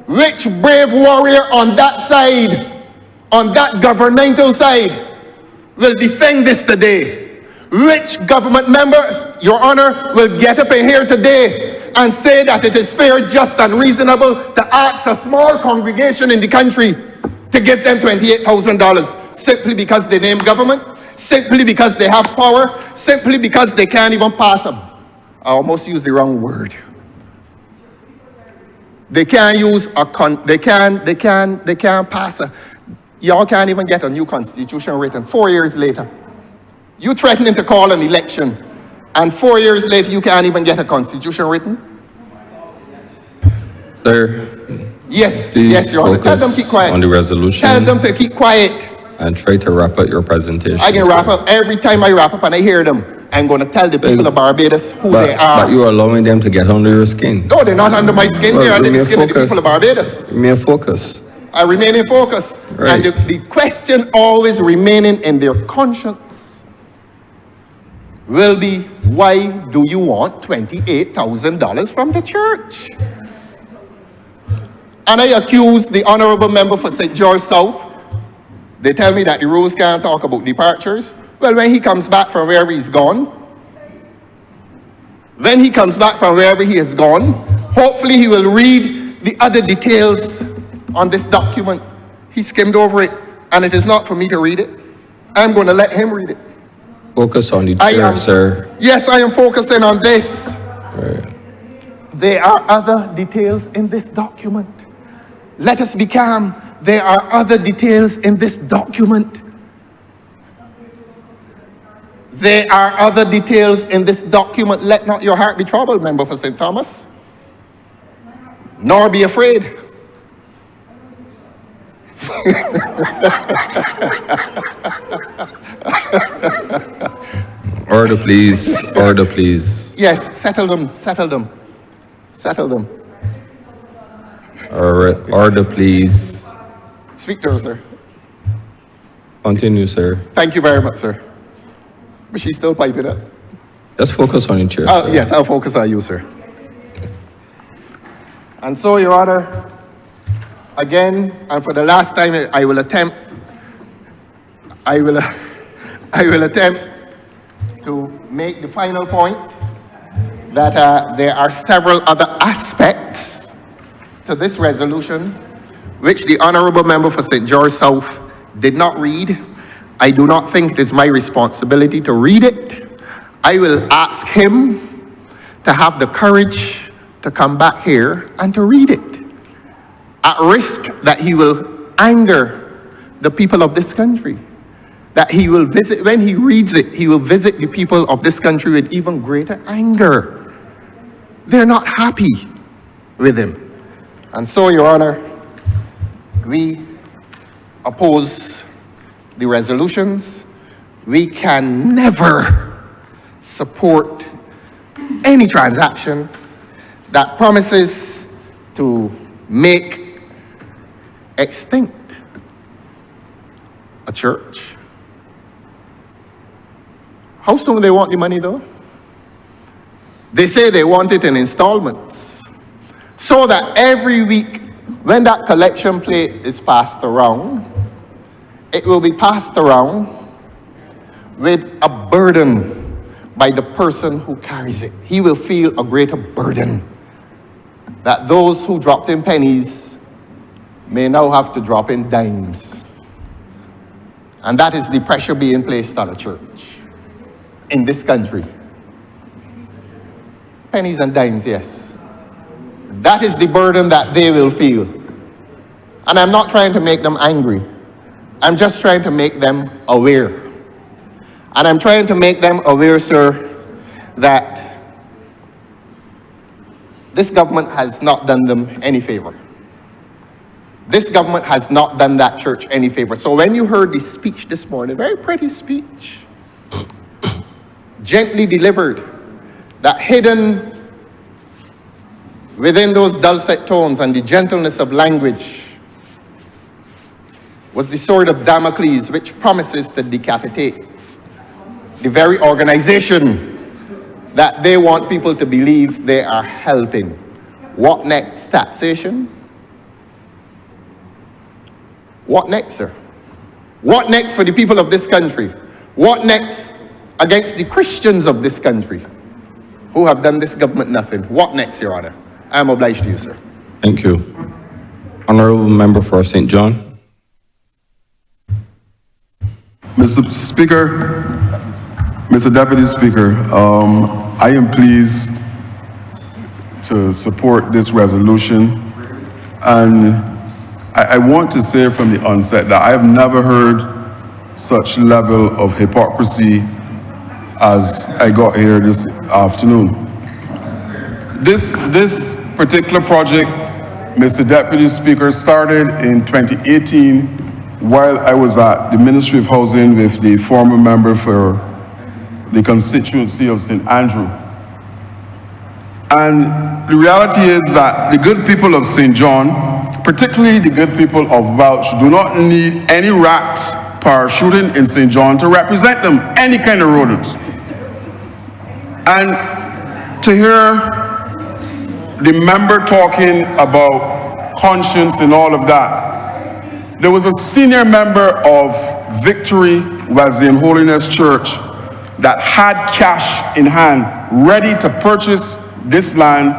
Which brave warrior on that side, on that governmental side, will defend this today? Which government member, Your Honor, will get up in here today and say that it is fair, just, and reasonable to ask a small congregation in the country to give them $28,000 simply because they name government, simply because they have power, simply because they can't even pass a, I almost used the wrong word. They can't use a, they can't pass a, y'all can't even get a new constitution written 4 years later. You threatening to call an election, and 4 years later you can't even get a constitution written? Sir, Yes, please yes, Your Honor. Tell them to keep focus quiet. on the resolution Tell them to keep quiet. and try to wrap up your presentation. I can wrap up. Every time I wrap up and I hear them, I'm going to tell the people of Barbados who they are. But you are allowing them to get under your skin. No, they're not under my skin. They're under the Remain skin of the focused. people of Barbados. Remain focused. I remain in focus. Right. And the question always remaining in their conscience will be, why do you want $28,000 from the church? And I accuse the honourable member for St. George South. They tell me that the rules can't talk about departures. Well, when he comes back from wherever he's gone, hopefully he will read the other details on this document. He skimmed over it, and it is not for me to read it. I'm going to let him read it. Focus on the chair, sir. Yes, I am focusing on this. Right. There are other details in this document. Let us be calm. There are other details in this document. There are other details in this document. Let not your heart be troubled, member for St. Thomas, nor be afraid. Order, please. Order, please. Yes, settle them, settle them, settle them. All right. Order, please. Speak to her, sir. Continue, sir. Thank you very much, sir. But she's still piping us. Just focus on the chair, sir. Yes, I'll focus on you, sir. And so, Your Honor, again, and for the last time, I will attempt to make the final point that there are several other aspects to this resolution which the honourable member for St. George South did not read. I do not think it is my responsibility to read it. I will ask him to have the courage to come back here and to read it, at risk that he will anger the people of this country, that he will visit, when he reads it, he will visit the people of this country with even greater anger. They're not happy with him. And so, Your Honor, we oppose the resolutions. We can never support any transaction that promises to make extinct a church. How soon do they want the money, though? They say they want it in installments, so that every week when that collection plate is passed around, it will be passed around with a burden by the person who carries it. He will feel a greater burden that those who dropped in pennies may now have to drop in dimes. And that is the pressure being placed on a church in this country. Pennies and dimes, yes. That is the burden that they will feel. And I'm not trying to make them angry. I'm just trying to make them aware. And I'm trying to make them aware, sir, that this government has not done them any favor. This government has not done that church any favor. So when you heard the speech this morning, very pretty speech, gently delivered, that hidden within those dulcet tones and the gentleness of language was the sword of Damocles, which promises to decapitate the very organization that they want people to believe they are helping. What next? Taxation? What next, sir? What next for the people of this country? What next against the Christians of this country? who have done this government nothing. What next, Your Honor? I am obliged to you, sir. Thank you. Honourable Member for St. John. Mr. Speaker, Mr. Deputy Speaker, I am pleased to support this resolution, and I want to say from the onset that I have never heard such level of hypocrisy as I got here this afternoon. This particular project, Mr. Deputy Speaker, started in 2018 while I was at the Ministry of Housing with the former member for the constituency of St. Andrew. And the reality is that the good people of St. John, particularly the good people of Welch, do not need any rats parachuting in St. John to represent them, any kind of rodents. And to hear the member talking about conscience and all of that, there was a senior member of Victory Wesleyan Holiness Church that had cash in hand, ready to purchase this land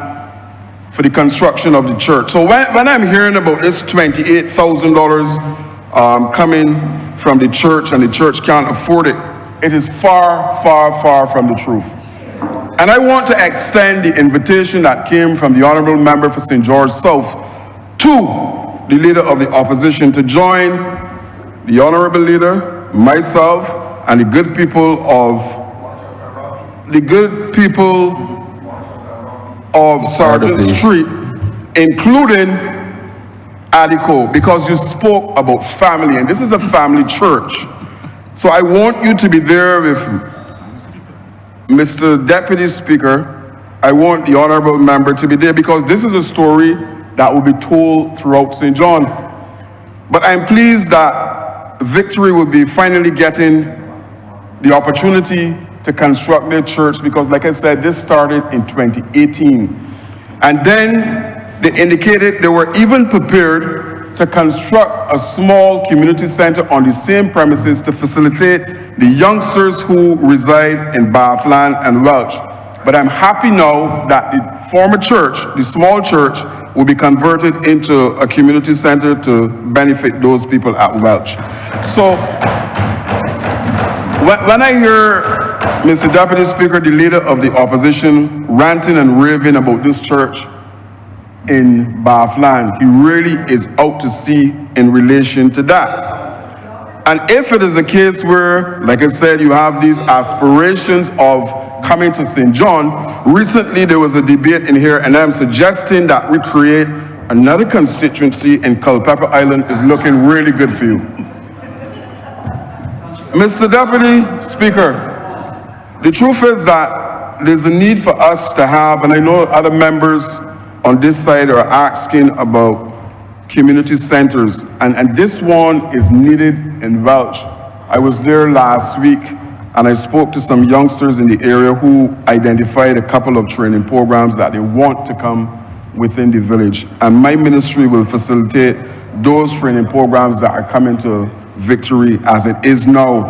for the construction of the church. So when I'm hearing about this $28,000 coming from the church and the church can't afford it, it is far, far, far from the truth. And I want to extend the invitation that came from the Honourable Member for St. George South to the Leader of the Opposition to join the Honourable Leader, myself, and the good people of Sergeant Street, including Adico, because you spoke about family, and this is a family church. So I want you to be there with Mr. Deputy Speaker. I want the Honourable Member to be there because this is a story that will be told throughout St. John. But I'm pleased that Victory will be finally getting the opportunity to construct their church because, like I said, this started in 2018. And then they indicated they were even prepared to construct a small community center on the same premises to facilitate the youngsters who reside in Bathland and Welch. But I'm happy now that the former church, the small church, will be converted into a community center to benefit those people at Welch. So when I hear Mr. Deputy Speaker, the Leader of the Opposition, ranting and raving about this church in Bathland, he really is out to sea in relation to that. And if it is a case where, like I said, you have these aspirations of coming to St. John, recently there was a debate in here, and I'm suggesting that we create another constituency in Culpeper Island. Is looking really good for you. Mr. Deputy Speaker, the truth is that there's a need for us to have, and I know other members on this side are asking about community centers, and this one is needed in Welch. I was there last week and I spoke to some youngsters in the area who identified a couple of training programs that they want to come within the village, and my ministry will facilitate those training programs that are coming to Victory as it is now.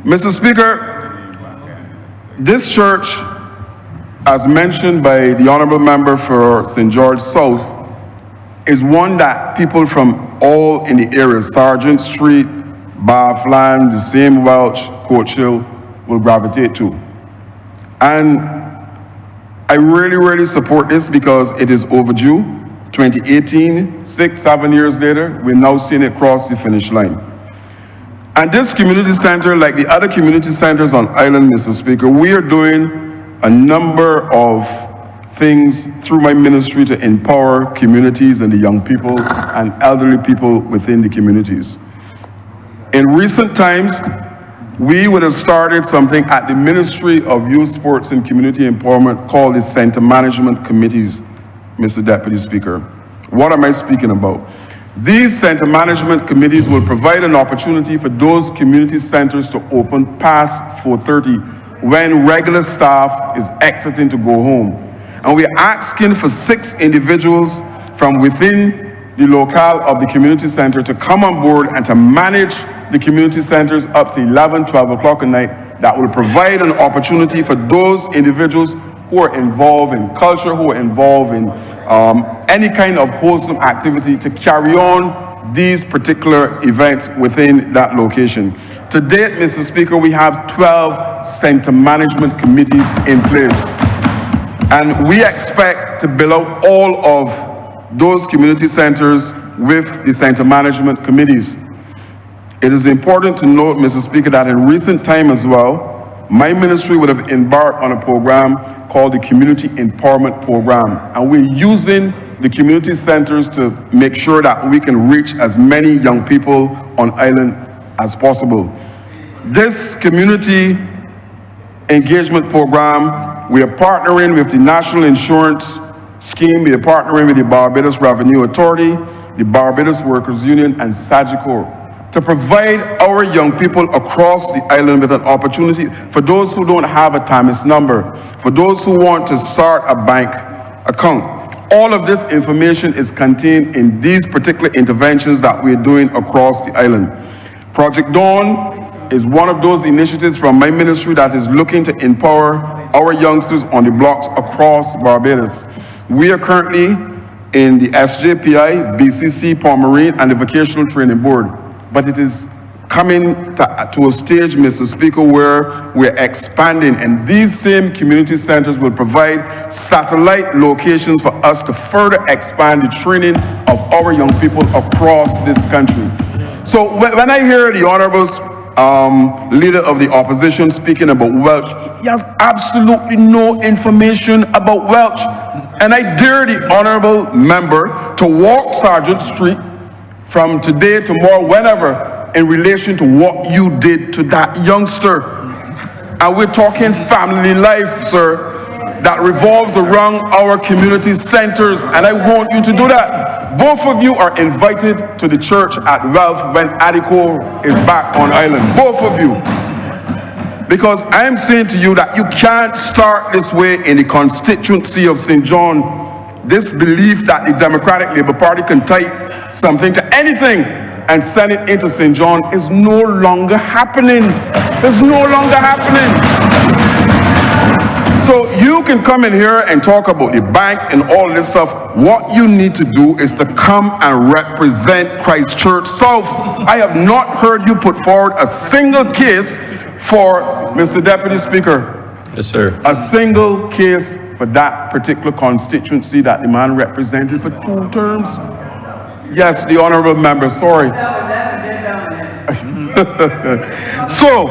Mr. Speaker, this church, as mentioned by the Honourable Member for St. George South, is one that people from all in the area, Sergeant Street, Bathland, the same Welch, Coach Hill, will gravitate to. And I really, really support this because it is overdue. 2018, 6-7 years later, we're now seeing it cross the finish line. And this community center, like the other community centers on island, Mr. Speaker, we are doing a number of things through my ministry to empower communities and the young people and elderly people within the communities. In recent times, we would have started something at the Ministry of Youth, Sports and Community Empowerment called the Center Management Committees, Mr. Deputy Speaker. What am I speaking about? These center management committees will provide an opportunity for those community centers to open past 4:30 when regular staff is exiting to go home. And we're asking for 6 individuals from within the locale of the community center to come on board and to manage the community centers up to 11, 12 o'clock at night that will provide an opportunity for those individuals who are involved in culture, who are involved in any kind of wholesome activity to carry on these particular events within that location. To date, Mr. Speaker, we have 12 center management committees in place. And we expect to build out all of those community centers with the center management committees. It is important to note, Mr. Speaker, that in recent time as well, my ministry would have embarked on a program called the Community Empowerment Program. And we're using the community centers to make sure that we can reach as many young people on island as possible. This community engagement program, we are partnering with the National Insurance Scheme, we are partnering with the Barbados Revenue Authority, the Barbados Workers Union, and Sagicor to provide our young people across the island with an opportunity for those who don't have a TAMIS number, for those who want to start a bank account. All of this information is contained in these particular interventions that we're doing across the island. Project Dawn is one of those initiatives from my ministry that is looking to empower our youngsters on the blocks across Barbados. We are currently in the SJPI, BCC, Pomerine, and the Vocational Training Board. But it is coming to a stage, Mr. Speaker, where we're expanding, and these same community centers will provide satellite locations for us to further expand the training of our young people across this country. So when I hear the Honourable leader of the opposition speaking about Welch, he has absolutely no information about Welch. And I dare the Honourable member to walk Sergeant Street from today, tomorrow, whenever, in relation to what you did to that youngster. And we're talking family life, sir, that revolves around our community centers, and I want you to do that. Both of you are invited to the church at Wealth when Adiko is back on island. Both of you. Because I am saying to you that you can't start this way in the constituency of St. John. This belief that the Democratic Labour Party can type something to anything and send it into St. John is no longer happening. It's no longer happening. So you can come in here and talk about the bank and all this stuff. What you need to do is to come and represent Christchurch South. I have not heard you put forward a single case for Mr. Deputy Speaker. Yes, sir. A single case for that particular constituency that the man represented for 2 terms. Yes, the Honourable member, sorry. So,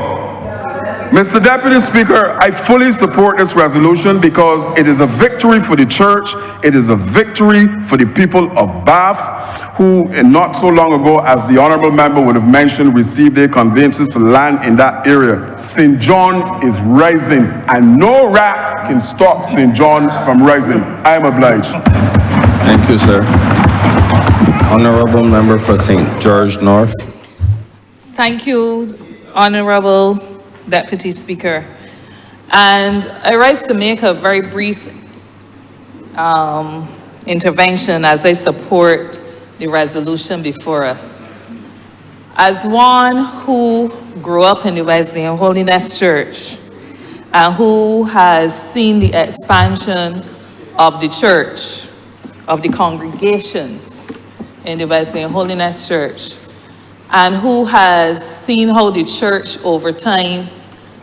Mr. Deputy Speaker, I fully support this resolution because it is a victory for the church, it is a victory for the people of Bath, who not so long ago, as the Honourable member would have mentioned, received their conveyances for land in that area. St. John is rising, and no rat can stop St. John from rising. I am obliged. Thank you, sir. Honourable member for St. George North. Thank you, Honourable Deputy Speaker. And I rise to make a very brief intervention as I support the resolution before us. As one who grew up in the Wesleyan Holiness Church and who has seen the expansion of the church, of the congregations in the Wesleyan Holiness Church, and who has seen how the church over time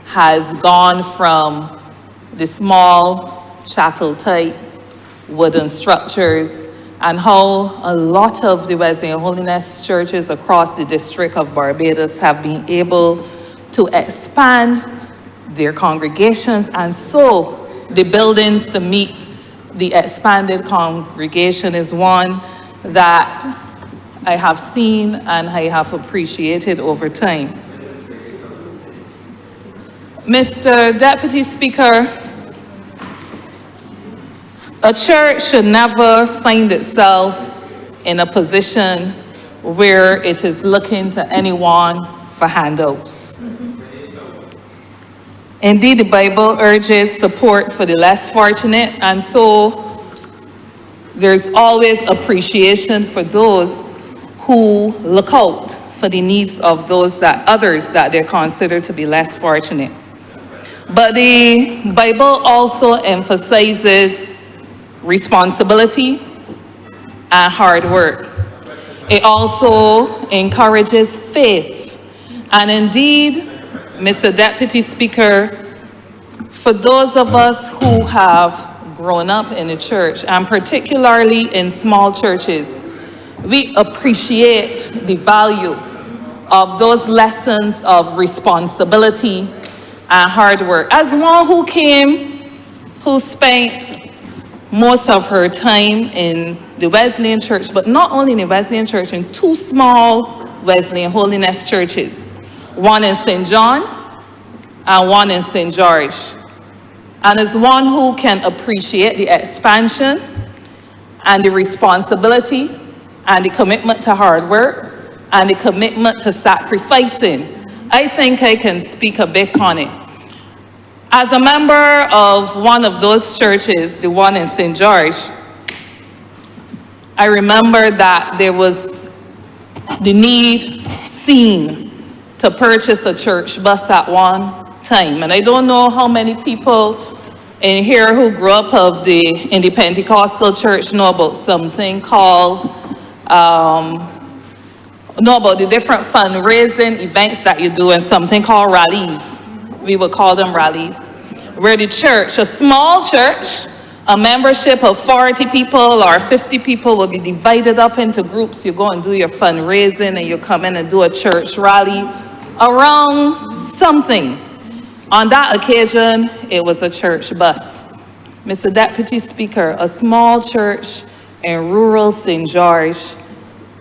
has gone from the small chattel-type wooden structures, and how a lot of the Wesleyan Holiness churches across the District of Barbados have been able to expand their congregations, and so the buildings to meet the expanded congregation is one that I have seen and I have appreciated over time. Mr. Deputy Speaker, a church should never find itself in a position where it is looking to anyone for handouts. Indeed, the Bible urges support for the less fortunate, and so there's always appreciation for those who look out for the needs of those others that they're considered to be less fortunate. But the Bible also emphasizes responsibility and hard work. It also encourages faith. And indeed, Mr. Deputy Speaker, for those of us who have grown up in the church, and particularly in small churches, we appreciate the value of those lessons of responsibility and hard work. As one who spent most of her time in the Wesleyan Church, but not only in the Wesleyan Church, in two small Wesleyan Holiness churches, one in St. John and one in St. George. And as one who can appreciate the expansion and the responsibility and the commitment to hard work and the commitment to sacrificing, I think I can speak a bit on it. As a member of one of those churches, the one in St. George, I remember that there was the need seen to purchase a church bus at one time. And I don't know how many people in here who grew up in the Pentecostal church know about something called, know about the different fundraising events that you do, and something called rallies. We would call them rallies, where the church, a small church, a membership of 40 people or 50 people will be divided up into groups. You go and do your fundraising and you come in and do a church rally around something. On that occasion, it was a church bus. Mr. Deputy Speaker, a small church in rural St. George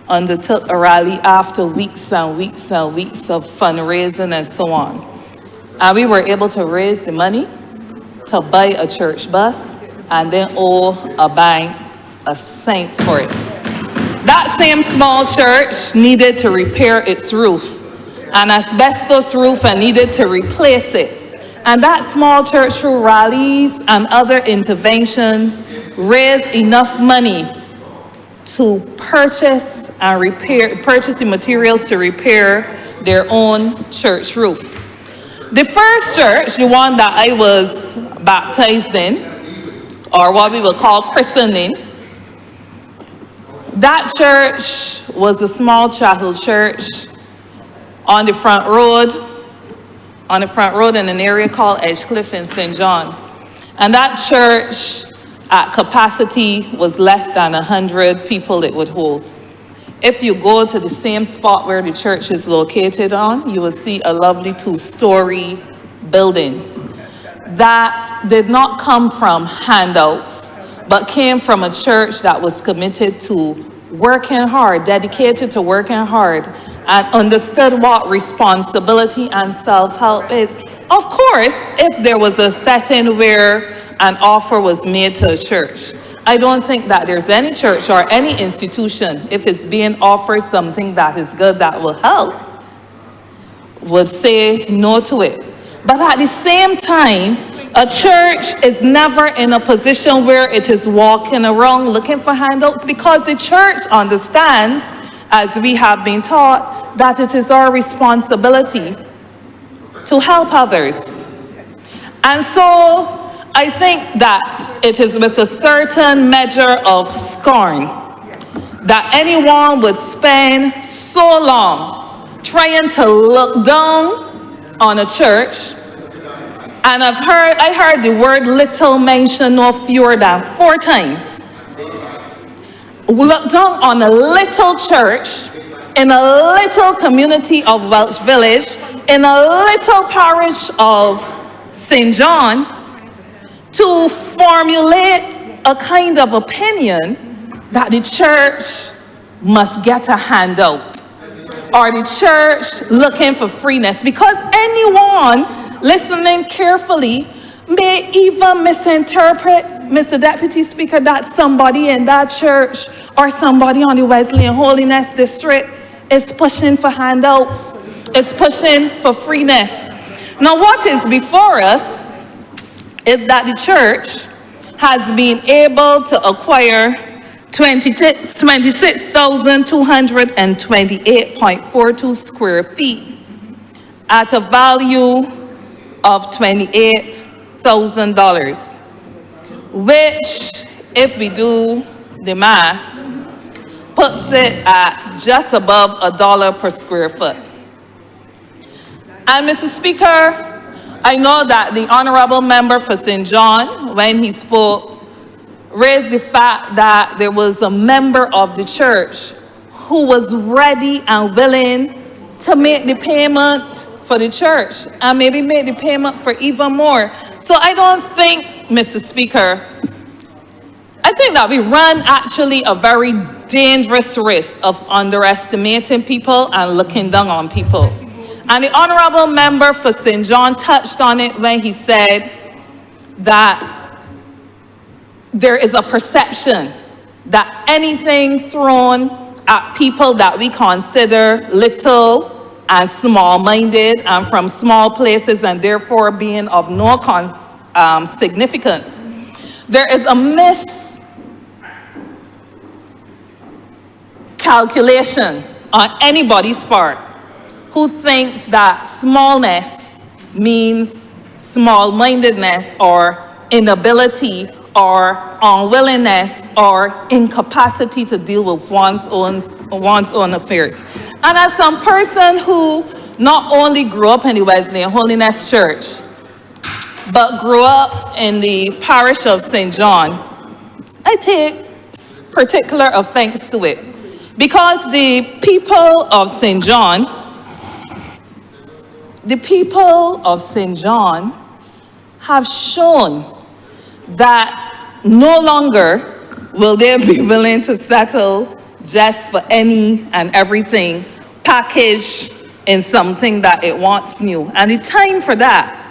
undertook a rally after weeks and weeks and weeks of fundraising and so on. And we were able to raise the money to buy a church bus and then owe a bank a cent for it. That same small church needed to repair its roof, an asbestos roof, and needed to replace it. And that small church, through rallies and other interventions, raised enough money to purchase the materials to repair their own church roof. The first church, the one that I was baptized in, or what we would call christening, that church was a small chattel church on the front road in an area called Edgecliff in St. John. And that church at capacity was less than 100 people it would hold. If you go to the same spot where the church is located on, you will see a lovely two-story building that did not come from handouts, but came from a church that was committed to working hard, dedicated to working hard, and understood what responsibility and self-help is. Of course, if there was a setting where an offer was made to a church, I don't think that there's any church or any institution, if it's being offered something that is good, that will help, would say no to it. But at the same time, a church is never in a position where it is walking around looking for handouts, because the church understands, as we have been taught, that it is our responsibility to help others. And so I think that it is with a certain measure of scorn that anyone would spend so long trying to look down on a church. And I heard the word little mentioned no fewer than 4 times. Look down on a little church in a little community of Welsh Village, in a little parish of St. John, to formulate a kind of opinion that the church must get a handout, or the church looking for freeness, because anyone listening carefully may even misinterpret, Mr. Deputy Speaker, that somebody in that church or somebody on the Wesleyan Holiness District is pushing for handouts, is pushing for freeness. Now, what is before us is that the church has been able to acquire 26,228.42 square feet at a value of $28,000, which, if we do the math, puts it at just above $1 per square foot. And Mr. Speaker, I know that the Honourable Member for St. John, when he spoke, raised the fact that there was a member of the church who was ready and willing to make the payment for the church and maybe make the payment for even more. So I don't think, Mr. Speaker, I think that we run actually a very dangerous risk of underestimating people and looking down on people. And the Honourable Member for St. John touched on it when he said that there is a perception that anything thrown at people that we consider little and small-minded and from small places and therefore being of no significance. There is a miscalculation on anybody's part who thinks that smallness means small-mindedness or inability or unwillingness or incapacity to deal with one's own affairs. And as some person who not only grew up in the Wesleyan Holiness Church, but grew up in the parish of St. John, I take particular offense to it. Because the people of St. John have shown that no longer will they be willing to settle just for any and everything packaged in something that it wants new. And the time for that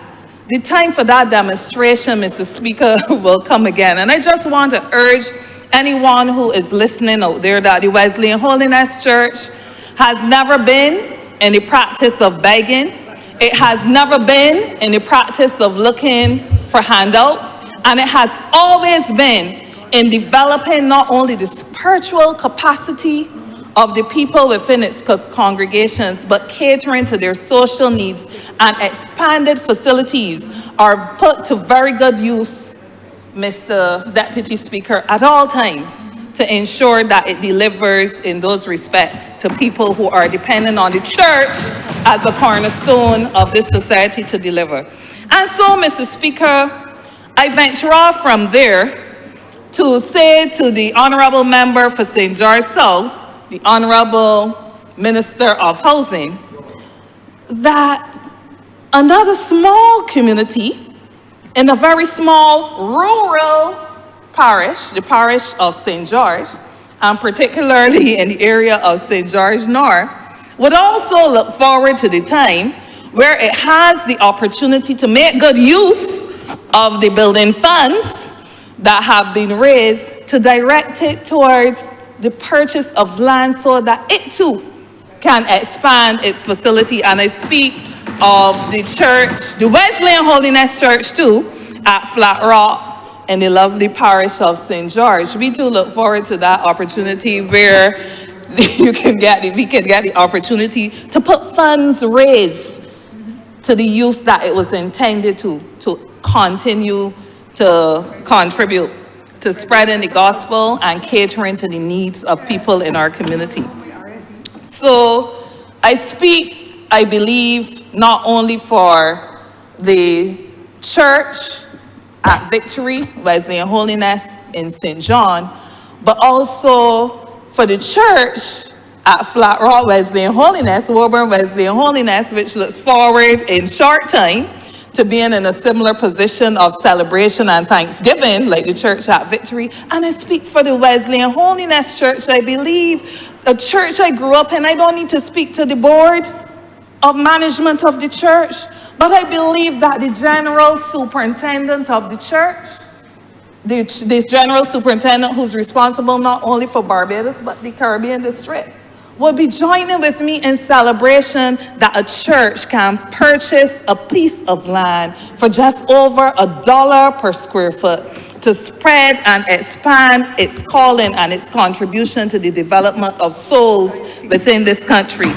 demonstration, Mr. Speaker, will come again. And I just want to urge anyone who is listening out there that the Wesleyan Holiness Church has never been in the practice of begging. It has never been in the practice of looking for handouts. And it has always been in developing not only the spiritual capacity of the people within its congregations, but catering to their social needs, and expanded facilities are put to very good use, Mr. Deputy Speaker, at all times to ensure that it delivers in those respects to people who are dependent on the church as a cornerstone of this society to deliver. And so, Mr. Speaker, I venture off from there to say to the Honourable Member for St. George South, the Honourable Minister of Housing, that another small community in a very small rural parish, the parish of St. George, and particularly in the area of St. George North, would also look forward to the time where it has the opportunity to make good use of the building funds that have been raised to direct it towards the purchase of land so that it too can expand its facility. And I speak of the church, the Wesleyan Holiness Church too, at Flat Rock in the lovely parish of St. George. We too look forward to that opportunity where we can get the opportunity to put funds raised to the use that it was intended to continue to contribute to spreading the gospel and catering to the needs of people in our community. So I speak, I believe, not only for the church at Victory, Wesleyan Holiness in St. John, but also for the church at Flat Rock Wesleyan Holiness, Woburn Wesleyan Holiness, which looks forward in short time to being in a similar position of celebration and thanksgiving like the church at Victory. And I speak for the Wesleyan Holiness Church. I believe the church I grew up in, I don't need to speak to the board of management of the church, but I believe that the general superintendent of the church, this general superintendent who's responsible not only for Barbados, but the Caribbean district, will be joining with me in celebration that a church can purchase a piece of land for just over $1 per square foot to spread and expand its calling and its contribution to the development of souls within this country.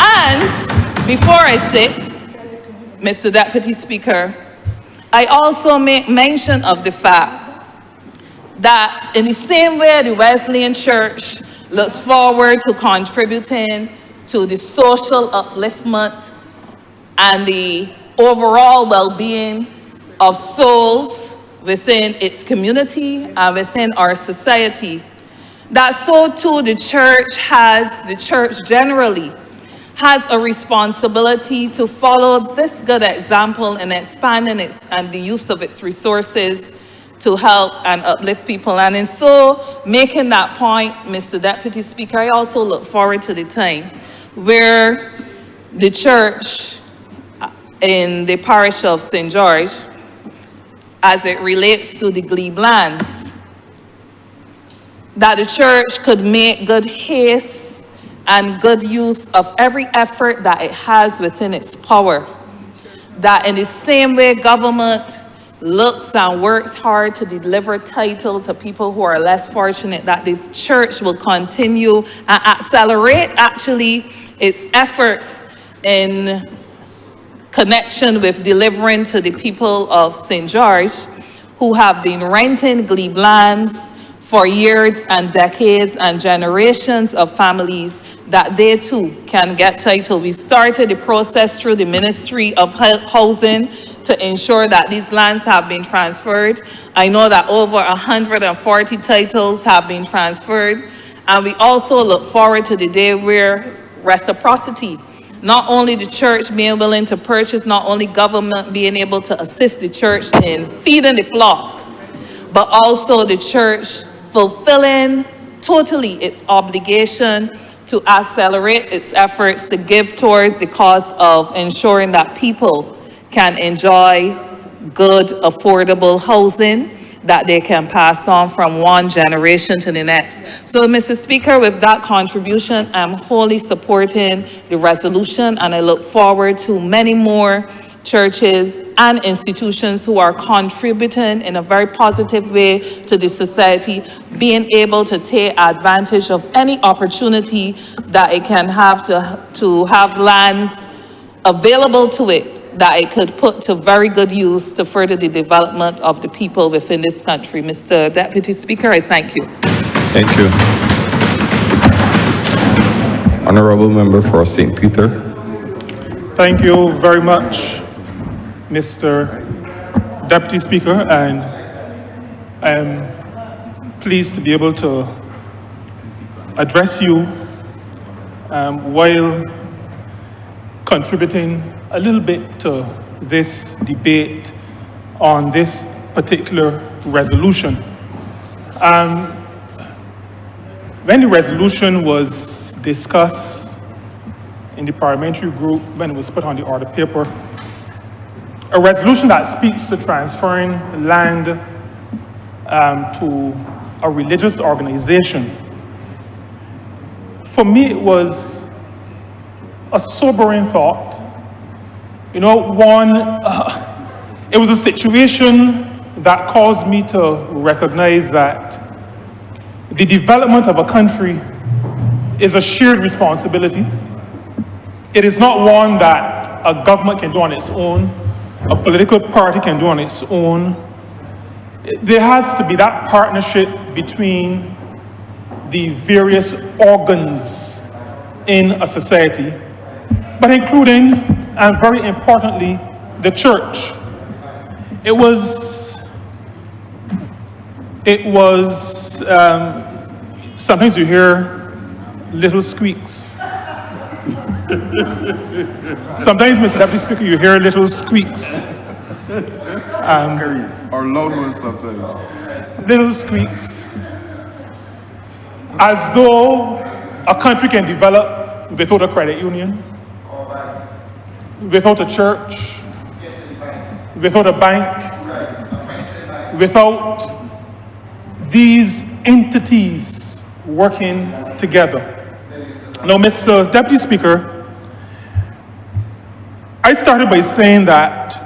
And before I sit, Mr. Deputy Speaker, I also make mention of the fact that in the same way the Wesleyan Church looks forward to contributing to the social upliftment and the overall well-being of souls within its community and within our society, that so too the church generally has a responsibility to follow this good example in expanding and the use of its resources to help and uplift people. And in so making that point, Mr. Deputy Speaker, I also look forward to the time where the church in the parish of St. George, as it relates to the glebe lands, that the church could make good haste and good use of every effort that it has within its power. That in the same way government looks and works hard to deliver title to people who are less fortunate, that the church will continue and accelerate actually its efforts in connection with delivering to the people of St. George who have been renting glebe lands for years and decades and generations of families, that they too can get title. We started the process through the Ministry of Housing to ensure that these lands have been transferred. I know that over 140 titles have been transferred. And we also look forward to the day where reciprocity, not only the church being willing to purchase, not only government being able to assist the church in feeding the flock, but also the church fulfilling totally its obligation to accelerate its efforts to give towards the cause of ensuring that people can enjoy good, affordable housing that they can pass on from one generation to the next. So, Mr. Speaker, with that contribution, I'm wholly supporting the resolution, and I look forward to many more churches and institutions who are contributing in a very positive way to the society, being able to take advantage of any opportunity that it can have to have lands available to it that it could put to very good use to further the development of the people within this country. Mr. Deputy Speaker, I thank you. Thank you. Honourable Member for St. Peter. Thank you very much, Mr. Deputy Speaker, and I am pleased to be able to address you while contributing a little bit to this debate on this particular resolution. When the resolution was discussed in the parliamentary group, when it was put on the order paper, a resolution that speaks to transferring land to a religious organization, for me it was a sobering thought. You know, it was a situation that caused me to recognize that the development of a country is a shared responsibility. It is not one that a government can do on its own, a political party can do on its own. There has to be that partnership between the various organs in a society, but including, and very importantly, the church. It was sometimes you hear little squeaks. Sometimes, Mr. Deputy Speaker, you hear little squeaks. Or loud ones sometimes. Little squeaks. As though a country can develop without a credit union, without a church, without a bank, without these entities working together. Now, Mr. Deputy Speaker, I started by saying that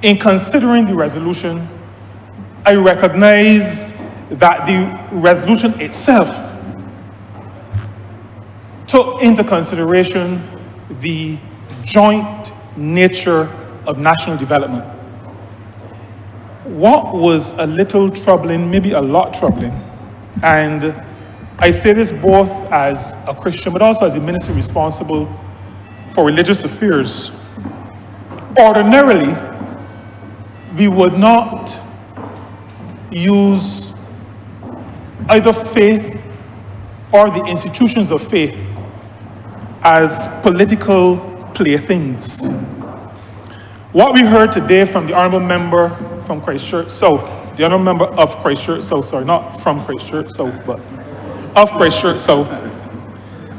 in considering the resolution, I recognize that the resolution itself took into consideration the joint nature of national development. What was a little troubling, maybe a lot troubling, and I say this both as a Christian, but also as a minister responsible for religious affairs. Ordinarily, we would not use either faith or the institutions of faith as political playthings. What we heard today from the Honourable Member from Christchurch South, the Honourable Member of Christchurch South, sorry, not from Christchurch South, but of Christchurch South,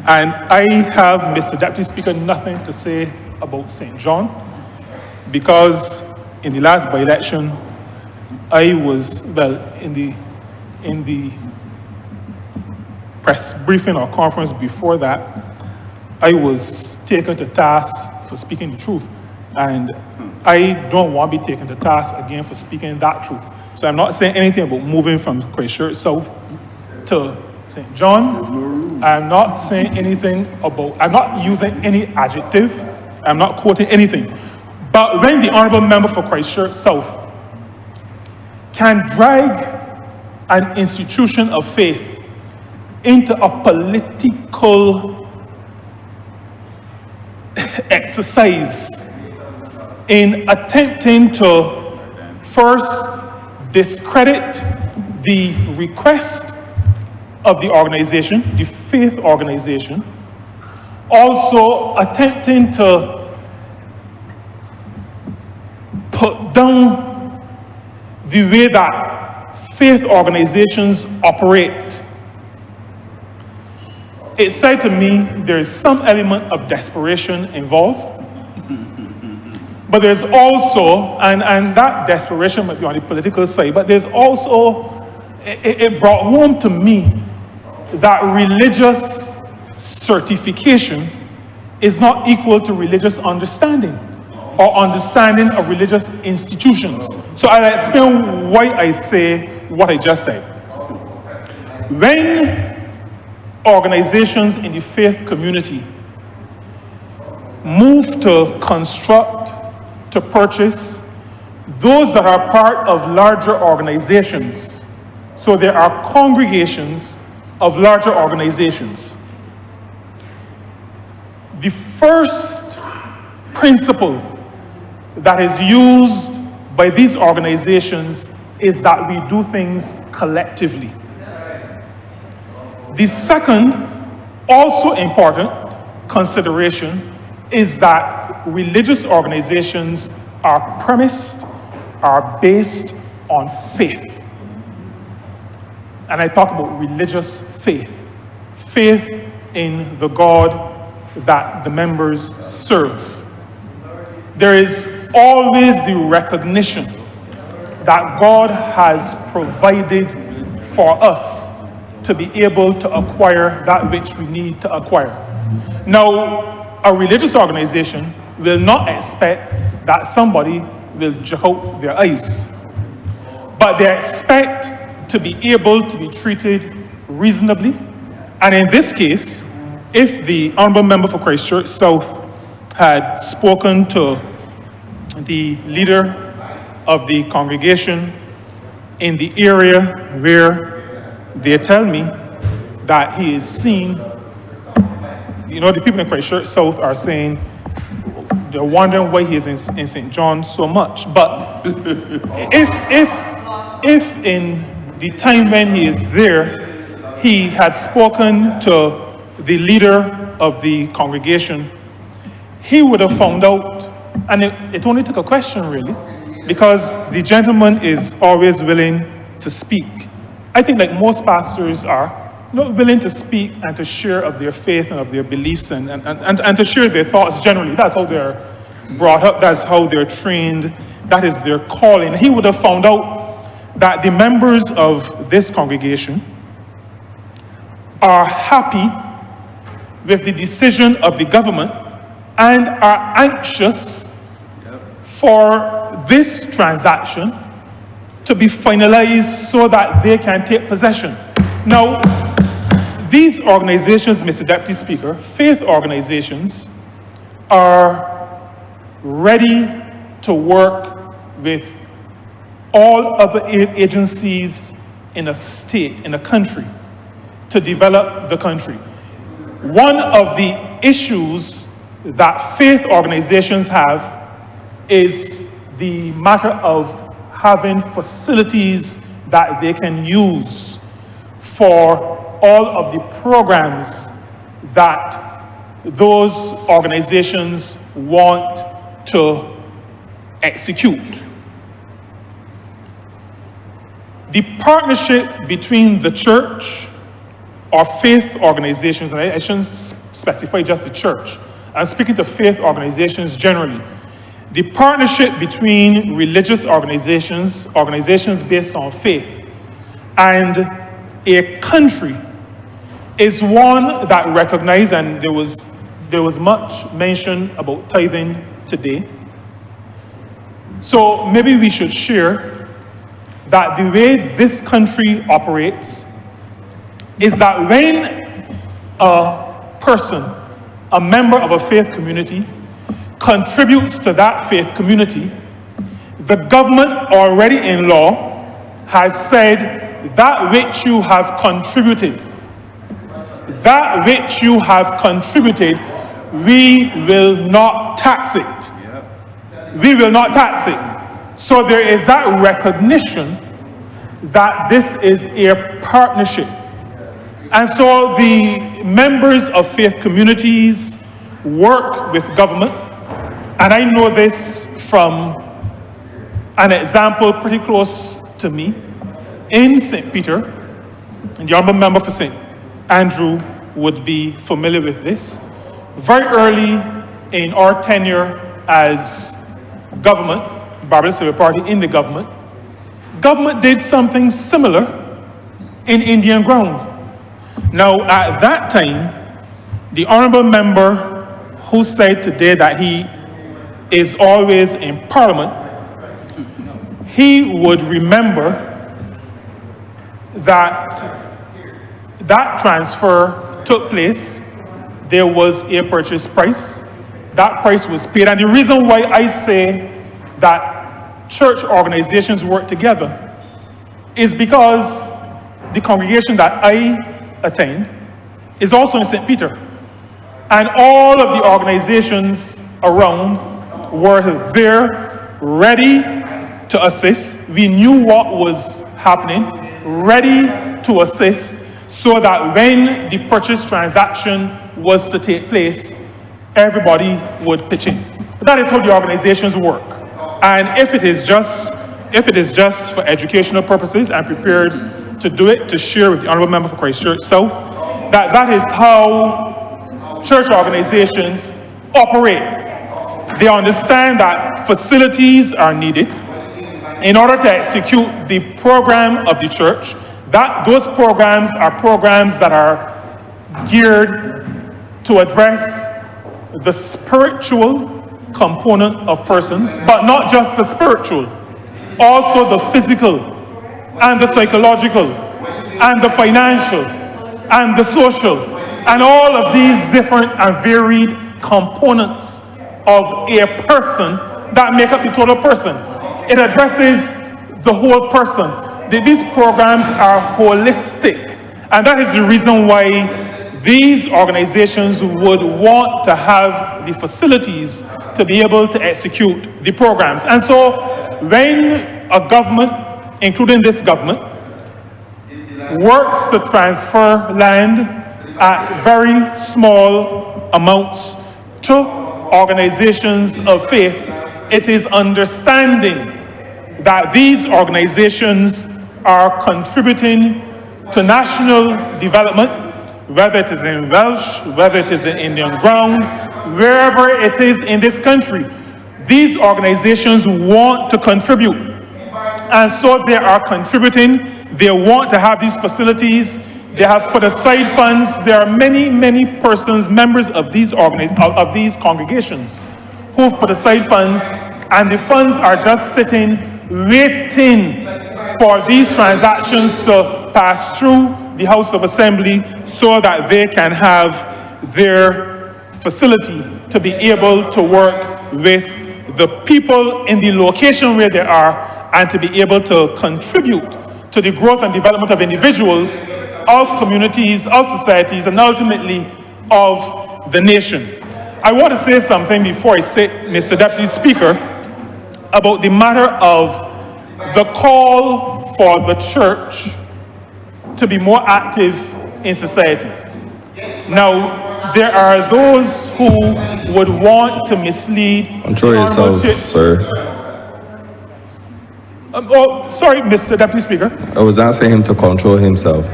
and I have, Mr. Deputy Speaker, nothing to say about St. John, because in the last by-election, I was, well, in the press briefing or conference before that, I was taken to task for speaking the truth. And I don't want to be taken to task again for speaking that truth. So I'm not saying anything about moving from Christchurch South to St. John. I'm not saying anything about, I'm not using any adjective. I'm not quoting anything. But when the Honourable Member for Christchurch South can drag an institution of faith into a political exercise in attempting to first discredit the request of the organization, the faith organization, also attempting to put down the way that faith organizations operate. It said to me there is some element of desperation involved, but there's also, and that desperation might be on the political side, but there's also, it brought home to me that religious certification is not equal to religious understanding or understanding of religious institutions. So I'll explain why I say what I just said. When organizations in the faith community move to construct, to purchase, those that are part of larger organizations. So there are congregations of larger organizations. The first principle that is used by these organizations is that we do things collectively. The second, also important consideration is that religious organizations are premised, are based on faith. And I talk about religious faith. Faith in the God that the members serve. There is always the recognition that God has provided for us to be able to acquire that which we need to acquire. Now, a religious organization will not expect that somebody will jut out their eyes, but they expect to be able to be treated reasonably. And in this case, if the Honourable Member for Christchurch South had spoken to the leader of the congregation in the area where they tell me that he is seen, you know, the people in Christchurch South are saying they're wondering why he is in St. John so much. But if in the time when he is there, he had spoken to the leader of the congregation, he would have found out, and it only took a question really, because the gentleman is always willing to speak. I think like most pastors are, not willing to speak and to share of their faith and of their beliefs and to share their thoughts generally. That's how they're brought up, that's how they're trained, that is their calling. He would have found out that the members of this congregation are happy with the decision of the government and are anxious for this transaction to be finalized so that they can take possession. Now, these organizations, Mr. Deputy Speaker, faith organizations, are ready to work with all other agencies in a state, in a country, to develop the country. One of the issues that faith organizations have is the matter of having facilities that they can use for all of the programs that those organizations want to execute. The partnership between the church or faith organizations, and I shouldn't specify just the church, I'm speaking to faith organizations generally. The partnership between religious organizations, organizations based on faith, and a country is one that recognizes, and there was much mention about tithing today. So maybe we should share that the way this country operates is that when a person, a member of a faith community, contributes to that faith community, the government already in law has said that which you have contributed, we will not tax it. We will not tax it. So there is that recognition that this is a partnership. And so the members of faith communities work with government. And I know this from an example pretty close to me in St. Peter, and the honorable member for St. Andrew would be familiar with this. Very early in our tenure as government, Barbados Civil Party in the government did something similar in Indian ground. Now, at that time, the honorable member who said today that he is always in Parliament, he would remember that that transfer took place. There was a purchase price. That price was paid. And the reason why I say that church organizations work together is because the congregation that I attend is also in St. Peter. And all of the organizations around were there, ready to assist. We knew what was happening, ready to assist, so that when the purchase transaction was to take place, everybody would pitch in. That is how the organizations work. And if it is just for educational purposes, I'm prepared to do it, to share with the honorable member for Christchurch South, that is how church organizations operate. They understand that facilities are needed in order to execute the program of the church. That those programs are programs that are geared to address the spiritual component of persons, but not just the spiritual, also the physical and the psychological and the financial and the social, and all of these different and varied components of a person that make up the total person. It addresses the whole person. These programs are holistic, and that is the reason why these organizations would want to have the facilities to be able to execute the programs. And so when a government, including this government, works to transfer land at very small amounts to organizations of faith, it is understanding that these organizations are contributing to national development, whether it is in Welsh, whether it is in Indian ground, wherever it is in this country. These organizations want to contribute. And so they are contributing. They want to have these facilities. They have put aside funds. There are many, many persons, members of these congregations, who've put aside funds, and the funds are just sitting, waiting for these transactions to pass through the House of Assembly so that they can have their facility to be able to work with the people in the location where they are and to be able to contribute to the growth and development of individuals, of communities, of societies, and ultimately of the nation. I want to say something before I say, Mr. Deputy Speaker, about the matter of the call for the church to be more active in society. Now, there are those who would want to mislead. Control yourself, sir. Oh, sorry, Mr. Deputy Speaker. I was asking him to control himself.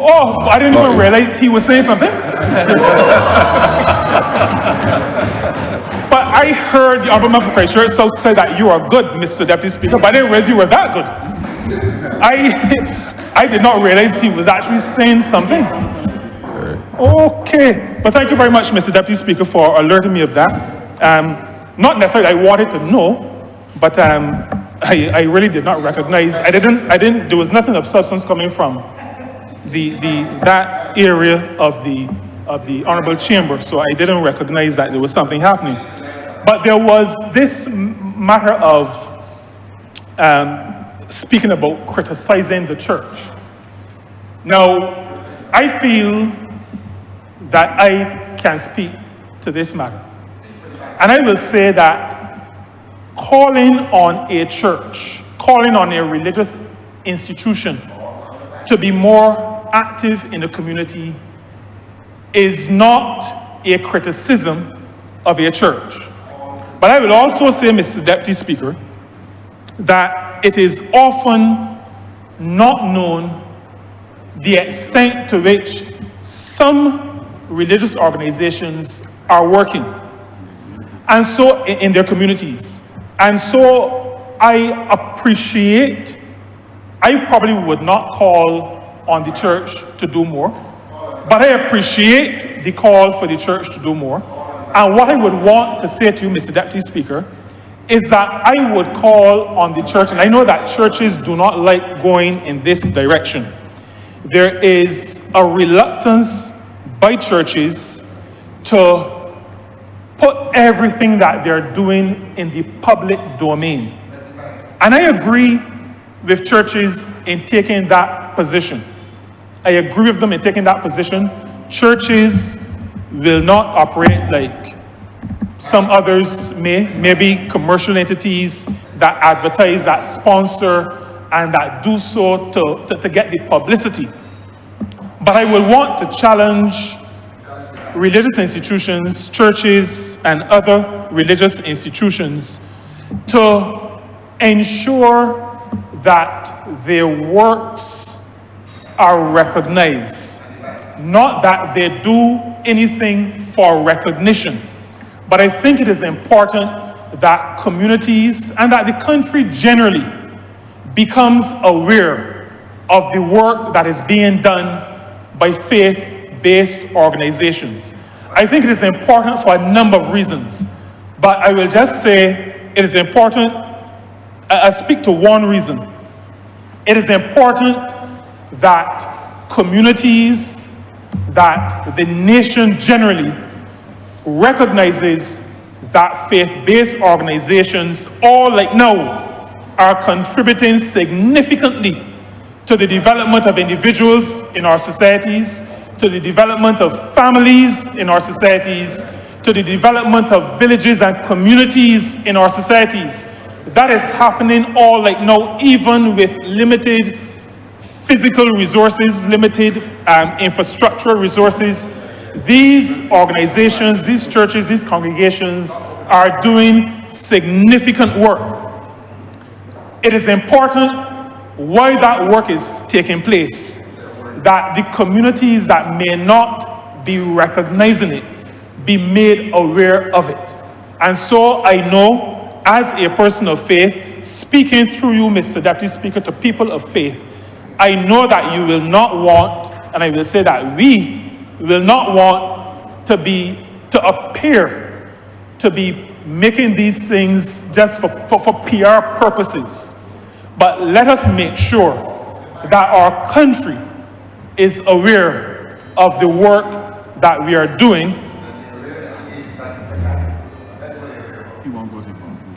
Oh, I didn't even realize he was saying something. But I heard the Honourable Member for Christ Church South say that you are good, Mr. Deputy Speaker, but I didn't realize you were that good. I did not realize he was actually saying something. Okay, but thank you very much, Mr. Deputy Speaker, for alerting me of that. Not necessarily I wanted to know, but I really did not recognize. There was nothing of substance coming from that area of the Honourable Chamber, so I didn't recognize that there was something happening. But there was this matter of speaking about criticizing the church. Now, I feel that I can speak to this matter. And I will say that calling on a church, calling on a religious institution to be more active in the community is not a criticism of a church. But I will also say, Mr. Deputy Speaker, that it is often not known the extent to which some religious organizations are working, and so in their communities. And so I probably would not call on the church to do more, but I appreciate the call for the church to do more. And what I would want to say to you, Mr. Deputy Speaker, is that I would call on the church, and I know that churches do not like going in this direction. There is a reluctance by churches to put everything that they're doing in the public domain. And I agree with churches in taking that position. I agree with them in taking that position. Churches will not operate like some others maybe commercial entities that advertise, that sponsor, and that do so to get the publicity. But I will want to challenge religious institutions, churches, and other religious institutions to ensure that their works are recognized. Not that they do anything for recognition, but I think it is important that communities and that the country generally becomes aware of the work that is being done by faith-based organizations. I think it is important for a number of reasons, but I will just say it is important. I'll speak to one reason. It is important that communities, that the nation generally recognizes that faith-based organizations, all like now, are contributing significantly to the development of individuals in our societies, to the development of families in our societies, to the development of villages and communities in our societies. That is happening all like now, even with limited physical resources, limited infrastructural resources. These organizations, these churches, these congregations are doing significant work. It is important while that work is taking place that the communities that may not be recognizing it be made aware of it. And so I know, as a person of faith, speaking through you, Mr. Deputy Speaker, to people of faith, I know that you will not want, and I will say that we will not want to appear to be making these things just for PR purposes. But let us make sure that our country is aware of the work that we are doing.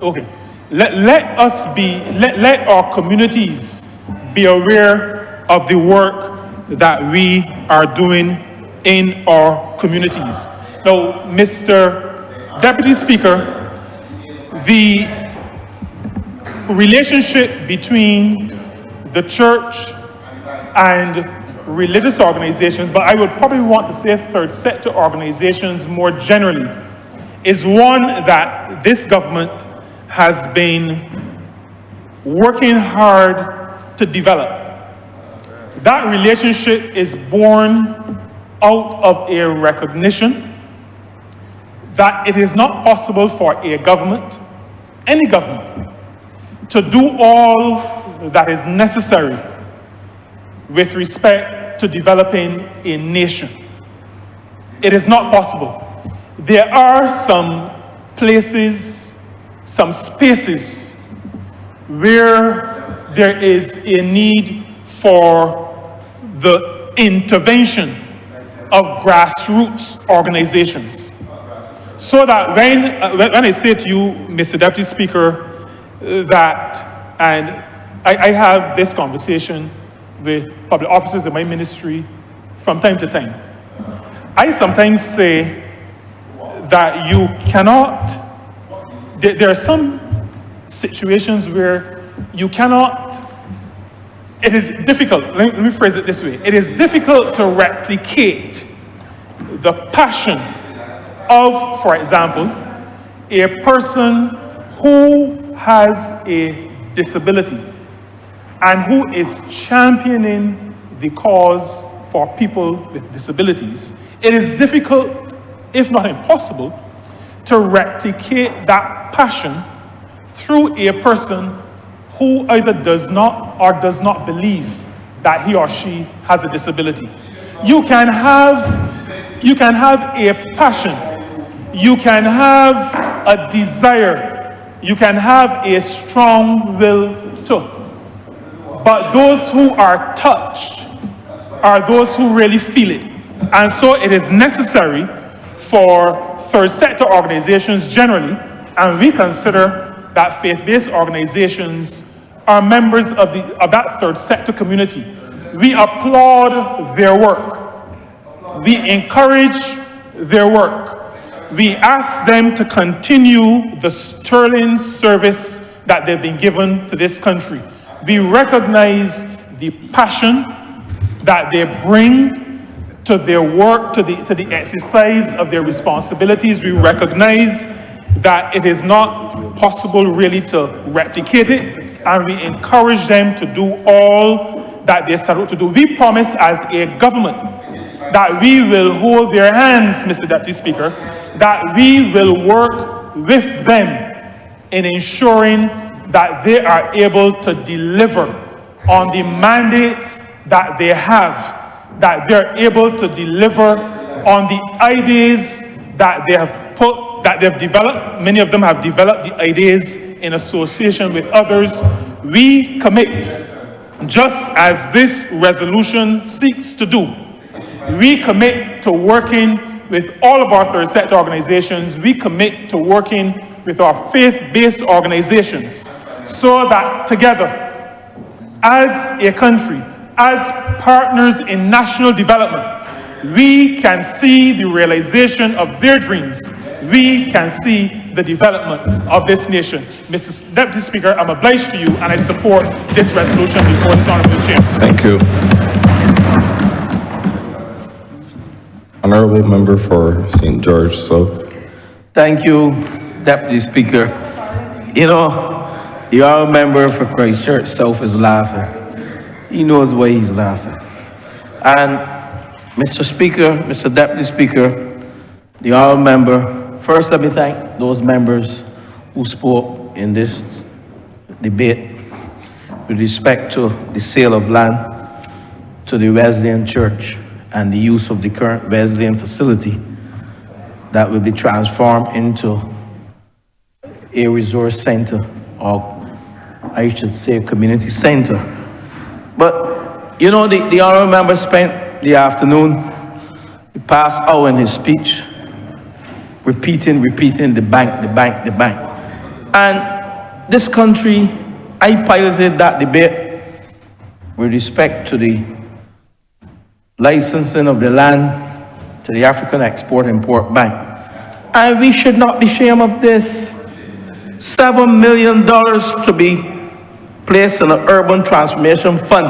Okay. Let our communities be aware of the work that we are doing in our communities. Now, Mr. Deputy Speaker, the relationship between the church and religious organizations, but I would probably want to say third sector organizations more generally, is one that this government has been working hard to develop. That relationship is born out of a recognition that it is not possible for a government, any government, to do all that is necessary with respect to developing a nation. It is not possible. There are some places, some spaces where there is a need for the intervention of grassroots organizations. So that when I say to you, Mr. Deputy Speaker, that, and I have this conversation with public officers in my ministry from time to time, I sometimes say that you cannot, there are some situations where you cannot, it is difficult, let me phrase it this way, it is difficult to replicate the passion of, for example, a person who has a disability and who is championing the cause for people with disabilities. It is difficult, if not impossible, to replicate that passion through a person who either does not or does not believe that he or she has a disability. You can have a passion, you can have a desire, you can have a strong will to. But those who are touched are those who really feel it. And so it is necessary for third sector organizations generally, and we consider that faith-based organizations are members of that third sector community. We applaud their work. We encourage their work. We ask them to continue the sterling service that they've been given to this country. We recognize the passion that they bring to their work, to the exercise of their responsibilities. We recognize that it is not possible really to replicate it, and we encourage them to do all that they're set out to do. We promise as a government that we will hold their hands, Mr. Deputy Speaker, that we will work with them in ensuring that they are able to deliver on the mandates that they have, that they're able to deliver on the ideas that they have that they've developed. Many of them have developed the ideas in association with others. We commit, just as this resolution seeks to do, we commit to working with all of our third sector organizations. We commit to working with our faith-based organizations so that together, as a country, as partners in national development, we can see the realization of their dreams. We can see the development of this nation. Mr. Deputy Speaker, I'm obliged to you, and I support this resolution before this honorable chair. Thank you. Honourable member for St. George South. Thank you, Deputy Speaker. You know, the honourable member for Christchurch South is laughing. He knows why he's laughing. And Mr. Speaker, Mr. Deputy Speaker, the honourable member, first let me thank those members who spoke in this debate with respect to the sale of land to the Wesleyan Church and the use of the current Wesleyan facility that will be transformed into a resource center, or I should say a community center. But, you know, the honourable member spent the afternoon, the past hour in his speech, repeating the bank. And this country, I piloted that debate with respect to the licensing of the land to the African Export-Import Bank. And we should not be ashamed of this. $7 million to be placed in an urban transformation fund.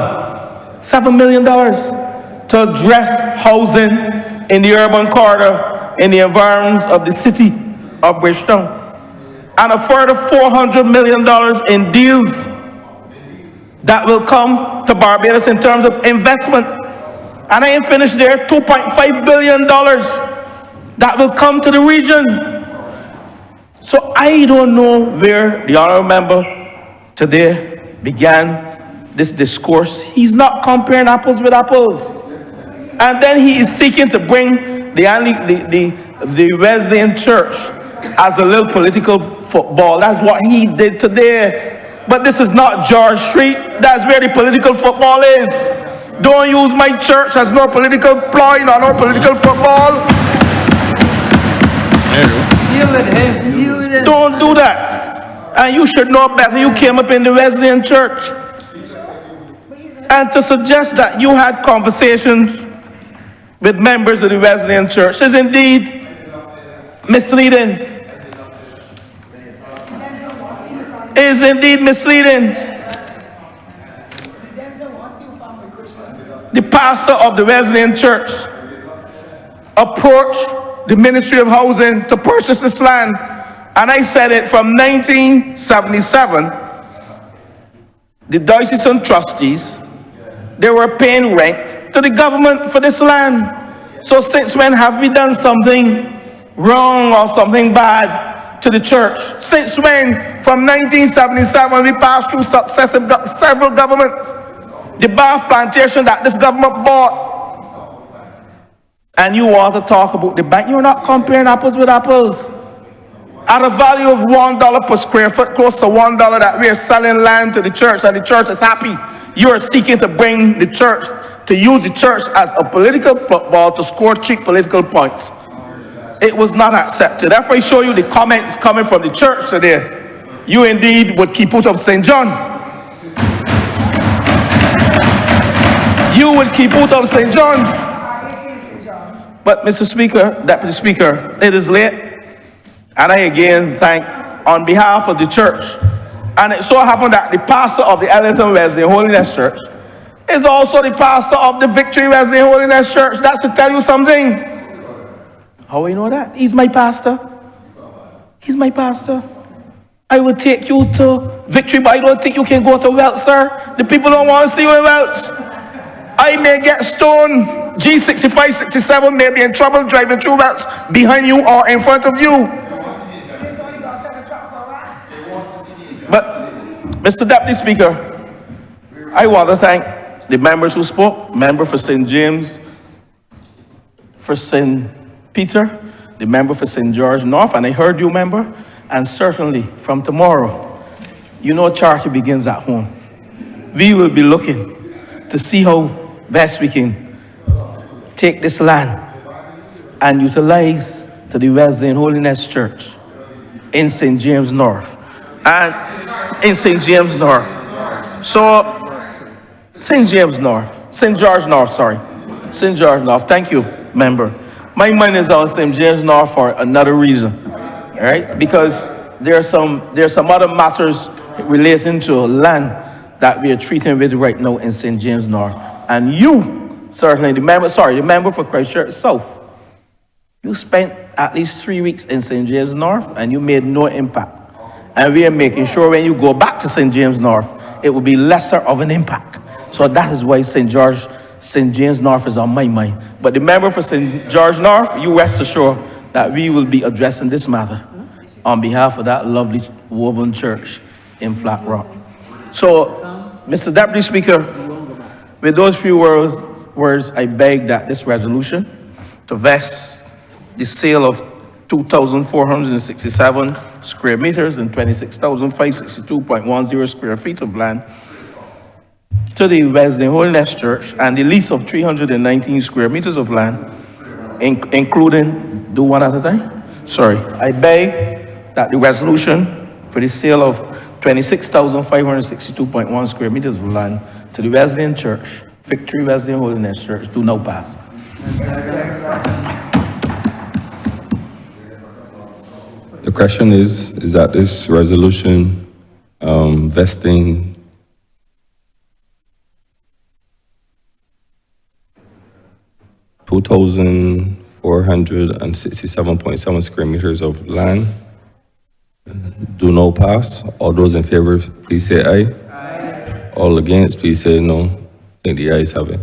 $7 million to address housing in the urban corridor in the environs of the city of Bridgetown. And a further $400 million in deals that will come to Barbados in terms of investment. And I ain't finished there, $2.5 billion that will come to the region. So I don't know where the honourable member today began this discourse. He's not comparing apples with apples. And then he is seeking to bring the Wesleyan Church as a little political football. That's what he did today. But this is not George Street. That's where the political football is. Don't use my church as no political ploy, no political football. Don't do that. And you should know better. You came up in the Wesleyan Church. And to suggest that you had conversations with members of the Wesleyan Church is indeed misleading. Is indeed misleading. The pastor of the Wesleyan Church approached the Ministry of Housing to purchase this land. And I said it from 1977, the diocesan trustees, they were paying rent to the government for this land. So since when have we done something wrong or something bad to the church? Since when? From 1977, we passed through several governments. The Bath plantation that this government bought. And you want to talk about the bank? You're not comparing apples with apples. At a value of $1 per square foot, close to $1 that we are selling land to the church, and the church is happy. You are seeking to bring the church, to use the church as a political football to score cheap political points. It was not accepted. Therefore, I show you the comments coming from the church today. You indeed would keep out of St. John. You would keep out of St. John. But Mr. Speaker, Deputy Speaker, it is late. And I again thank on behalf of the church. And it so happened that the pastor of the Ellington Wesleyan Holiness Church is also the pastor of the Victory Wesleyan Holiness Church. That should tell you something. How do you know that? He's my pastor. He's my pastor. I will take you to Victory, but I don't think you can go to Welch, sir. The people don't want to see you in Welch. I may get stoned. G65, 67 may be in trouble driving through Welch behind you or in front of you. But, Mr. Deputy Speaker, I want to thank the members who spoke, member for St. James, for St. Peter, the member for St. George North, and I heard you, member, and certainly from tomorrow, you know charity begins at home. We will be looking to see how best we can take this land and utilize to the Wesleyan Holiness Church in St. James North. And in St. James North. So, St. James North, St. George North, sorry. St. George North, thank you, member. My mind is on St. James North for another reason, all right? Because there are some other matters relating to land that we are treating with right now in St. James North. And you, certainly, the member for Christchurch South, you spent at least 3 weeks in St. James North and you made no impact. And we are making sure when you go back to St. James North, it will be lesser of an impact. So that is why St. James North is on my mind. But the member for St. George North, you rest assured that we will be addressing this matter on behalf of that lovely Woburn Church in Flat Rock. So, Mr. Deputy Speaker, with those few words, I beg that this resolution to vest the sale of 2,467 square meters and 26,562.10 square feet of land to the Wesleyan Holiness Church and the lease of 319 square meters of land, including, do one at a time? Sorry. I beg that the resolution for the sale of 26,562.1 square meters of land to the Wesleyan Church, Victory Wesleyan Holiness Church, do now pass. The question is that this resolution vesting $2,467.7 square meters of land do no pass. All those in favor, please say aye. Aye. All against, please say no. I think the ayes have it.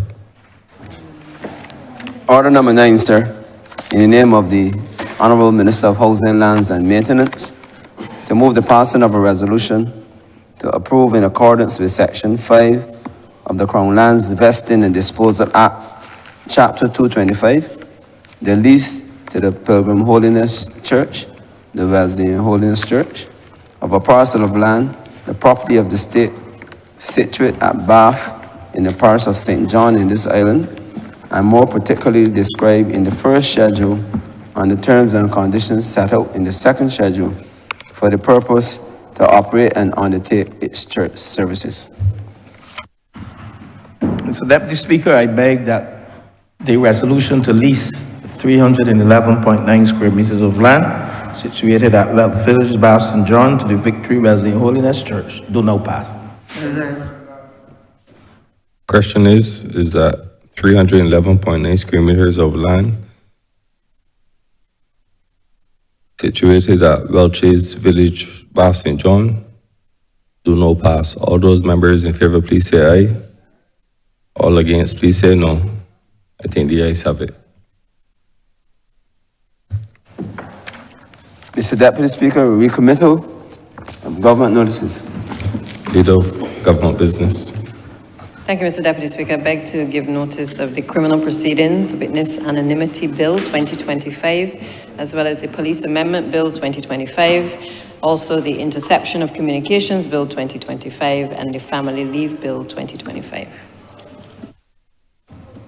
Order number 9, sir. In the name of the Honourable Minister of Housing, Lands and Maintenance, to move the passing of a resolution to approve in accordance with Section 5 of the Crown Lands Vesting and Disposal Act, Chapter 225, the lease to the Pilgrim Holiness Church, the Wesleyan Holiness Church, of a parcel of land, the property of the state, situate at Bath in the parish of St. John in this island, and more particularly described in the first schedule on the terms and conditions set out in the second schedule for the purpose to operate and undertake its church services. Mr. Deputy Speaker, I beg that the resolution to lease 311.9 square meters of land situated at Village Bath St. John to the Victory Wesleyan Holiness Church do now pass. Question is that 311.9 square meters of land situated at Welch's Village, Bath St. John, do no pass. All those members in favor, please say aye. All against, please say no. I think the ayes have it. Mr. Deputy Speaker, recommittal of government notices. Leader of Government Business. Thank you, Mr. Deputy Speaker. I beg to give notice of the Criminal Proceedings Witness Anonymity Bill 2025, as well as the Police Amendment Bill 2025, also the Interception of Communications Bill 2025, and the Family Leave Bill 2025.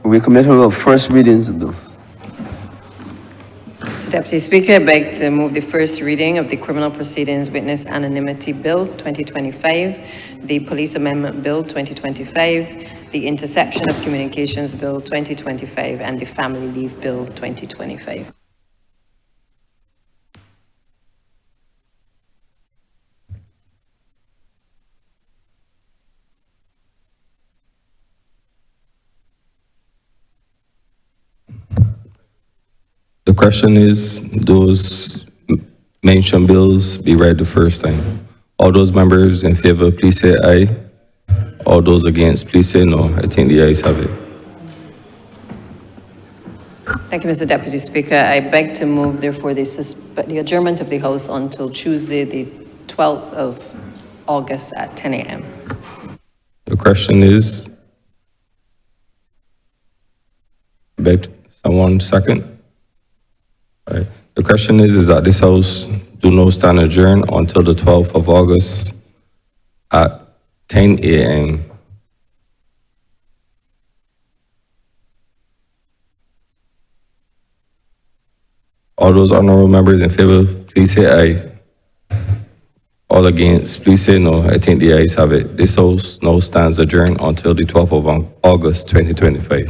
Recommittal of first readings of bills. Mr. Deputy Speaker, I beg to move the first reading of the Criminal Proceedings Witness Anonymity Bill 2025, the Police Amendment Bill 2025, the Interception of Communications Bill 2025, and the Family Leave Bill 2025. The question is, those mentioned bills be read the first time. All those members in favor, please say aye. All those against, please say no. I think the ayes have it. Thank you, Mr. Deputy Speaker. I beg to move, therefore, the adjournment of the House until Tuesday, the 12th of August at 10 a.m. The question is, beg someone second? All right. The question is that this House do not stand adjourned until the 12th of August at 10 a.m. All those honorable members in favor, please say aye. All against, please say no. I think the ayes have it. This House now stands adjourned until the 12th of August 2025.